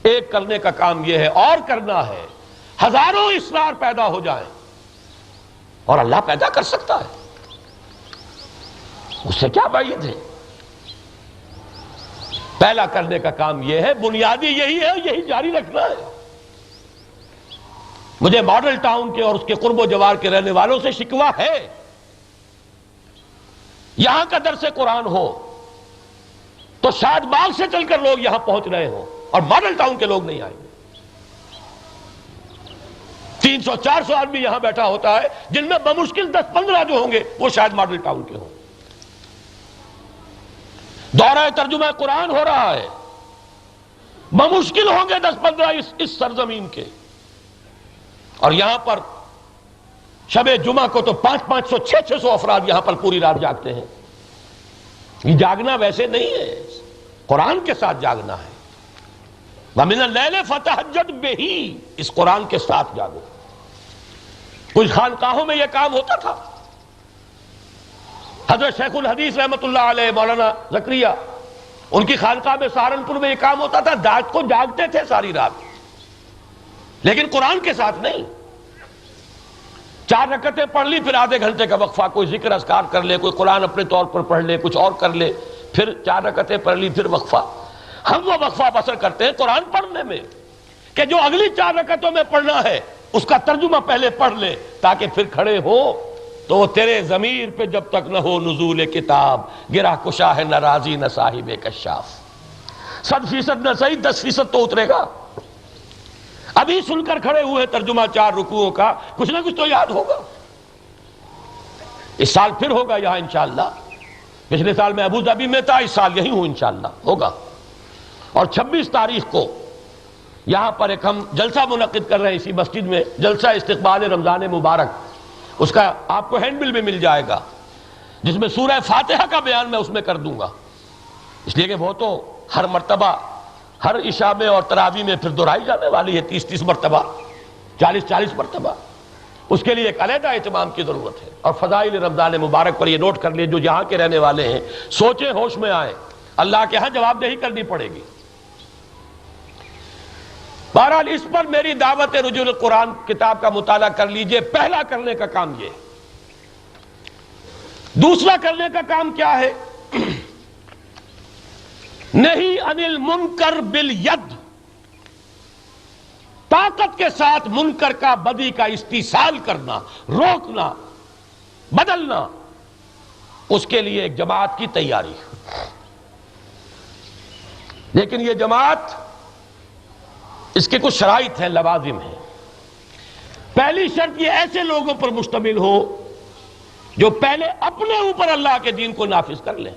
ایک کرنے کا کام یہ ہے، اور کرنا ہے، ہزاروں اسرار پیدا ہو جائیں، اور اللہ پیدا کر سکتا ہے، اس سے کیا بعید ہے۔ پہلا کرنے کا کام یہ ہے، بنیادی یہی ہے، یہی جاری رکھنا ہے۔ مجھے ماڈل ٹاؤن کے اور اس کے قرب و جوار کے رہنے والوں سے شکوہ ہے، یہاں کا درس قرآن ہو تو شاید باغ سے چل کر لوگ یہاں پہنچ رہے ہوں، اور ماڈل ٹاؤن کے لوگ نہیں آئیں گے۔ 300-400 آدمی یہاں بیٹھا ہوتا ہے، جن میں بمشکل 10-15 جو ہوں گے وہ شاید ماڈل ٹاؤن کے ہوں۔ دورہ ترجمہ قرآن ہو رہا ہے، بمشکل ہوں گے 10-15 اس سرزمین کے، اور یہاں پر شب جمعہ کو تو 500-500 600 افراد یہاں پر پوری رات جاگتے ہیں۔ یہ جاگنا ویسے نہیں ہے، قرآن کے ساتھ جاگنا ہے۔ وَمِنَ اللَّيْلِ فَتَهَجَّدْ بِهِ، اس قرآن کے ساتھ جاگو۔ کچھ خانقاہوں میں یہ کام ہوتا تھا، حضرت شیخ الحدیث رحمت اللہ علیہ مولانا زکریا، ان کی خانقاہ میں سہارنپور میں یہ کام ہوتا تھا، رات کو جاگتے تھے ساری رات، لیکن قرآن کے ساتھ نہیں۔ 4 رکعتیں پڑھ لی، پھر آدھے گھنٹے کا وقفہ، کوئی ذکر اذکار کر لے، کوئی قرآن اپنے طور پر پڑھ لے، کچھ اور کر لے، پھر 4 رکعتیں پڑھ لی، پھر وقفہ۔ ہم وہ وقفہ بسر کرتے ہیں قرآن پڑھنے میں کہ جو اگلی 4 رکعتوں میں پڑھنا ہے اس کا ترجمہ پہلے پڑھ لے تاکہ پھر کھڑے ہو تو تیرے ضمیر پہ جب تک نہ ہو نزول کتاب گرہ کشا ہے نہ راضی نہ صاحب کشاف. 100% نہ صحیح 10% تو اترے گا. ابھی سن کر کھڑے ہوئے ترجمہ 4 رکوعوں کا کچھ نہ کچھ تو یاد ہوگا. اس سال پھر ہوگا یہاں انشاءاللہ. پچھلے سال میں ابو ظبی میں تھا, اس سال یہی ہوں انشاءاللہ ہوگا. اور 26 تاریخ کو یہاں پر ایک ہم جلسہ منعقد کر رہے ہیں اسی مسجد میں, جلسہ استقبال رمضان مبارک. اس کا آپ کو ہینڈ بل بھی مل جائے گا جس میں سورہ فاتحہ کا بیان میں اس میں کر دوں گا, اس لیے کہ وہ تو ہر مرتبہ ہر عشاء میں اور تراویح میں پھر دہرائی جانے والی ہے 30 مرتبہ 40 مرتبہ. اس کے لیے ایک علیحدہ اہتمام کی ضرورت ہے. اور فضائل رمضان مبارک پر یہ نوٹ کر لیں جو یہاں کے رہنے والے ہیں, سوچیں ہوش میں آئیں, اللہ کے ہاں جواب دہی کرنی پڑے گی. بہرحال اس پر میری دعوت رجوع القرآن کتاب کا مطالعہ کر لیجئے. پہلا کرنے کا کام یہ. دوسرا کرنے کا کام کیا ہے؟ نہیں عن المنکر بالید, طاقت کے ساتھ منکر کا بدی کا استیصال کرنا, روکنا, بدلنا. اس کے لیے ایک جماعت کی تیاری. لیکن یہ جماعت اس کے کچھ شرائط ہیں, لوازم ہیں. پہلی شرط یہ ایسے لوگوں پر مشتمل ہو جو پہلے اپنے اوپر اللہ کے دین کو نافذ کر لیں.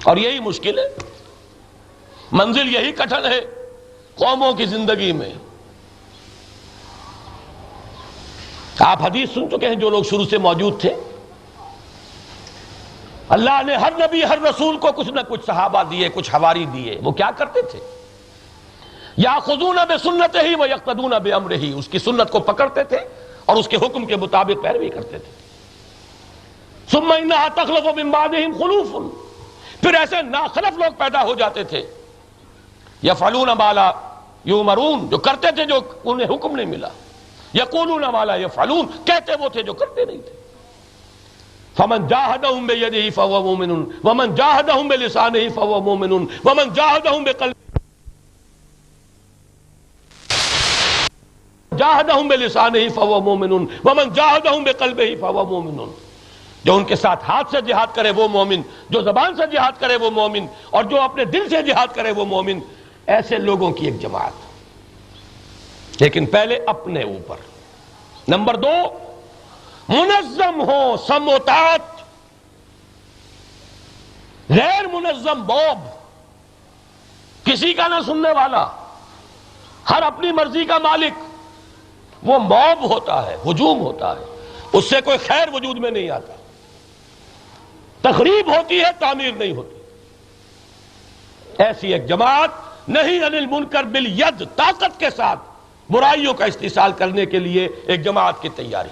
اور یہی مشکل ہے, منزل یہی کٹھن ہے قوموں کی زندگی میں. آپ حدیث سن چکے ہیں جو لوگ شروع سے موجود تھے. اللہ نے ہر نبی ہر رسول کو کچھ نہ کچھ صحابہ دیے, کچھ حواری دیے. وہ کیا کرتے تھے؟ یاخذون بسنتہ ویقتدون بامرہ, اس کی سنت کو پکڑتے تھے اور اس کے حکم کے مطابق پیروی کرتے تھے. ثم انھا تخلف من بعدہم خلوف, پھر ایسے ناخلف لوگ پیدا ہو جاتے تھے. یفعلون ما لا یؤمرون, جو کرتے تھے جو انہیں حکم نہیں ملا. یقولون ما لا یفعلون, کہتے وہ تھے جو کرتے نہیں تھے. فمن جاہدہم بیدہ فہو مومن ومن جاہدہم بلسانہ فہو مومن ومن جاہدہم بقلبہ جاہدہم بلسانہ فہو مومن ومن جاہدہم بقلبہ فہو مومن. جو ان کے ساتھ ہاتھ سے جہاد کرے وہ مومن, جو زبان سے جہاد کرے وہ مومن, اور جو اپنے دل سے جہاد کرے وہ مومن. ایسے لوگوں کی ایک جماعت. لیکن پہلے اپنے اوپر. نمبر 2, منظم ہو سموتات, غیر منظم بوب, کسی کا نہ سننے والا, ہر اپنی مرضی کا مالک, وہ موب ہوتا ہے, ہجوم ہوتا ہے. اس سے کوئی خیر وجود میں نہیں آتا. تخریب ہوتی ہے, تعمیر نہیں ہوتی. ایسی ایک جماعت. نہیں عن المنکر بالید, طاقت کے ساتھ برائیوں کا استئصال کرنے کے لیے ایک جماعت کی تیاری.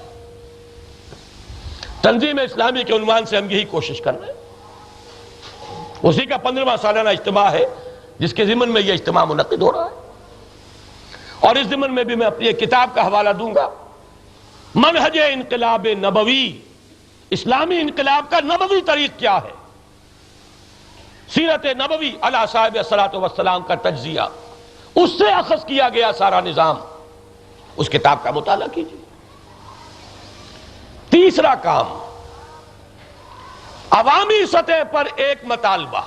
تنظیم اسلامی کے عنوان سے ہم یہی کوشش کر رہے ہیں. اسی کا 15واں سالانہ اجتماع ہے جس کے ضمن میں یہ اجتماع منعقد ہو رہا ہے. اور اس ضمن میں بھی میں اپنی ایک کتاب کا حوالہ دوں گا, منہج انقلاب نبوی, اسلامی انقلاب کا نبوی طریق کیا ہے, سیرت نبوی علی صاحب الصلاۃ والسلام کا تجزیہ, اس سے اخذ کیا گیا سارا نظام. اس کتاب کا مطالعہ کیجیے. تیسرا کام, عوامی سطح پر ایک مطالبہ,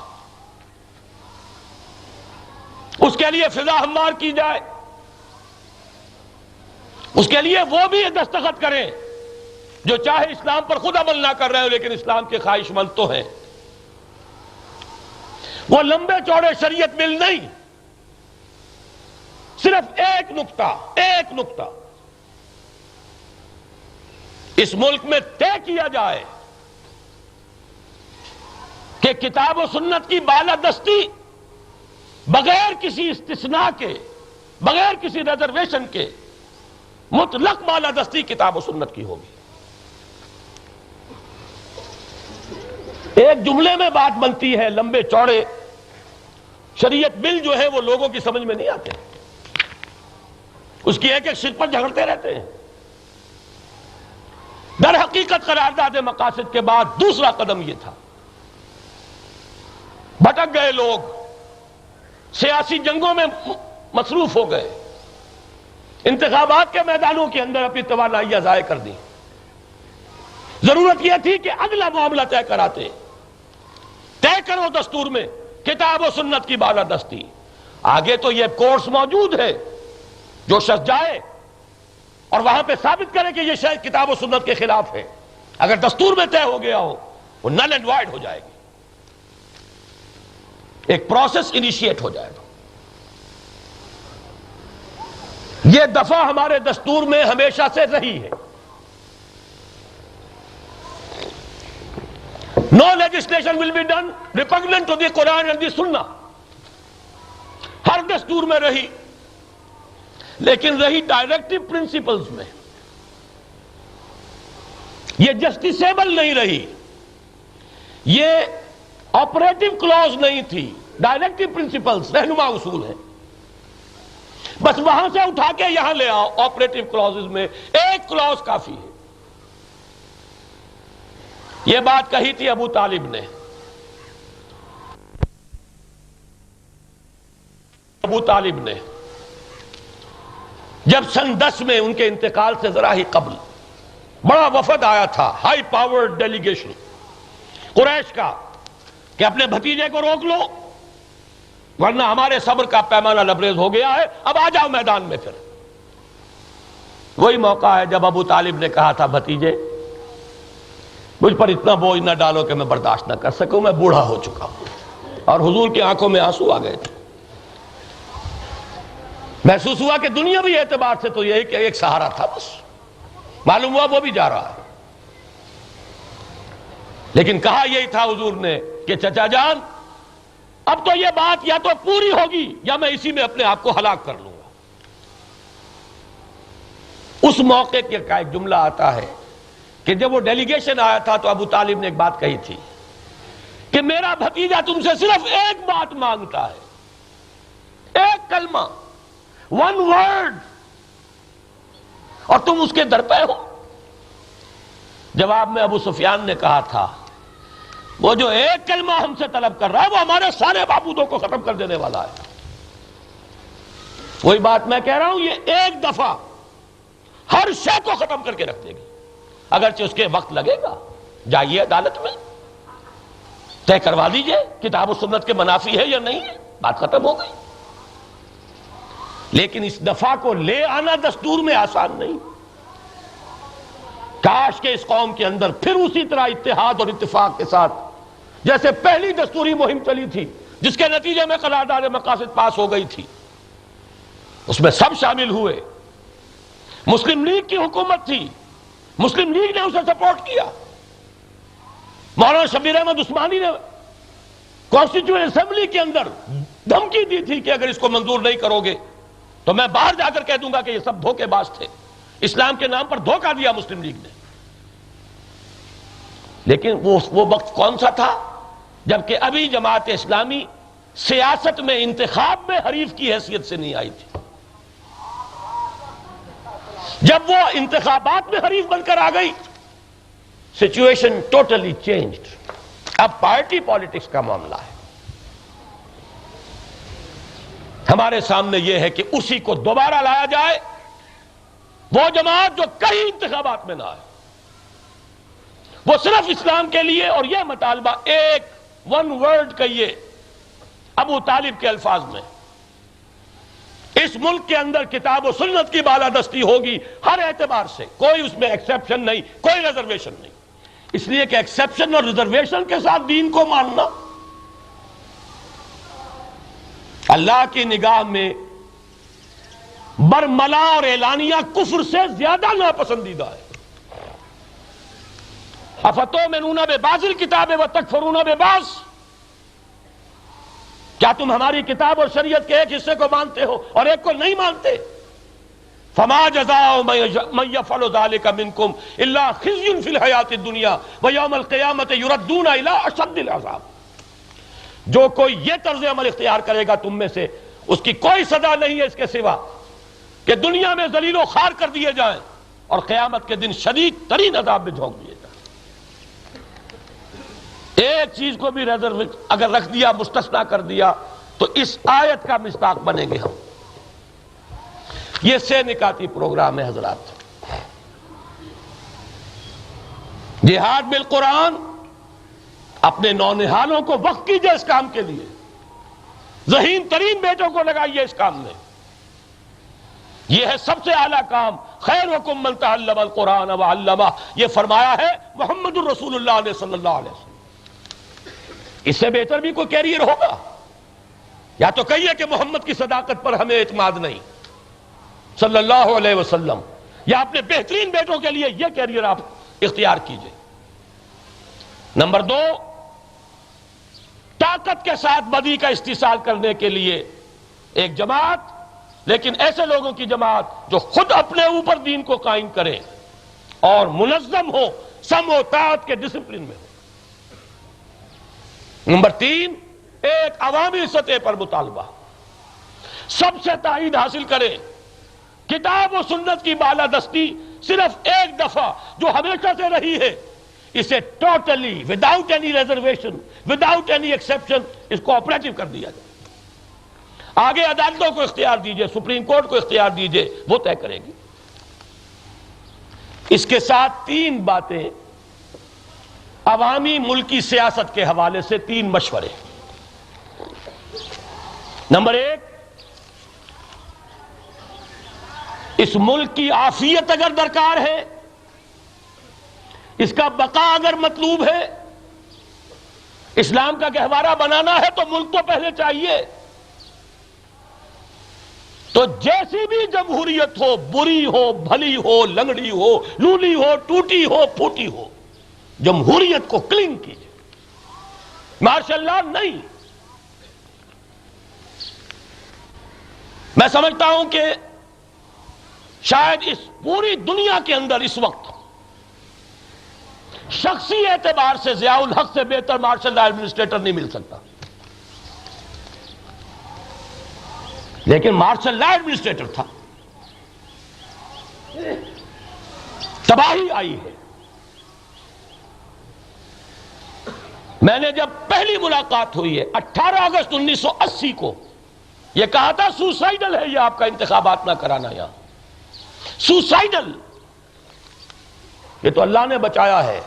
اس کے لیے فضا ہموار کی جائے. اس کے لیے وہ بھی دستخط کریں جو چاہے اسلام پر خود عمل نہ کر رہے ہو لیکن اسلام کے خواہش مند تو ہیں. وہ لمبے چوڑے شریعت مل نہیں, صرف ایک نقطہ اس ملک میں طے کیا جائے کہ کتاب و سنت کی بالادستی بغیر کسی استثناء کے, بغیر کسی ریزرویشن کے, مطلق بالادستی کتاب و سنت کی ہوگی. ایک جملے میں بات بنتی ہے, لمبے چوڑے شریعت بل جو ہے وہ لوگوں کی سمجھ میں نہیں آتے, اس کی ایک شرط پر جھگڑتے رہتے ہیں. در حقیقت قرارداد مقاصد کے بعد دوسرا قدم یہ تھا بھٹک گئے لوگ، سیاسی جنگوں میں مصروف ہو گئے، انتخابات کے میدانوں کے اندر اپنی توانائیاں ضائع کر دی۔ ضرورت یہ تھی کہ اگلا معاملہ طے کراتے، طے کرو دستور میں کتاب و سنت کی بالادستی۔ آگے تو یہ کورس موجود ہے، جو شخص جائے اور وہاں پہ ثابت کرے کہ یہ شے کتاب و سنت کے خلاف ہے، اگر دستور میں طے ہو گیا ہو وہ نل اینڈ وائڈ ہو جائے گی، ایک پروسیس انیشیٹ ہو جائے گا۔ یہ دفعہ ہمارے دستور میں ہمیشہ سے رہی ہے۔ No legislation will be done repugnant to the Quran and the Sunnah۔ ہر دستور میں رہی، لیکن رہی ڈائریکٹو پرنسپلز میں، یہ جسٹیسیبل نہیں رہی، یہ آپریٹو کلوز نہیں تھی، ڈائریکٹو پرنسپلز رہنما اصول ہیں، بس وہاں سے اٹھا کے یہاں لے آؤ۔ آپریٹو کلوزز میں ایک کلوز کافی ہے۔ یہ بات کہی تھی ابو طالب نے۔ ابو طالب نے جب سن 10 میں ان کے انتقال سے ذرا ہی قبل بڑا وفد آیا تھا، ہائی پاورڈ ڈیلیگیشن قریش کا، کہ اپنے بھتیجے کو روک لو ورنہ ہمارے صبر کا پیمانہ لبریز ہو گیا ہے، اب آ جاؤ میدان میں۔ پھر وہی موقع ہے جب ابو طالب نے کہا تھا، بھتیجے مجھ پر اتنا بوجھ نہ ڈالو کہ میں برداشت نہ کر سکوں، میں بوڑھا ہو چکا ہوں۔ اور حضور کی آنکھوں میں آنسو آ گئے تھے، محسوس ہوا کہ دنیاوی اعتبار سے تو یہی کہ ایک سہارا تھا، بس معلوم ہوا وہ بھی جا رہا ہے، لیکن کہا یہی تھا حضور نے کہ چچا جان اب تو یہ بات یا تو پوری ہوگی یا میں اسی میں اپنے آپ کو ہلاک کر لوں گا۔ اس موقع کا ایک جملہ آتا ہے کہ جب وہ ڈیلیگیشن آیا تھا تو ابو طالب نے ایک بات کہی تھی کہ میرا بھتیجا تم سے صرف ایک بات مانگتا ہے، ایک کلمہ، ون ورڈ، اور تم اس کے در پہ ہو۔ جواب میں ابو سفیان نے کہا تھا، وہ جو ایک کلمہ ہم سے طلب کر رہا ہے وہ ہمارے سارے معبودوں کو ختم کر دینے والا ہے۔ وہی بات میں کہہ رہا ہوں، یہ ایک دفعہ ہر شے کو ختم کر کے رکھ دے گی، اگرچہ اس کے وقت لگے گا۔ جائیے عدالت میں طے کروا دیجئے کتاب و سنت کے منافی ہے یا نہیں ہے، بات ختم ہو گئی۔ لیکن اس دفعہ کو لے آنا دستور میں آسان نہیں۔ کاش کہ اس قوم کے اندر پھر اسی طرح اتحاد اور اتفاق کے ساتھ جیسے پہلی دستوری مہم چلی تھی، جس کے نتیجے میں قرارداد مقاصد پاس ہو گئی تھی، اس میں سب شامل ہوئے۔ مسلم لیگ کی حکومت تھی، مسلم لیگ نے اسے سپورٹ کیا۔ مولانا شبیر احمد عثمانی نے کانسٹیٹیوئنٹ اسمبلی کے اندر دھمکی دی تھی کہ اگر اس کو منظور نہیں کرو گے تو میں باہر جا کر کہہ دوں گا کہ یہ سب دھوکے باز تھے، اسلام کے نام پر دھوکہ دیا مسلم لیگ نے۔ لیکن وہ وقت کون سا تھا جبکہ ابھی جماعت اسلامی سیاست میں انتخاب میں حریف کی حیثیت سے نہیں آئی تھی۔ جب وہ انتخابات میں حریف بن کر آ گئی، سچویشن ٹوٹلی چینجڈ۔ اب پارٹی پالیٹکس کا معاملہ ہے۔ ہمارے سامنے یہ ہے کہ اسی کو دوبارہ لایا جائے، وہ جماعت جو کہیں انتخابات میں نہ آئے، وہ صرف اسلام کے لیے، اور یہ مطالبہ ایک ون ورڈ کہیے ابو طالب کے الفاظ میں، اس ملک کے اندر کتاب و سنت کی بالادستی ہوگی ہر اعتبار سے، کوئی اس میں ایکسیپشن نہیں، کوئی ریزرویشن نہیں۔ اس لیے کہ ایکسیپشن اور ریزرویشن کے ساتھ دین کو ماننا اللہ کی نگاہ میں برملا اور اعلانیہ کفر سے زیادہ ناپسندیدہ ہے۔ افتؤمنون ببعض الکتاب وتکفرون ببعض، کیا تم ہماری کتاب اور شریعت کے ایک حصے کو مانتے ہو اور ایک کو نہیں مانتے؟ فما جزاء من يفعل ذلك منكم الا خزي في الحیاۃ الدنیا ویوم القیامۃ یردون الی اشد العذاب۔ جو کوئی یہ طرز عمل اختیار کرے گا تم میں سے، اس کی کوئی سزا نہیں ہے اس کے سوا کہ دنیا میں ذلیل و خوار کر دیے جائیں اور قیامت کے دن شدید ترین عذاب میں جھونک دیے جائیں۔ ایک چیز کو بھی ریزرو اگر رکھ دیا، مستثنا کر دیا، تو اس آیت کا مصداق بنیں گے ہم۔ یہ 6 نکاتی پروگرام ہے حضرات۔ جہاد بالقرآن، اپنے نونہالوں کو وقت کیجئے اس کام کے لیے، ذہین ترین بیٹوں کو لگائیے اس کام میں۔ یہ ہے سب سے اعلیٰ کام۔ خیرکم من تعلم القرآن وعلمہ، یہ فرمایا ہے محمد الرسول اللہ علیہ صلی اللہ علیہ وسلم۔ اس سے بہتر بھی کوئی کیریئر ہوگا؟ یا تو کہیے کہ محمد کی صداقت پر ہمیں اعتماد نہیں صلی اللہ علیہ وسلم، یا اپنے بہترین بیٹوں کے لیے یہ کیریئر آپ اختیار کیجئے۔ نمبر 2، طاقت کے ساتھ بدی کا استحصال کرنے کے لیے ایک جماعت، لیکن ایسے لوگوں کی جماعت جو خود اپنے اوپر دین کو قائم کریں اور منظم ہو، سمع و طاعت کے ڈسپلن میں ہو۔ نمبر 3، ایک عوامی سطح پر مطالبہ، سب سے تائید حاصل کریں۔ کتاب و سنت کی بالادستی صرف ایک دفعہ جو ہمیشہ سے رہی ہے، اسے totally without any reservation, without any exception اس کو آپریٹو کر دیا جائے۔ آگے عدالتوں کو اختیار دیجئے، سپریم کورٹ کو اختیار دیجئے، وہ طے کرے گی۔ اس کے ساتھ 3 باتیں عوامی ملکی سیاست کے حوالے سے، 3 مشورے۔ نمبر 1، اس ملک کی عافیت اگر درکار ہے، اس کا بقا اگر مطلوب ہے، اسلام کا گہوارہ بنانا ہے تو ملک تو پہلے چاہیے۔ تو جیسی بھی جمہوریت ہو، بری ہو، بھلی ہو، لنگڑی ہو، لولی ہو، ٹوٹی ہو، پھوٹی ہو، جمہوریت کو کلنگ کیجیے، مارشل لا نہیں۔ میں سمجھتا ہوں کہ شاید اس پوری دنیا کے اندر اس وقت شخصی اعتبار سے ضیاء الحق سے بہتر مارشل لا ایڈمنسٹریٹر نہیں مل سکتا، لیکن مارشل لا ایڈمنسٹریٹر تھا، تباہی آئی ہے۔ میں نے جب پہلی ملاقات ہوئی ہے 18 اگست 1980 کو، یہ کہا تھا سوسائیڈل ہے یہ آپ کا انتخابات نہ کرانا یہاں، سوسائیڈل۔ یہ تو اللہ نے بچایا ہے،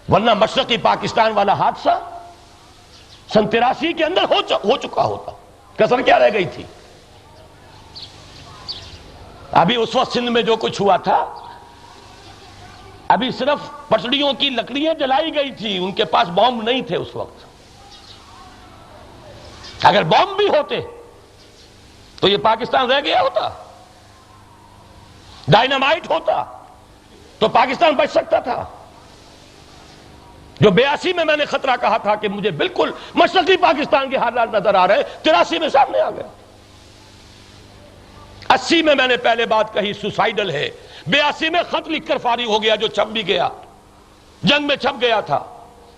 ورنہ مشرقی پاکستان والا حادثہ سن 83 کے اندر ہو چکا ہوتا، کسر کیا رہ گئی تھی؟ ابھی اس وقت سندھ میں جو کچھ ہوا تھا، ابھی صرف پٹڑیوں کی لکڑیاں جلائی گئی تھی، ان کے پاس بم نہیں تھے اس وقت۔ اگر بم بھی ہوتے تو یہ پاکستان رہ گیا ہوتا، ڈائنامائٹ ہوتا تو پاکستان بچ سکتا تھا۔ جو 82 میں نے خطرہ کہا تھا کہ مجھے بالکل مشرقی پاکستان کے حالات نظر آ رہے، 83 میں سامنے آ گیا۔ 80 میں نے پہلے بات کہی سوسائیڈل ہے، 82 میں خط لکھ کر فارغ ہو گیا، جو چھپ بھی گیا، جنگ میں چھپ گیا تھا،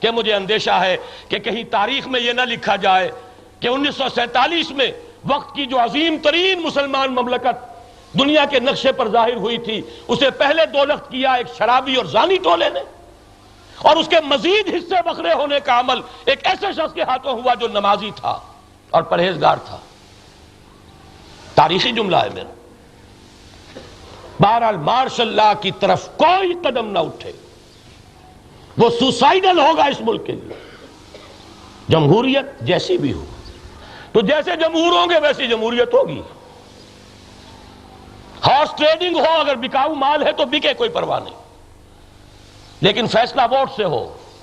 کہ مجھے اندیشہ ہے کہ کہیں تاریخ میں یہ نہ لکھا جائے کہ 1947 میں وقت کی جو عظیم ترین مسلمان مملکت دنیا کے نقشے پر ظاہر ہوئی تھی، اسے پہلے دولت کیا ایک شرابی اور زانی ٹولے نے، اور اس کے مزید حصے بکھرے ہونے کا عمل ایک ایسے شخص کے ہاتھوں ہوا جو نمازی تھا اور پرہیزگار تھا۔ تاریخی جملہ ہے میرا۔ بہرحال مارشل لا کی طرف کوئی قدم نہ اٹھے، وہ سوسائیڈل ہوگا اس ملک کے لیے۔ جمہوریت جیسی بھی ہو، تو جیسے جمہور ہوں گے ویسی جمہوریت ہوگی۔ ہارس ٹریڈنگ ہو، اگر بکاؤ مال ہے تو بکے، کوئی پرواہ نہیں، لیکن فیصلہ ووٹ سے ہو،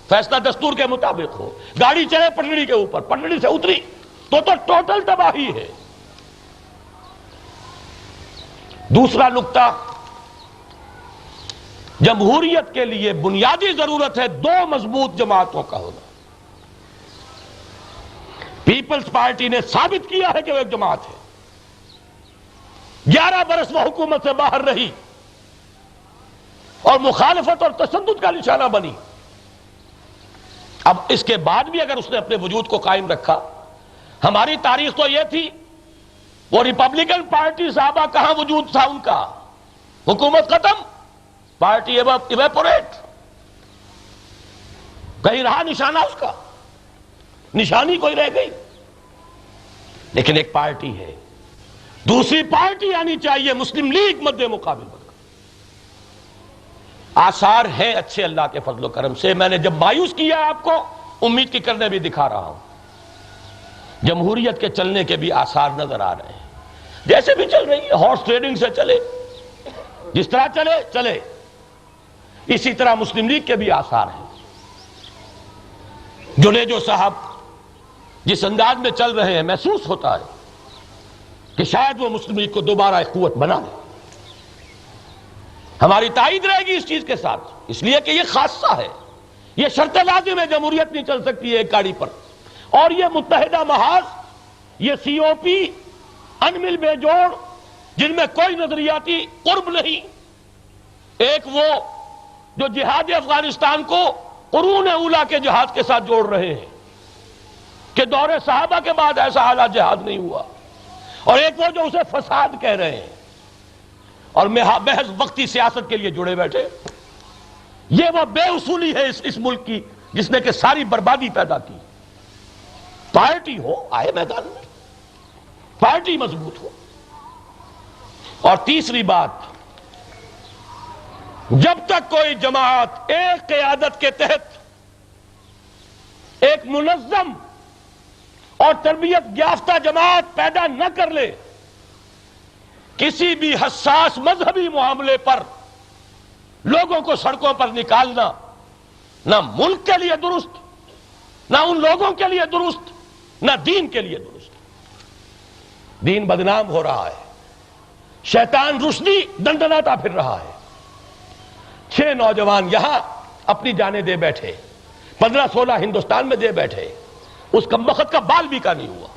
فیصلہ دستور کے مطابق ہو۔ گاڑی چلے پٹڑی کے اوپر، پٹڑی سے اتری تو ٹوٹل تباہی ہے۔ دوسرا نقطہ، جمہوریت کے لیے بنیادی ضرورت ہے 2 مضبوط جماعتوں کا ہونا۔ پیپلز پارٹی نے ثابت کیا ہے کہ وہ ایک جماعت ہے، 11 برس وہ حکومت سے باہر رہی اور مخالفت اور تشدد کا نشانہ بنی۔ اب اس کے بعد بھی اگر اس نے اپنے وجود کو قائم رکھا، ہماری تاریخ تو یہ تھی، وہ ریپبلکن پارٹی صحابہ کہاں وجود تھا ان کا، حکومت ختم، پارٹی ایویپوریٹ، کہیں رہا نشانہ اس کا؟ نشانی کوئی رہ گئی؟ لیکن ایک پارٹی ہے، دوسری پارٹی آنی چاہیے، مسلم لیگ مد مقابل بن کر۔ آثار ہیں اچھے اللہ کے فضل و کرم سے۔ میں نے جب مایوس کیا آپ کو، امید کی کرنے بھی دکھا رہا ہوں۔ جمہوریت کے چلنے کے بھی آثار نظر آ رہے ہیں، جیسے بھی چل رہی ہے، ہارس ٹریڈنگ سے چلے، جس طرح چلے، اسی طرح مسلم لیگ کے بھی آثار ہیں۔ جنیجو صاحب جس انداز میں چل رہے ہیں، محسوس ہوتا ہے کہ شاید وہ مسلم لیگ کو دوبارہ ایک قوت بنا لے۔ ہماری تائید رہے گی اس چیز کے ساتھ، اس لیے کہ یہ خاصہ ہے، یہ شرط لازم ہے، جمہوریت نہیں چل سکتی ہے ایک گاڑی پر۔ اور یہ متحدہ محاذ، یہ سی او پی، انمل بے جوڑ، جن میں کوئی نظریاتی قرب نہیں، ایک وہ جو جہاد افغانستان کو قرون اولیٰ کے جہاد کے ساتھ جوڑ رہے ہیں کہ دور صحابہ کے بعد ایسا اعلیٰ جہاد نہیں ہوا، اور ایک وہ جو اسے فساد کہہ رہے ہیں اور محض وقتی سیاست کے لیے جڑے بیٹھے۔ یہ وہ بے اصولی ہے اس ملک کی جس نے کہ ساری بربادی پیدا کی۔ پارٹی ہو، آئے میدان میں، پارٹی مضبوط ہو۔ اور تیسری بات، جب تک کوئی جماعت ایک قیادت کے تحت ایک منظم اور تربیت یافتہ جماعت پیدا نہ کر لے، کسی بھی حساس مذہبی معاملے پر لوگوں کو سڑکوں پر نکالنا نہ ملک کے لیے درست، نہ ان لوگوں کے لیے درست، نہ دین کے لیے درست۔ دین بدنام ہو رہا ہے، شیطان رشدی دندناتا پھر رہا ہے۔ 6 نوجوان یہاں اپنی جانیں دے بیٹھے، 15-16 ہندوستان میں دے بیٹھے، اس کمبخت کا بال بھی کا نہیں ہوا۔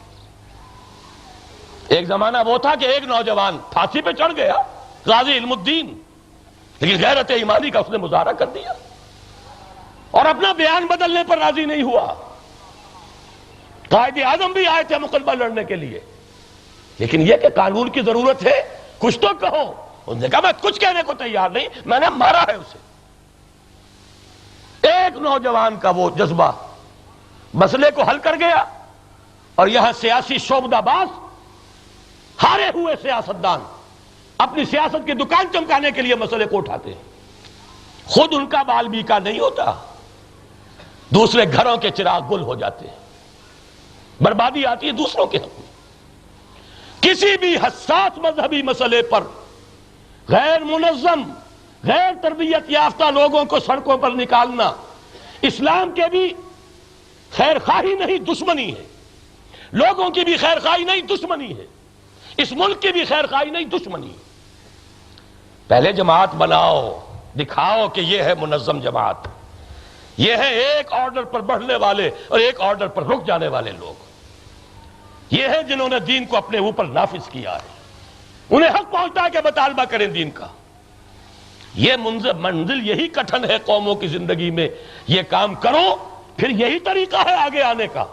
ایک زمانہ وہ تھا کہ ایک نوجوان پھانسی پہ چڑھ گیا، غازی علم الدین، لیکن غیرت ایمانی کا اس نے مظاہرہ کر دیا اور اپنا بیان بدلنے پر راضی نہیں ہوا۔ قائد اعظم بھی آئے تھے مقدمہ لڑنے کے لیے، لیکن یہ کہ قانون کی ضرورت ہے، کچھ تو کہو۔ اس نے کہا میں کچھ کہنے کو تیار نہیں، میں نے مارا ہے اسے۔ ایک نوجوان کا وہ جذبہ مسئلے کو حل کر گیا، اور یہاں سیاسی شعبدہ باز، ہارے ہوئے سیاستدان اپنی سیاست کی دکان چمکانے کے لیے مسئلے کو اٹھاتے ہیں، خود ان کا بال بیکا نہیں ہوتا، دوسرے گھروں کے چراغ گل ہو جاتے ہیں، بربادی آتی ہے دوسروں کے حق میں۔ کسی بھی حساس مذہبی مسئلے پر غیر منظم، غیر تربیت یافتہ لوگوں کو سڑکوں پر نکالنا اسلام کے بھی خیر خواہی نہیں، دشمنی ہے۔ لوگوں کی بھی خیر خواہی نہیں، دشمنی ہے۔ اس ملک کی بھی خیر خواہی نہیں، دشمنی ہے۔ پہلے جماعت بناؤ، دکھاؤ کہ یہ ہے منظم جماعت، یہ ہے ایک آرڈر پر بڑھنے والے اور ایک آرڈر پر رک جانے والے لوگ، یہ ہے جنہوں نے دین کو اپنے اوپر نافذ کیا ہے، انہیں حق پہنچتا ہے کہ مطالبہ کریں دین کا۔ یہ منزل یہی کٹھن ہے قوموں کی زندگی میں، یہ کام کرو، پھر یہی طریقہ ہے آگے آنے کا۔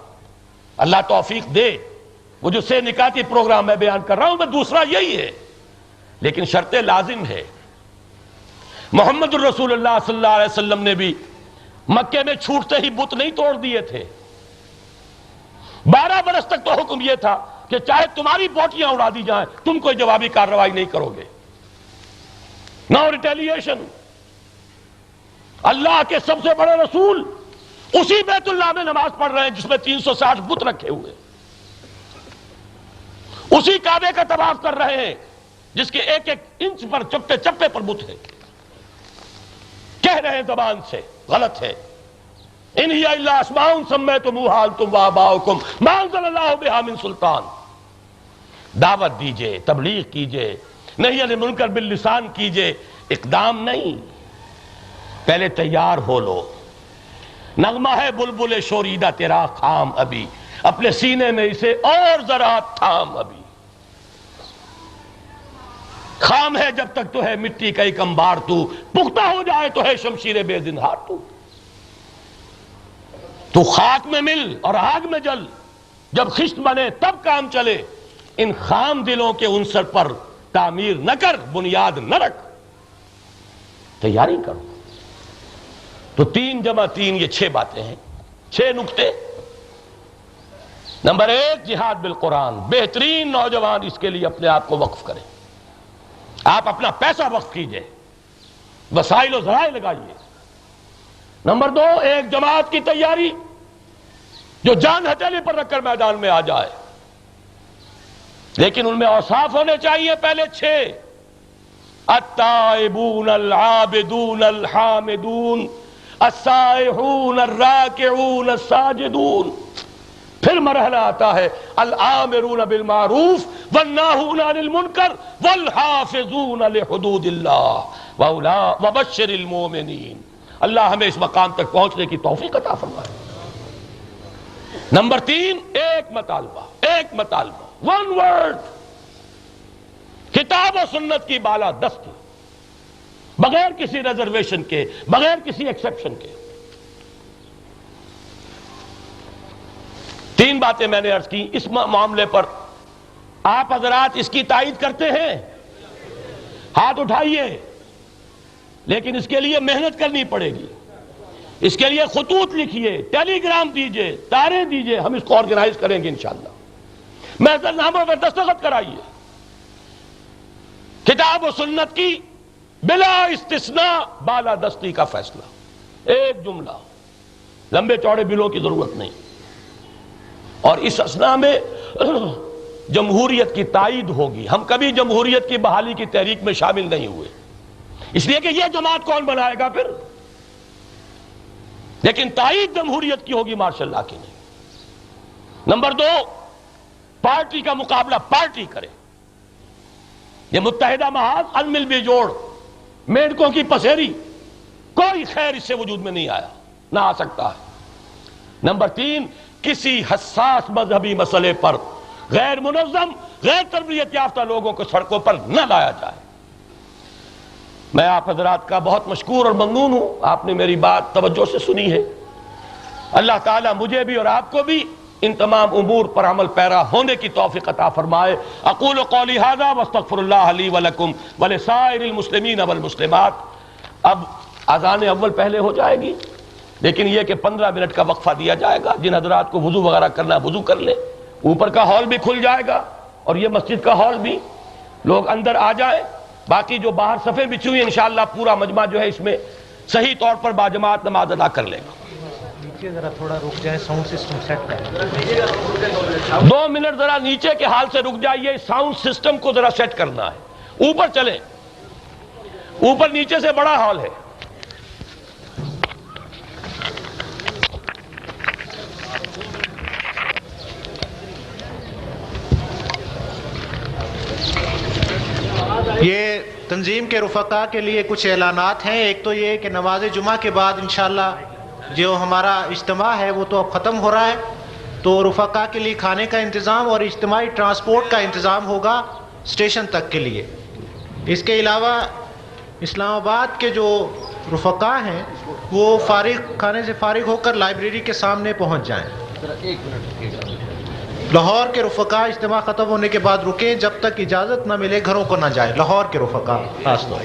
اللہ توفیق دے۔ وہ جو سے نکاتی پروگرام میں بیان کر رہا ہوں، میں دوسرا یہی ہے، لیکن شرط لازم ہے۔ محمد الرسول اللہ صلی اللہ علیہ وسلم نے بھی مکے میں چھوٹتے ہی بت نہیں توڑ دیے تھے۔ 12 برس تک تو حکم یہ تھا کہ چاہے تمہاری بوٹیاں اڑا دی جائیں، تم کوئی جوابی کارروائی نہیں کرو گے، نو ریٹیلیشن۔ اللہ کے سب سے بڑے رسول اسی بیت اللہ میں نماز پڑھ رہے ہیں جس میں 360 بت رکھے ہوئے، اسی کعبے کا طواف کر رہے ہیں جس کے ایک ایک انچ پر، چپے چپے پر بت ہے، کہہ رہے ہیں زبان سے غلط ہے۔ ان ہی الا اسماء سمیتموها انتم وآباؤکم ما انزل اللہ بہا من سلطان۔ دعوت دیجئے، تبلیغ کیجئے، نہی عن المنکر باللسان کیجئے، اقدام نہیں، پہلے تیار ہو لو۔ نغمہ ہے بلبل شوریدہ تیرا خام ابھی، اپنے سینے میں اسے اور ذرا تھام ابھی۔ خام ہے جب تک تو ہے مٹی کا ایک انبار تو، پختہ ہو جائے تو ہے شمشیر بے زنہار تو خاک میں مل اور آگ میں جل، جب خشت بنے تب کام چلے۔ ان خام دلوں کے عنصر پر تعمیر نہ کر، بنیاد نہ رکھ، تیاری کرو۔ تو 3 جمع 3 یہ 6 باتیں ہیں، 6 نکتے۔ نمبر 1 جہاد بالقرآن، بہترین نوجوان اس کے لیے اپنے آپ کو وقف کریں، آپ اپنا پیسہ وقف کیجئے، وسائل و ذرائع لگائیے۔ نمبر 2 ایک جماعت کی تیاری جو جان ہتھیلی پر رکھ کر میدان میں آ جائے، لیکن ان میں اوصاف ہونے چاہیے پہلے 6: التائبون العابدون الحامدون السائحون الراکعون الساجدون۔ پھر مرحلہ آتا ہے الآمرون بالمعروف والناہون عن المنکر والحافظون لحدود اللہ وبشر المؤمنین۔ اللہ ہمیں اس مقام تک پہنچنے کی توفیق عطا فرمائے۔ نمبر 3 ایک مطالبہ، ون ورڈ، کتاب و سنت کی بالادستی، بغیر کسی ریزرویشن کے، بغیر کسی ایکسیپشن کے۔ 3 باتیں میں نے عرض کی۔ اس معاملے پر آپ حضرات اس کی تائید کرتے ہیں؟ ہاتھ اٹھائیے۔ لیکن اس کے لیے محنت کرنی پڑے گی، اس کے لیے خطوط لکھیے، ٹیلی گرام دیجئے، تارے دیجئے، ہم اس کو آرگنائز کریں گے انشاءاللہ۔ محضر ناموں پر دستخط کرائیے۔ کتاب و سنت کی بلا استثناء بالادستی کا فیصلہ، ایک جملہ، لمبے چوڑے بلوں کی ضرورت نہیں۔ اور اس اثناء میں جمہوریت کی تائید ہوگی۔ ہم کبھی جمہوریت کی بحالی کی تحریک میں شامل نہیں ہوئے، اس لیے کہ یہ جماعت کون بنائے گا پھر؟ لیکن تائید جمہوریت کی ہوگی، ماشاء اللہ کی نہیں۔ نمبر 2 پارٹی کا مقابلہ پارٹی کرے۔ یہ متحدہ محاذ المل بھی جوڑ، میڈکوں کی پسیری، کوئی خیر اس سے وجود میں نہیں آیا، نہ آ سکتا ہے۔ نمبر 3 کسی حساس مذہبی مسئلے پر غیر منظم، غیر تربیت یافتہ لوگوں کو سڑکوں پر نہ لایا جائے۔ میں آپ حضرات کا بہت مشکور اور ممنون ہوں، آپ نے میری بات توجہ سے سنی ہے۔ اللہ تعالیٰ مجھے بھی اور آپ کو بھی ان تمام امور پر عمل پیرا ہونے کی توفیق عطا فرمائے۔ اقول قولی ھذا واستغفر اللہ لی ولکم ولسائر المسلمین والمسلمات۔ اب اذان اول پہلے ہو جائے گی، لیکن یہ کہ 15 منٹ کا وقفہ دیا جائے گا۔ جن حضرات کو وضو وغیرہ کرنا وضو کر لیں، اوپر کا ہال بھی کھل جائے گا اور یہ مسجد کا ہال بھی، لوگ اندر آ جائیں۔ باقی جو باہر صفیں بچھی ہوئی انشاءاللہ پورا مجمع جو ہے اس میں صحیح طور پر باجماعت نماز ادا کر لے گا۔ نیچے ذرا تھوڑا رک جائے، ساؤنڈ سسٹم سیٹ کریں۔ 2 منٹ ذرا نیچے کے حال سے رک جائیے، ساؤنڈ سسٹم کو ذرا سیٹ کرنا ہے۔ اوپر چلیں، اوپر نیچے سے بڑا ہال ہے۔ یہ تنظیم کے رفقاء کے لیے کچھ اعلانات ہیں۔ ایک تو یہ کہ نماز جمعہ کے بعد انشاءاللہ جو ہمارا اجتماع ہے وہ تو اب ختم ہو رہا ہے، تو رفقاء کے لیے کھانے کا انتظام اور اجتماعی ٹرانسپورٹ کا انتظام ہوگا اسٹیشن تک کے لیے۔ اس کے علاوہ اسلام آباد کے جو رفقاء ہیں وہ کھانے سے فارغ ہو کر لائبریری کے سامنے پہنچ جائیں۔ لاہور کے رفقاء اجتماع ختم ہونے کے بعد رکیں، جب تک اجازت نہ ملے گھروں کو نہ جائیں۔ لاہور کے رفقاء خاص طور